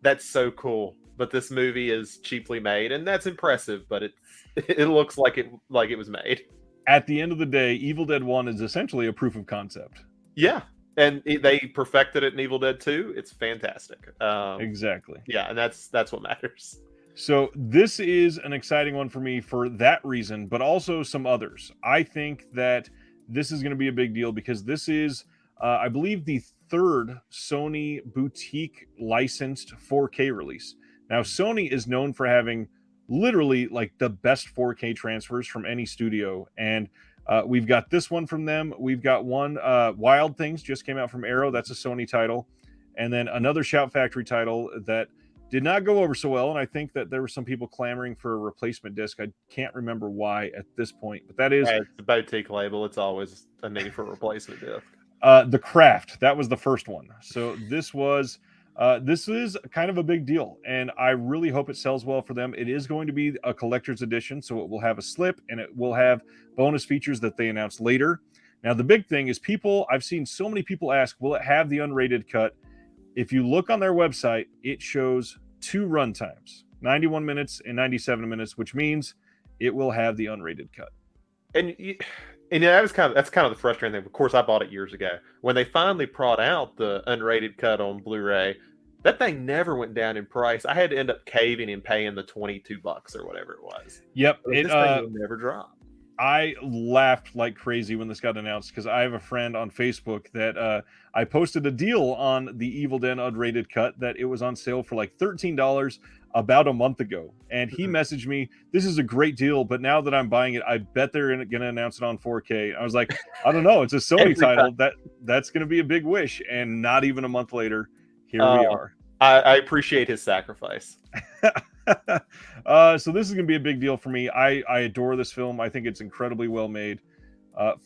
That's so cool. But this movie is cheaply made. And that's impressive. But it looks like it was made. At the end of the day, Evil Dead 1 is essentially a proof of concept. Yeah. And they perfected it in Evil Dead 2. It's fantastic. Exactly. Yeah, and that's what matters. So this is an exciting one for me for that reason, but also some others. I think that this is going to be a big deal because this is, I believe, the third Sony boutique licensed 4K release. Now, Sony is known for having literally like the best 4K transfers from any studio, and we've got this one from them. We've got one, Wild Things just came out from Arrow. That's a Sony title. And then another Shout Factory title that did not go over so well. And I think that there were some people clamoring for a replacement disc. I can't remember why at this point, but that is... It's a boutique label. It's always a need for a replacement disc. The Craft, that was the first one. So this is kind of a big deal, and I really hope it sells well for them. It is going to be a collector's edition, so it will have a slip, and it will have bonus features that they announce later. Now, the big thing is I've seen so many people ask, will it have the unrated cut? If you look on their website, it shows 2 run times, 91 minutes and 97 minutes, which means it will have the unrated cut. And that's kind of the frustrating thing. Of course, I bought it years ago. When they finally brought out the unrated cut on Blu-ray, that thing never went down in price. I had to end up caving and paying the $22 or whatever it was. Yep, this thing will never drop. I laughed like crazy when this got announced because I have a friend on Facebook that I posted a deal on the Evil Dead unrated cut that it was on sale for like $13. about a month ago, and he messaged me, "This is a great deal, but now that I'm buying it, I bet they're going to announce it on 4K." I was like, "I don't know. It's a Sony title. That's going to be a big wish." And not even a month later, here we are. I appreciate his sacrifice. So this is going to be a big deal for me. I adore this film. I think it's incredibly well made.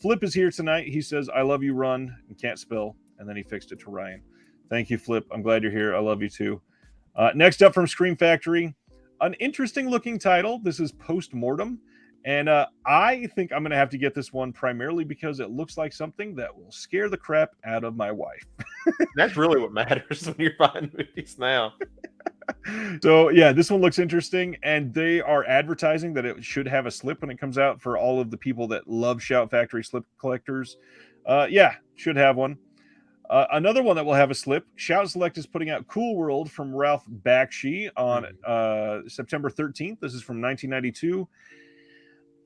Flip is here tonight. He says, "I love you, Run," and can't spell. And then he fixed it to Ryan. Thank you, Flip. I'm glad you're here. I love you too. Next up from Scream Factory, an interesting looking title. This is Postmortem. And I think I'm going to have to get this one primarily because it looks like something that will scare the crap out of my wife. That's really what matters when you're buying movies now. So, yeah, this one looks interesting. And they are advertising that it should have a slip when it comes out for all of the people that love Shout Factory slip collectors. Yeah, should have one. Another one that will have a slip, Shout Select is putting out Cool World from Ralph Bakshi on September 13th. This is from 1992.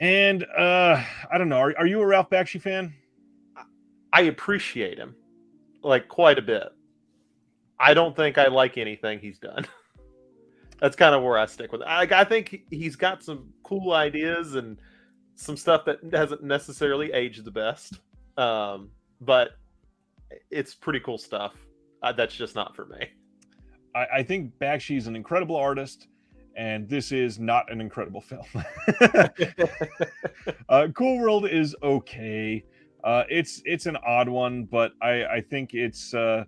And I don't know. Are you a Ralph Bakshi fan? I appreciate him like quite a bit. I don't think I like anything he's done. That's kind of where I stick with it. I think he's got some cool ideas and some stuff that hasn't necessarily aged the best. But it's pretty cool stuff. That's just not for me. I think Bakshi is an incredible artist, and this is not an incredible film. Cool World is okay. It's an odd one, but I think it's an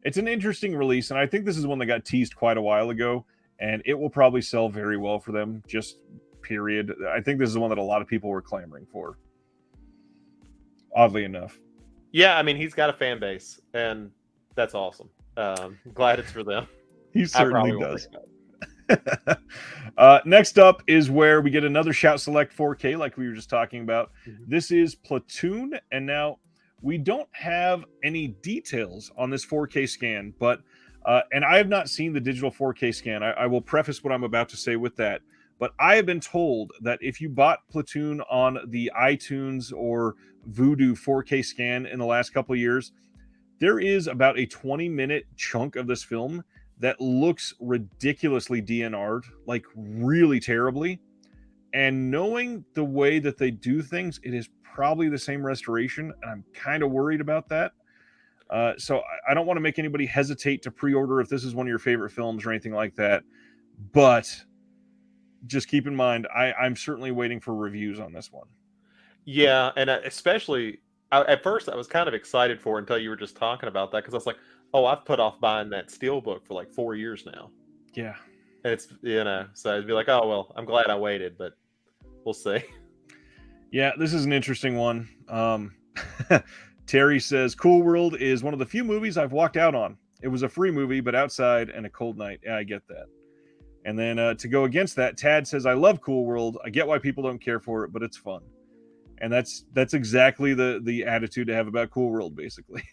interesting release, and I think this is one that got teased quite a while ago, and it will probably sell very well for them. Just period. I think this is one that a lot of people were clamoring for. Oddly enough. Yeah, I mean, he's got a fan base, and that's awesome. Glad it's for them. He certainly does. Next up is where we get another Shout Select 4K, like we were just talking about. Mm-hmm. This is Platoon, and now we don't have any details on this 4K scan, but and I have not seen the digital 4K scan. I will preface what I'm about to say with that. But I have been told that if you bought Platoon on the iTunes or Vudu 4K scan in the last couple of years, there is about a 20-minute chunk of this film that looks ridiculously DNR'd, like really terribly. And knowing the way that they do things, it is probably the same restoration, and I'm kind of worried about that. So I don't want to make anybody hesitate to pre-order if this is one of your favorite films or anything like that. But just keep in mind, I'm certainly waiting for reviews on this one. Yeah, and especially at first I was kind of excited for it until you were just talking about that, because I was like, oh, I've put off buying that Steelbook for like 4 years now. Yeah. And it's, so I'd be like, oh, well, I'm glad I waited, but we'll see. Yeah, this is an interesting one. Terry says, Cool World is one of the few movies I've walked out on. It was a free movie, but outside and a cold night. Yeah, I get that. And then to go against that, Tad says, I love Cool World. I get why people don't care for it, but it's fun. And that's exactly the attitude to have about Cool World, basically.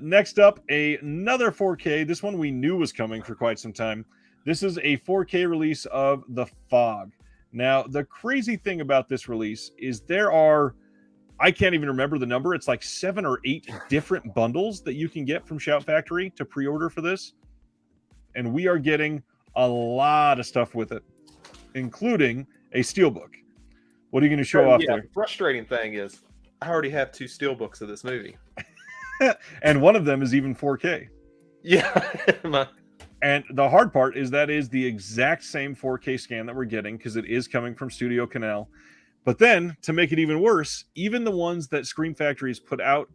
Next up, another 4K. This one we knew was coming for quite some time. This is a 4K release of The Fog. Now, the crazy thing about this release is there are, I can't even remember the number. It's like 7 or 8 different bundles that you can get from Shout Factory to pre-order for this. And we are getting a lot of stuff with it, including a Steelbook. What are you going to show off there? The frustrating thing is I already have 2 Steelbooks of this movie. And one of them is even 4K. Yeah. And the hard part is that is the exact same 4K scan that we're getting because it is coming from Studio Canal. But then, to make it even worse, even the ones that Scream Factory's put out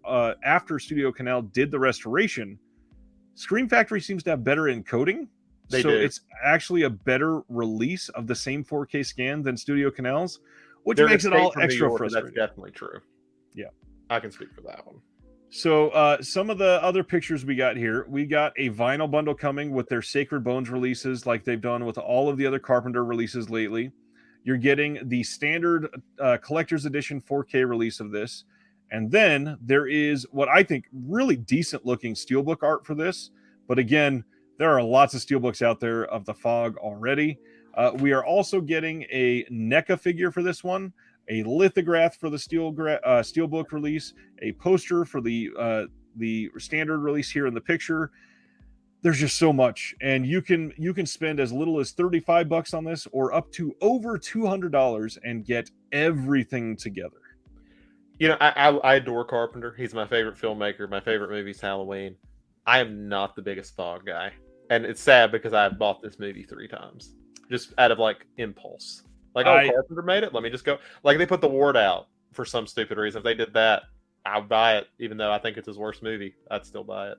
after Studio Canal did the restoration, Scream Factory seems to have better encoding. They so do. It's actually a better release of the same 4K scan than Studio Canal's, which They're makes it all extra frustrating. That's definitely true. Yeah. I can speak for that one. So some of the other pictures we got here, we got a vinyl bundle coming with their Sacred Bones releases like they've done with all of the other Carpenter releases lately. You're getting the standard collector's edition 4K release of this. And then there is what I think really decent looking Steelbook art for this. But again, there are lots of Steelbooks out there of The Fog already. We are also getting a NECA figure for this one, a lithograph for the Steelbook release, a poster for the standard release here in the picture. there's just so much, and you can spend as little as $35 on this or up to over $200 and get everything together. You know, I adore Carpenter. He's my favorite filmmaker. My favorite movie's Halloween. I am not the biggest Fog guy, and it's sad because I've bought this movie 3 times just out of like impulse. Like, oh, Carpenter made it. Let me just go. Like, they put The Ward out for some stupid reason. If they did that, I'd buy it, even though I think it's his worst movie. I'd still buy it.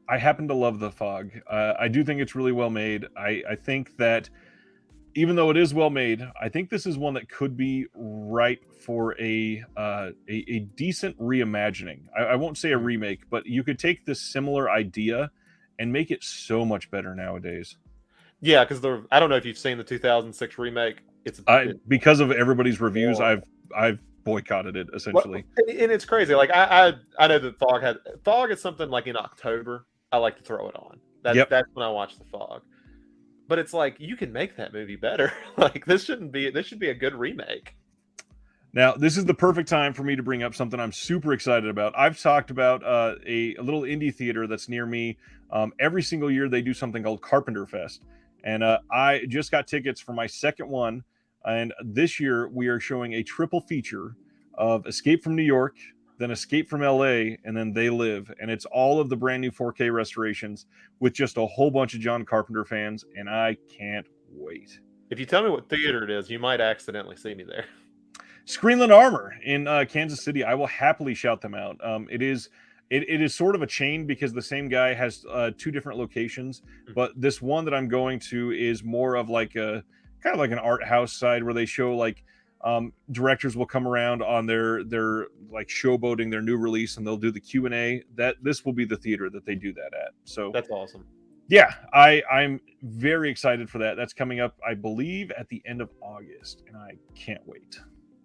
I happen to love The Fog. I do think it's really well made. I think that even though it is well made, I think this is one that could be ripe for a decent reimagining. I won't say a remake, but you could take this similar idea and make it so much better nowadays. Yeah, because I don't know if you've seen the 2006 remake. It's because of everybody's reviews, I've boycotted it essentially. Well, and it's crazy. Like I know that Fog is something like in October. I like to throw it on. That's when I watch The Fog. But it's like, you can make that movie better. Like, this should be a good remake. Now, this is the perfect time for me to bring up something I'm super excited about. I've talked about a little indie theater that's near me. Every single year they do something called Carpenter Fest. And I just got tickets for my second one. And this year we are showing a triple feature of Escape from New York, then Escape from LA, and then They Live. And it's all of the brand new 4K restorations with just a whole bunch of John Carpenter fans. And I can't wait. If you tell me what theater it is, you might accidentally see me there. Screenland Armor in Kansas City. I will happily shout them out. It is sort of a chain because the same guy has 2 different locations. But this one that I'm going to is more of like a kind of like an art house side where they show like directors will come around on their like showboating their new release, and they'll do the Q&A. That this will be the theater that they do that at. So that's awesome. Yeah, I'm very excited for that. That's coming up, I believe, at the end of August, and I can't wait.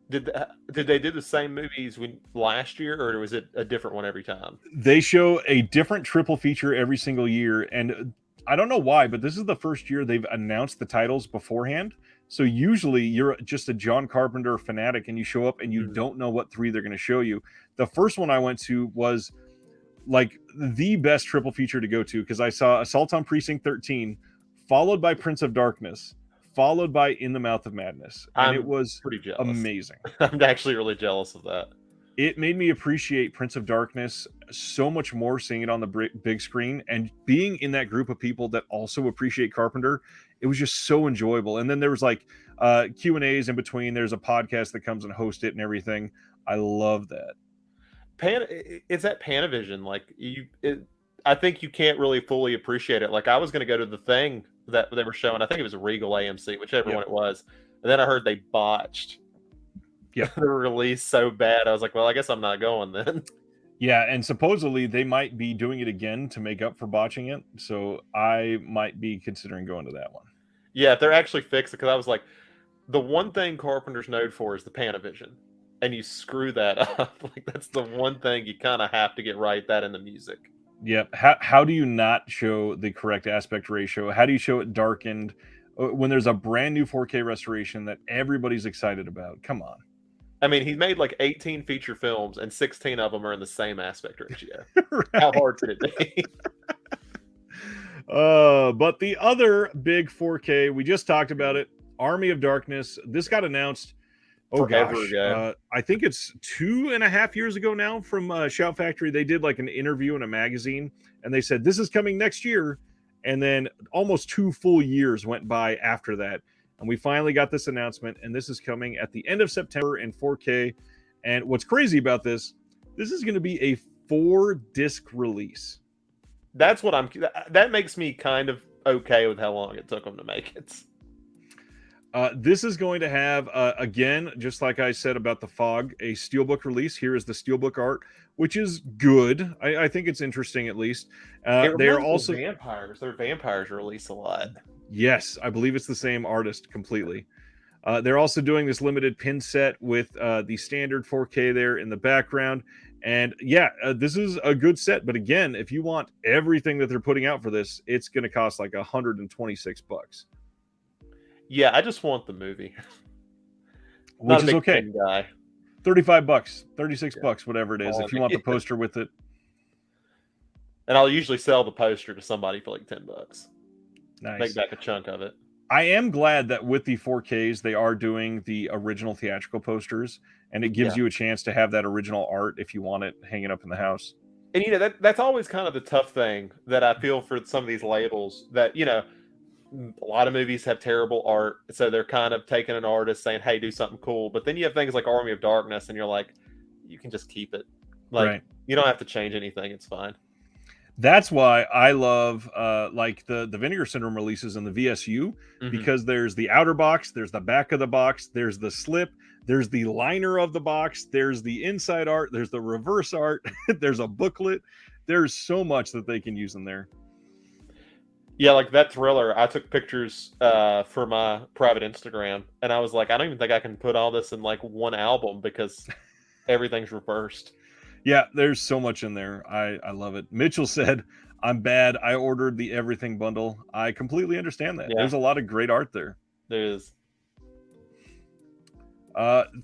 Did they do the same movies last year, or was it a different one every time? They show a different triple feature every single year, and I don't know why, but this is the first year they've announced the titles beforehand. So usually you're just a John Carpenter fanatic and you show up and you don't know what 3 they're going to show you. The first one I went to was like the best triple feature to go to because I saw Assault on Precinct 13, followed by Prince of Darkness, followed by In the Mouth of Madness. And it was pretty jealous. Amazing. I'm actually really jealous of that. It made me appreciate Prince of Darkness so much more seeing it on the big screen and being in that group of people that also appreciate Carpenter. It was just so enjoyable. And then there was like Q&As in between. There's a podcast that comes and hosts it and everything. I love that. It's at Panavision. Like I think you can't really fully appreciate it. Like I was going to go to the thing that they were showing. I think it was a Regal AMC, whichever one it was. And then I heard they botched the release so bad. I was like, well, I guess I'm not going then. Yeah, and supposedly they might be doing it again to make up for botching it. So I might be considering going to that one. Yeah, if they're actually fixed it, because I was like, the one thing Carpenter's known for is the Panavision. And you screw that up. Like that's the one thing you kind of have to get right, that in the music. Yeah. How do you not show the correct aspect ratio? How do you show it darkened when there's a brand new 4K restoration that everybody's excited about? Come on. I mean, he made like 18 feature films and 16 of them are in the same aspect ratio. Right. How hard could it be? But the other big 4K, we just talked about it, Army of Darkness. This got announced I think it's 2.5 years ago now from Shout Factory. They did like an interview in a magazine and they said this is coming next year, and then almost 2 full years went by after that, and we finally got this announcement, and this is coming at the end of September in 4K. And what's crazy about this is going to be a 4-disc release. That's what that makes me kind of okay with how long it took them to make it. This is going to have, again, just like I said about the Fog, a steelbook release. Here is the steelbook art, which is good. I think it's interesting, at least. They are also vampires. Their vampires release a lot. Yes, I believe it's the same artist completely. They're also doing this limited pin set with the standard 4K there in the background. And yeah, this is a good set. But again, if you want everything that they're putting out for this, it's going to cost like $126. Yeah, I just want the movie. Which is okay. Guy. $35, $36, whatever it is, if you want the poster with it. and I'll usually sell the poster to somebody for like $10. Nice. Make back a chunk of it. I am glad that with the 4Ks, they are doing the original theatrical posters, and it gives you a chance to have that original art if you want it hanging up in the house. And that's always kind of the tough thing that I feel for some of these labels, that a lot of movies have terrible art, so they're kind of taking an artist saying, hey, do something cool. But then you have things like Army of Darkness, and you're like, you can just keep it. Like, right. You don't have to change anything. It's fine. That's why I love like the Vinegar Syndrome releases in the VSU, because there's the outer box, there's the back of the box, there's the slip, there's the liner of the box, there's the inside art, there's the reverse art, there's a booklet. There's so much that they can use in there. Yeah, like that Thriller, I took pictures for my private Instagram, and I was like, I don't even think I can put all this in like one album because everything's reversed. Yeah, there's so much in there. I love it. Mitchell said, I'm bad. I ordered the everything bundle. I completely understand that. Yeah. There's a lot of great art there. There is.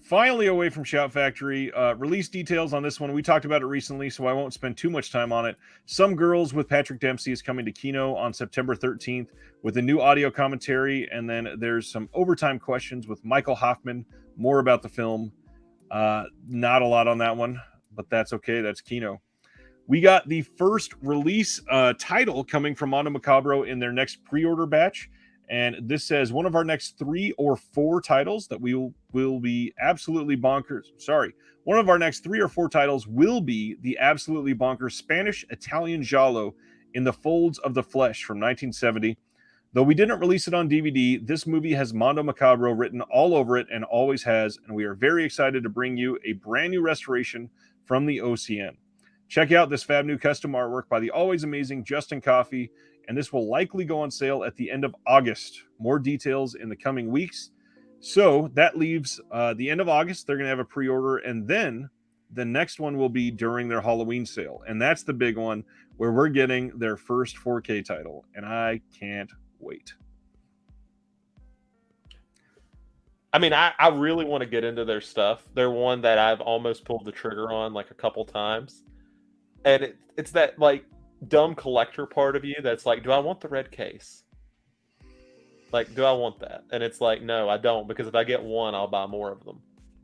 Finally, away from Shout Factory, release details on this one. We talked about it recently, so I won't spend too much time on it. Some Girls with Patrick Dempsey is coming to Kino on September 13th with a new audio commentary, and then there's some overtime questions with Michael Hoffman. More about the film. Not a lot on that one, but that's okay. That's Kino. We got the first release title coming from Mondo Macabro in their next pre-order batch. And this says one of our next 3 or 4 titles that we will be absolutely bonkers. Sorry. One of our next 3 or 4 titles will be the absolutely bonkers Spanish-Italian giallo In the Folds of the Flesh from 1970. Though we didn't release it on DVD, this movie has Mondo Macabro written all over it and always has. And we are very excited to bring you a brand new restoration from the OCN. Check out this fab new custom artwork by the always amazing Justin Coffey, and this will likely go on sale at the end of August. More details in the coming weeks. So that leaves the end of August. They're going to have a pre-order, and then the next one will be during their Halloween sale. And that's the big one where we're getting their first 4K title, and I can't wait. I mean, I really want to get into their stuff. They're one that I've almost pulled the trigger on like a couple times. And it's that like dumb collector part of you that's like, do I want the red case? Like, do I want that? And it's like, no, I don't, because if I get one, I'll buy more of them.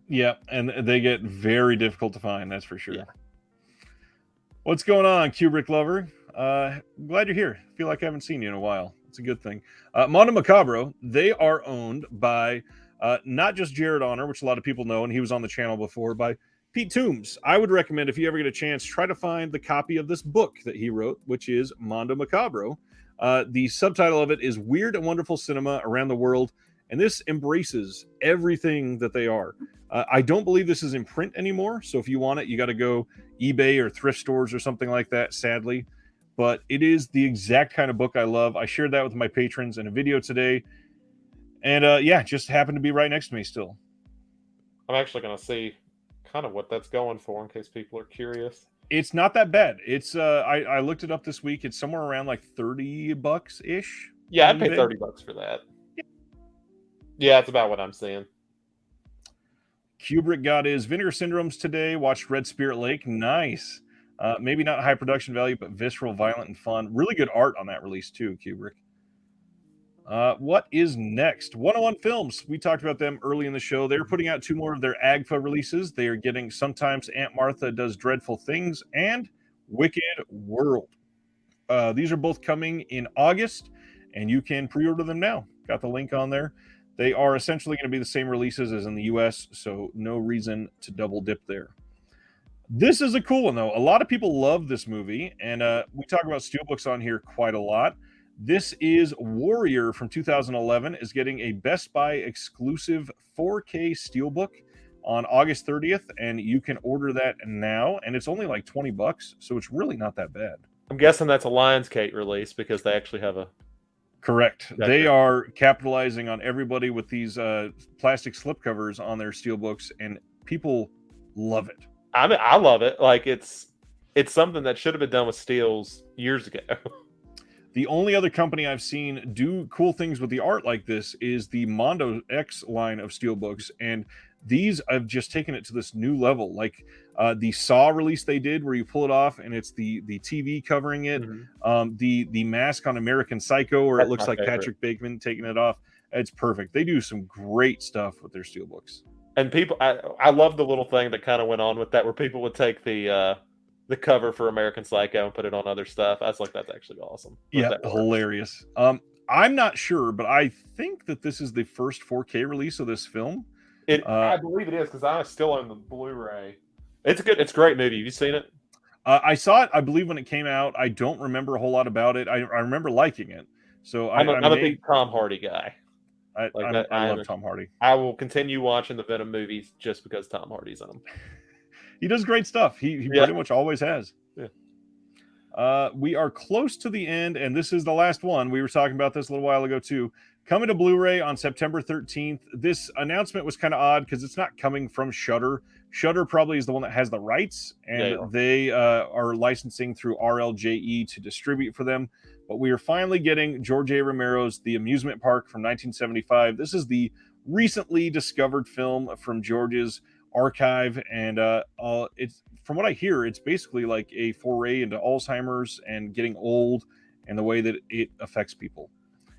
Yeah, and they get very difficult to find, that's for sure. Yeah. What's going on, Kubrick lover? Glad you're here. Feel like I haven't seen you in a while. It's a good thing. Mondo Macabro, they are owned by not just Jared Honor, which a lot of people know, and he was on the channel before, by Pete Toombs. I would recommend, if you ever get a chance, try to find the copy of this book that he wrote, which is Mondo Macabro. The subtitle of it is Weird and Wonderful Cinema Around the World, and this embraces everything that they are. I don't believe this is in print anymore, so if you want it, you got to go eBay or thrift stores or something like that, sadly. But it is the exact kind of book I love. I shared that with my patrons in a video today, and yeah, just happened to be right next to me still. I'm actually going to see kind of what that's going for in case people are curious. It's not that bad. It's I looked it up this week. It's somewhere around like $30 ish. Yeah, I'd pay $30 for that. Yeah, that's about what I'm seeing. Kubrick got his Vinegar Syndromes today. Watched Red Spirit Lake. Nice. Maybe not high production value, but visceral, violent, and fun. Really good art on that release too, Kubrick. What is next? 101 Films. We talked about them early in the show. They're putting out 2 more of their AGFA releases. They are getting Sometimes Aunt Martha Does Dreadful Things and Wicked World. These are both coming in August, and you can pre-order them now. Got the link on there. They are essentially going to be the same releases as in the US, so no reason to double dip there. This is a cool one, though. A lot of people love this movie, and we talk about steelbooks on here quite a lot. This is Warrior from 2011, is getting a Best Buy exclusive 4K steelbook on August 30th, and you can order that now, and it's only like $20, so it's really not that bad. I'm guessing that's a Lionsgate release because they actually have a... Correct. They are capitalizing on everybody with these plastic slipcovers on their steelbooks, and people love it. I mean, I love it. Like, it's something that should have been done with steels years ago. The only other company I've seen do cool things with the art like this is the Mondo X line of steelbooks, and these have just taken it to this new level. Like the Saw release they did, where you pull it off and it's the TV covering it. The mask on American Psycho, where it That's looks my like favorite. Patrick Bateman taking it off. It's perfect. They do some great stuff with their steelbooks. And people, I love the little thing that kind of went on with that, where people would take the cover for American Psycho and put it on other stuff. I was like, that's actually awesome. Yeah, hilarious. I'm not sure, but I think that this is the first 4K release of this film. I believe it is, because I still own the Blu-ray. It's a great movie. Have you seen it? I saw it, I believe, when it came out. I don't remember a whole lot about it. I remember liking it. So I'm a big Tom Hardy guy. I love Tom Hardy. I will continue watching the Venom movies just because Tom Hardy's in them. He does great stuff. He pretty much always has. Yeah. We are close to the end, and this is the last one. We were talking about this a little while ago too. Coming to Blu-ray on September 13th. This announcement was kind of odd because it's not coming from Shudder. Shudder probably is the one that has the rights, and they are licensing through RLJE to distribute for them. But we are finally getting George A. Romero's The Amusement Park from 1975. This is the recently discovered film from George's archive, and it's, from what I hear, it's basically like a foray into Alzheimer's and getting old and the way that it affects people.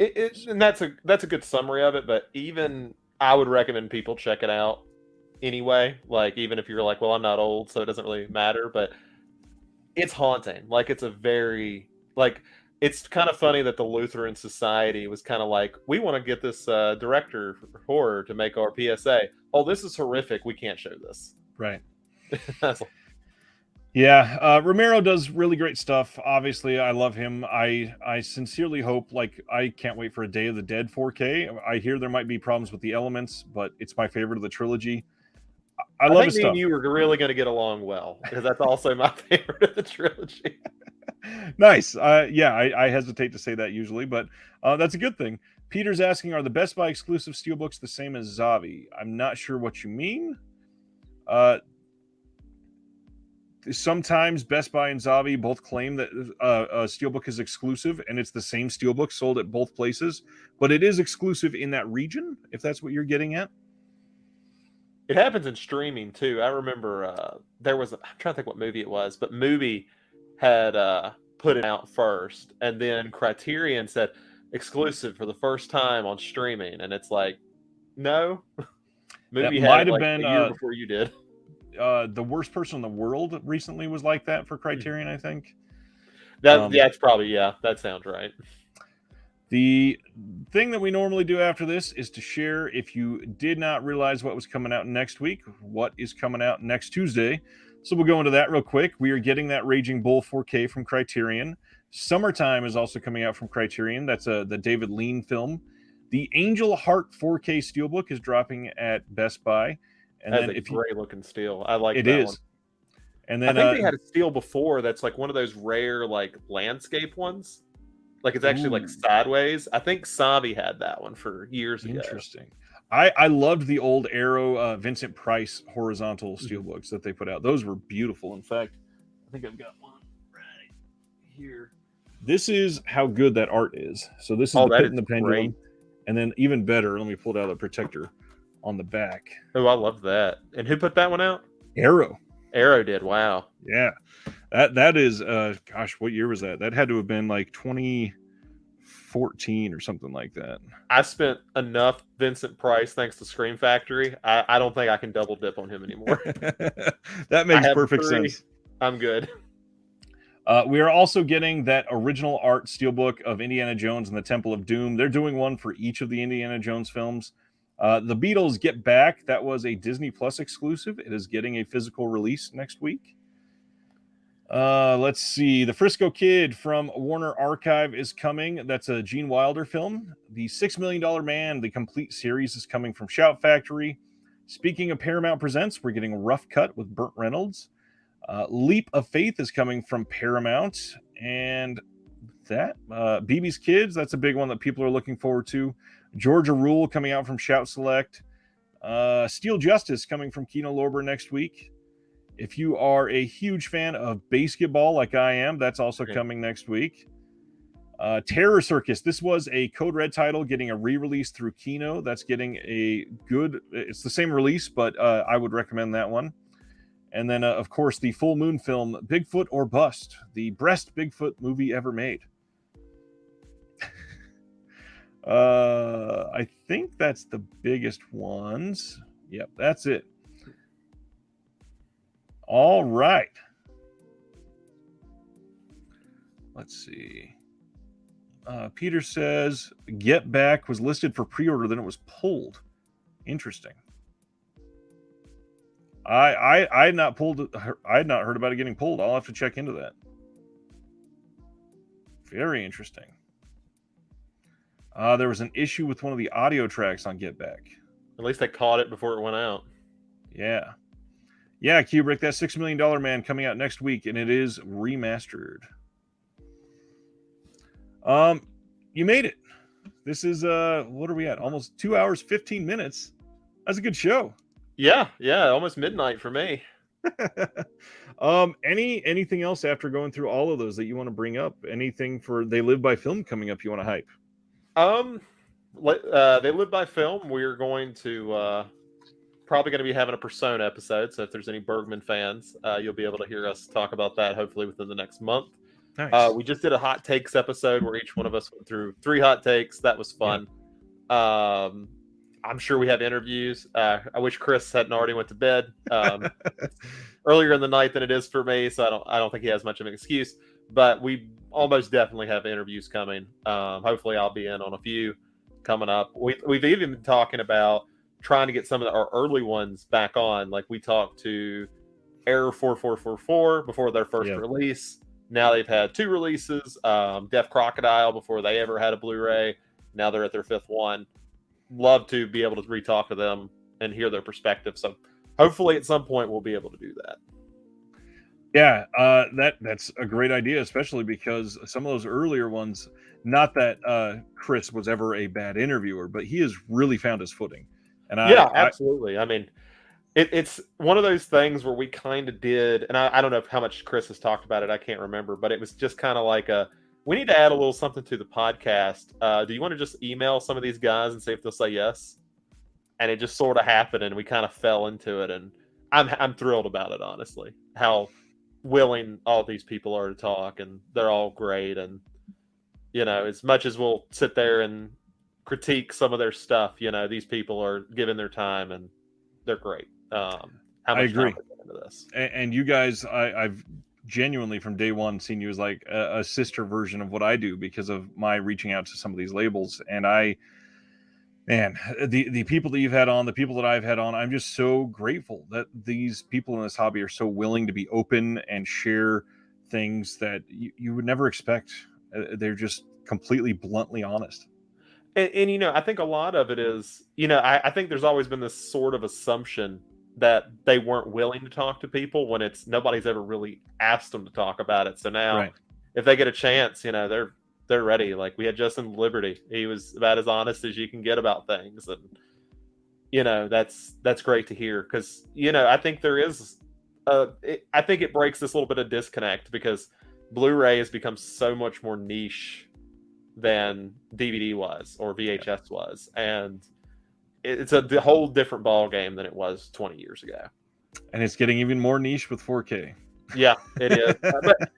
And that's a good summary of it. But even I would recommend people check it out anyway. Like, even if you're like, well, I'm not old, so it doesn't really matter. But it's haunting. Like, it's a very, like, it's kind of funny that the Lutheran Society was kind of like, we want to get this director for horror to make our PSA. Oh, this is horrific. We can't show this. Right. Yeah, Romero does really great stuff. Obviously, I love him. I sincerely hope, like, I can't wait for a Day of the Dead 4K. I hear there might be problems with the elements, but it's my favorite of the trilogy. I love his stuff. And you are really going to get along well, because that's also my favorite of the trilogy. Nice. Yeah, I hesitate to say that usually, but that's a good thing. Peter's asking, are the Best Buy exclusive steelbooks the same as Zavvi? I'm not sure what you mean. Sometimes Best Buy and Zavvi both claim that a steelbook is exclusive, and it's the same steelbook sold at both places, but it is exclusive in that region, if that's what you're getting at. It happens in streaming too. I remember there was, I'm trying to think what movie it was, but Mubi had put it out first, and then Criterion said exclusive for the first time on streaming, and it's like, no. Mubi had it like been a year before you did. The Worst Person in the World recently was like that for Criterion, I think. That's probably, that sounds right. The thing that we normally do after this is to share, if you did not realize what was coming out next week, what is coming out next Tuesday. So we'll go into that real quick. We are getting that Raging Bull 4K from Criterion. Summertime is also coming out from Criterion. That's the David Lean film. The Angel Heart 4K Steelbook is dropping at Best Buy. And that's a great looking steel. I like it. That is. One. And then I think they had a steel before that's like one of those rare like landscape ones. Like, it's actually like sideways. I think Zavvi had that one for years ago. Interesting. I loved the old Arrow Vincent Price horizontal steelbooks that they put out. Those were beautiful. In fact, I think I've got one right here. This is how good that art is. So this is the Pit and the Pendulum. Great. And then even better, let me pull out the protector on the back. Oh, I love that. And who put that one out? Arrow. Arrow did. Wow. Yeah. That is gosh, what year was that? That had to have been like 2014 or something like that. I spent enough Vincent Price thanks to Scream Factory. I don't think I can double dip on him anymore. That makes perfect sense. I'm good. We are also getting that original art steelbook of Indiana Jones and the Temple of Doom. They're doing one for each of the Indiana Jones films. The Beatles Get Back, that was a Disney Plus exclusive. It is getting a physical release next week. Let's see. The Frisco Kid from Warner Archive is coming. That's a Gene Wilder film. The $6 Million Man, the complete series, is coming from Shout Factory. Speaking of Paramount Presents, we're getting Rough Cut with Burt Reynolds. Leap of Faith is coming from Paramount. And that, BB's Kids, that's a big one that people are looking forward to. Georgia Rule coming out from Shout Select. Steel Justice coming from Kino Lorber next week. If you are a huge fan of basketball like I am, that's also coming next week. Terror Circus. This was a Code Red title getting a re-release through Kino. That's getting a good. It's the same release, but I would recommend that one. And then, of course, the Full Moon film, Bigfoot or Bust, the best Bigfoot movie ever made. I think that's the biggest ones. Yep, that's it. All right. Let's see. Peter says Get Back was listed for pre-order, then it was pulled. Interesting. I had not heard about it getting pulled. I'll have to check into that. Very interesting. There was an issue with one of the audio tracks on Get Back. At least they caught it before it went out. Yeah. Yeah, Kubrick, that $6 Million Man coming out next week, and it is remastered. You made it. This is what are we at? Almost 2 hours, 15 minutes. That's a good show. Yeah, almost midnight for me. Anything else after going through all of those that you want to bring up? Anything for They Live by Film coming up you want to hype? They Live by Film. We're going to probably going to be having a Persona episode. So if there's any Bergman fans, you'll be able to hear us talk about that hopefully within the next month. Nice. We just did a hot takes episode where each one of us went through 3 hot takes. That was fun. Yeah. I'm sure we have interviews. I wish Chris hadn't already went to bed earlier in the night than it is for me, so I don't think he has much of an excuse. But we almost definitely have interviews coming. Hopefully, I'll be in on a few coming up. We've even been talking about trying to get some of our early ones back on. Like we talked to Error 4444 before their first release. Now they've had 2 releases. Deaf Crocodile before they ever had a Blu-ray. Now they're at their 5th one. Love to be able to re-talk to them and hear their perspective. So hopefully at some point we'll be able to do that. Yeah, that's a great idea, especially because some of those earlier ones, not that Chris was ever a bad interviewer, but he has really found his footing. And absolutely. I mean, it's one of those things where we kind of did, and I don't know how much Chris has talked about it. I can't remember, but it was just kind of like we need to add a little something to the podcast. Do you want to just email some of these guys and see if they'll say yes? And it just sort of happened, and we kind of fell into it. And I'm thrilled about it, honestly. How willing all these people are to talk, and they're all great. And as much as we'll sit there and critique some of their stuff, these people are giving their time, and they're great. I agree. Into this. And you guys, I've genuinely from day one seen you as like a sister version of what I do because of my reaching out to some of these labels. And the people that you've had on, the people that I've had on, I'm just so grateful that these people in this hobby are so willing to be open and share things that you would never expect. They're just completely bluntly honest. And I think a lot of it is, I think there's always been this sort of assumption that they weren't willing to talk to people when nobody's ever really asked them to talk about it. So now if they get a chance, they're ready. Like we had Justin Liberty. He was about as honest as you can get about things. And, that's great to hear. Cause I think there is, I think it breaks this little bit of disconnect because Blu-ray has become so much more niche than DVD was or VHS was. And it's a whole different ball game than it was 20 years ago. And it's getting even more niche with 4K. Yeah, it is. But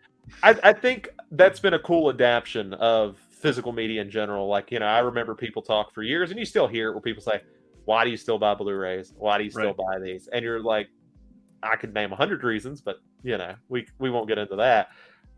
I think that's been a cool adaptation of physical media in general. Like, I remember people talk for years, and you still hear it where people say, why do you still buy Blu-rays? Why do you still buy these? And you're like, I could name 100 reasons, but, we won't get into that.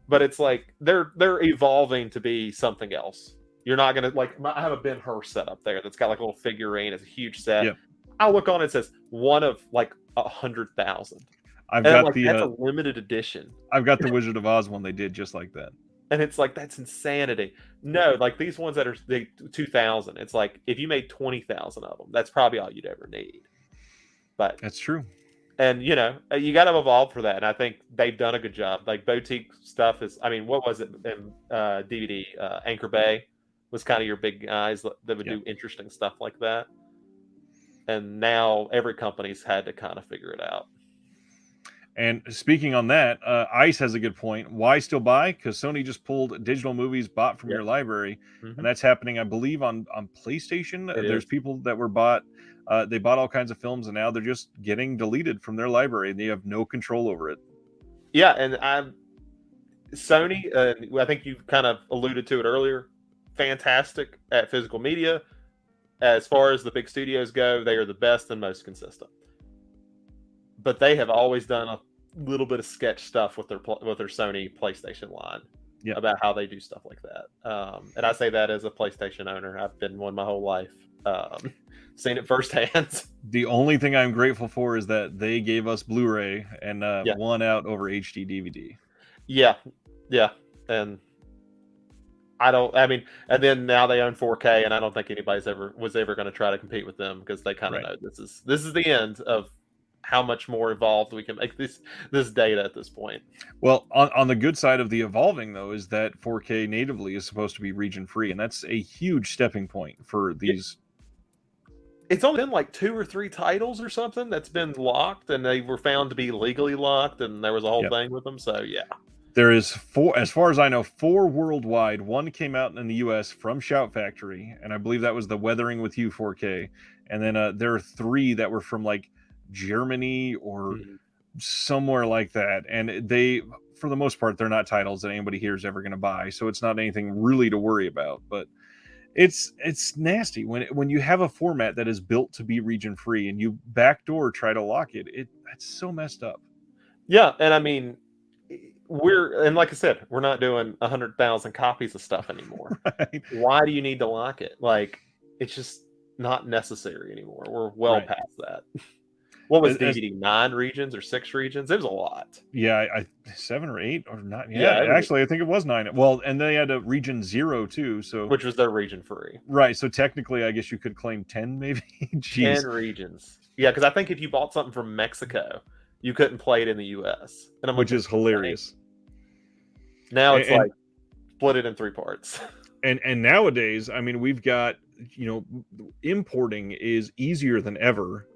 But it's like they're evolving to be something else. You're not going to, I have a Ben-Hur set up there that's got like a little figurine. It's a huge set. Yep. I'll look on it, it says one of 100,000. I've got that's a limited edition. I've got the Wizard of Oz one they did just like that. And it's like, that's insanity. No, like these ones that are 2,000, it's like if you made 20,000 of them, that's probably all you'd ever need. But that's true. And, you got to evolve for that. And I think they've done a good job. Like boutique stuff is, what was it in DVD? Anchor Bay was kind of your big guys that would do interesting stuff like that. And now every company's had to kind of figure it out. And speaking on that, Ice has a good point. Why still buy? Because Sony just pulled digital movies bought from Yeah. your library, Mhm. and that's happening, I believe, on PlayStation. It There's is. people that were bought. They bought all kinds of films, and now they're just getting deleted from their library. They have no control over it. Yeah, and Sony. I think you kind of alluded to it earlier. Fantastic at physical media. As far as the big studios go, they are the best and most consistent. But they have always done a little bit of sketch stuff with their Sony PlayStation line about how they do stuff like that. And I say that as a PlayStation owner. I've been one my whole life, seen it firsthand. The only thing I'm grateful for is that they gave us Blu-ray and won out over HD DVD. Yeah, and and then now they own 4K, and I don't think anybody's was ever going to try to compete with them because they kind of know this is the end of how much more evolved we can make this data at this point. Well, on the good side of the evolving though is that 4K natively is supposed to be region free, and that's a huge stepping point for these. It's only been like 2 or 3 titles or something that's been locked, and they were found to be legally locked, and there was a whole thing with them. So yeah. There is 4, as far as I know, 4 worldwide. 1 came out in the US from Shout Factory, and I believe that was the Weathering with You 4K. And then there are 3 that were from like Germany or somewhere like that. And they, for the most part, they're not titles that anybody here is ever going to buy. So it's not anything really to worry about. But it's nasty when you have a format that is built to be region free and you backdoor try to lock it. That's so messed up. Yeah, and I mean, like I said, we're not doing 100,000 copies of stuff anymore. Right. Why do you need to lock it? Like, it's just not necessary anymore. We're well past that. What was DVD? 9 regions or 6 regions? It was a lot. Yeah, 7 or 8 or 9. Yeah, actually, I think it was 9. Well, and they had a region 0 too, so which was their region free. Right. So technically, I guess you could claim 10, maybe. 10 regions. Yeah, because I think if you bought something from Mexico, you couldn't play it in the US, which is hilarious. Now it's like split it in 3 parts. And nowadays, I mean, we've got, importing is easier than ever.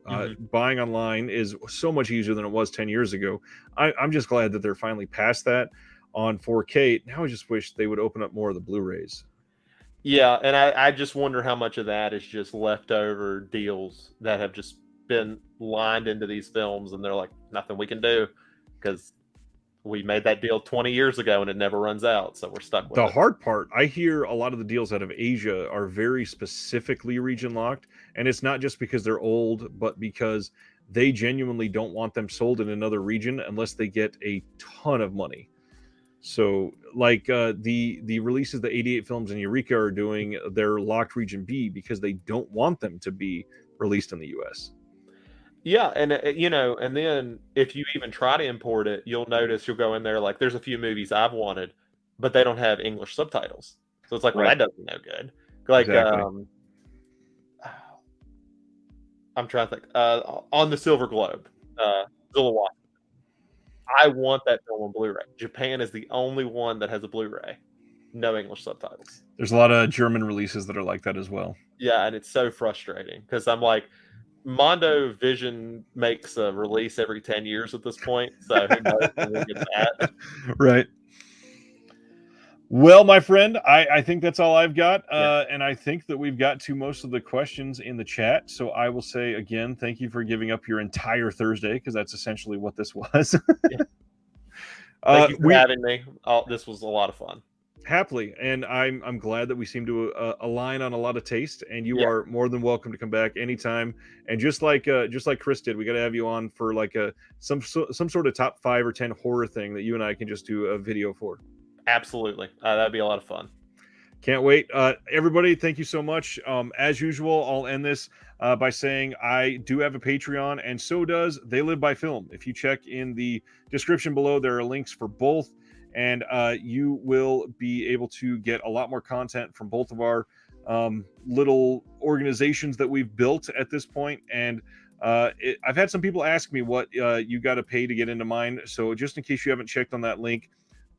Buying online is so much easier than it was 10 years ago. I'm just glad that they're finally past that on 4K. Now I just wish they would open up more of the Blu-rays. Yeah, and I just wonder how much of that is just leftover deals that have just been lined into these films, and they're like, nothing we can do because we made that deal 20 years ago and it never runs out, so we're stuck with it. The hard part, I hear a lot of the deals out of Asia are very specifically region locked, and it's not just because they're old, but because they genuinely don't want them sold in another region unless they get a ton of money. So like the releases the 88 Films and Eureka are doing, they're locked region B because they don't want them to be released in the US. Yeah, and and then if you even try to import it, you'll notice you'll go in there like there's a few movies I've wanted, but they don't have English subtitles. So it's like, well, that doesn't no good. Like exactly. I'm trying to think. On the Silver Globe, Zilla Washington. I want that film on Blu-ray. Japan is the only one that has a Blu-ray, no English subtitles. There's a lot of German releases that are like that as well. Yeah, and it's so frustrating because I'm like, Mondo Vision makes a release every 10 years at this point, so who knows when we get that. Right. Well, my friend, I think that's all I've got, and I think that we've got to most of the questions in the chat, so I will say again, thank you for giving up your entire Thursday, because that's essentially what this was. Thank you for having me. This was a lot of fun. Happily, and I'm glad that we seem to align on a lot of taste, and you are more than welcome to come back anytime. And just like Chris did, we got to have you on for like some sort of top 5 or 10 horror thing that you and I can just do a video for. Absolutely, that'd be a lot of fun. Can't wait. Everybody, thank you so much. As usual, I'll end this by saying I do have a Patreon, and so does They Live by Film. If you check in the description below, there are links for both. And you will be able to get a lot more content from both of our little organizations that we've built at this point. And I've had some people ask me what you got to pay to get into mine. So just in case you haven't checked on that link,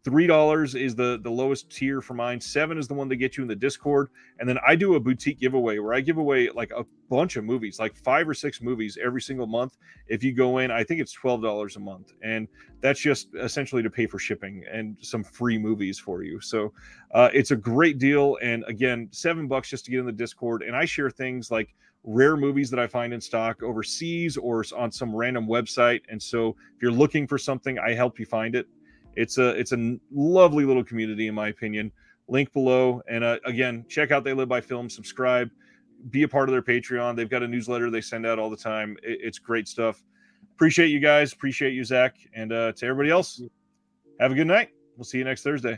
$3 is the lowest tier for mine. 7 is the one that gets you in the Discord. And then I do a boutique giveaway where I give away like a bunch of movies, like 5 or 6 movies every single month. If you go in, I think it's $12 a month. And that's just essentially to pay for shipping and some free movies for you. So it's a great deal. And again, $7 just to get in the Discord. And I share things like rare movies that I find in stock overseas or on some random website. And so if you're looking for something, I help you find it. It's a lovely little community, in my opinion. Link below. And again, check out They Live by Film, subscribe, be a part of their Patreon. They've got a newsletter they send out all the time. It's great stuff. Appreciate you guys. Appreciate you, Zach. And to everybody else, have a good night. We'll see you next Thursday.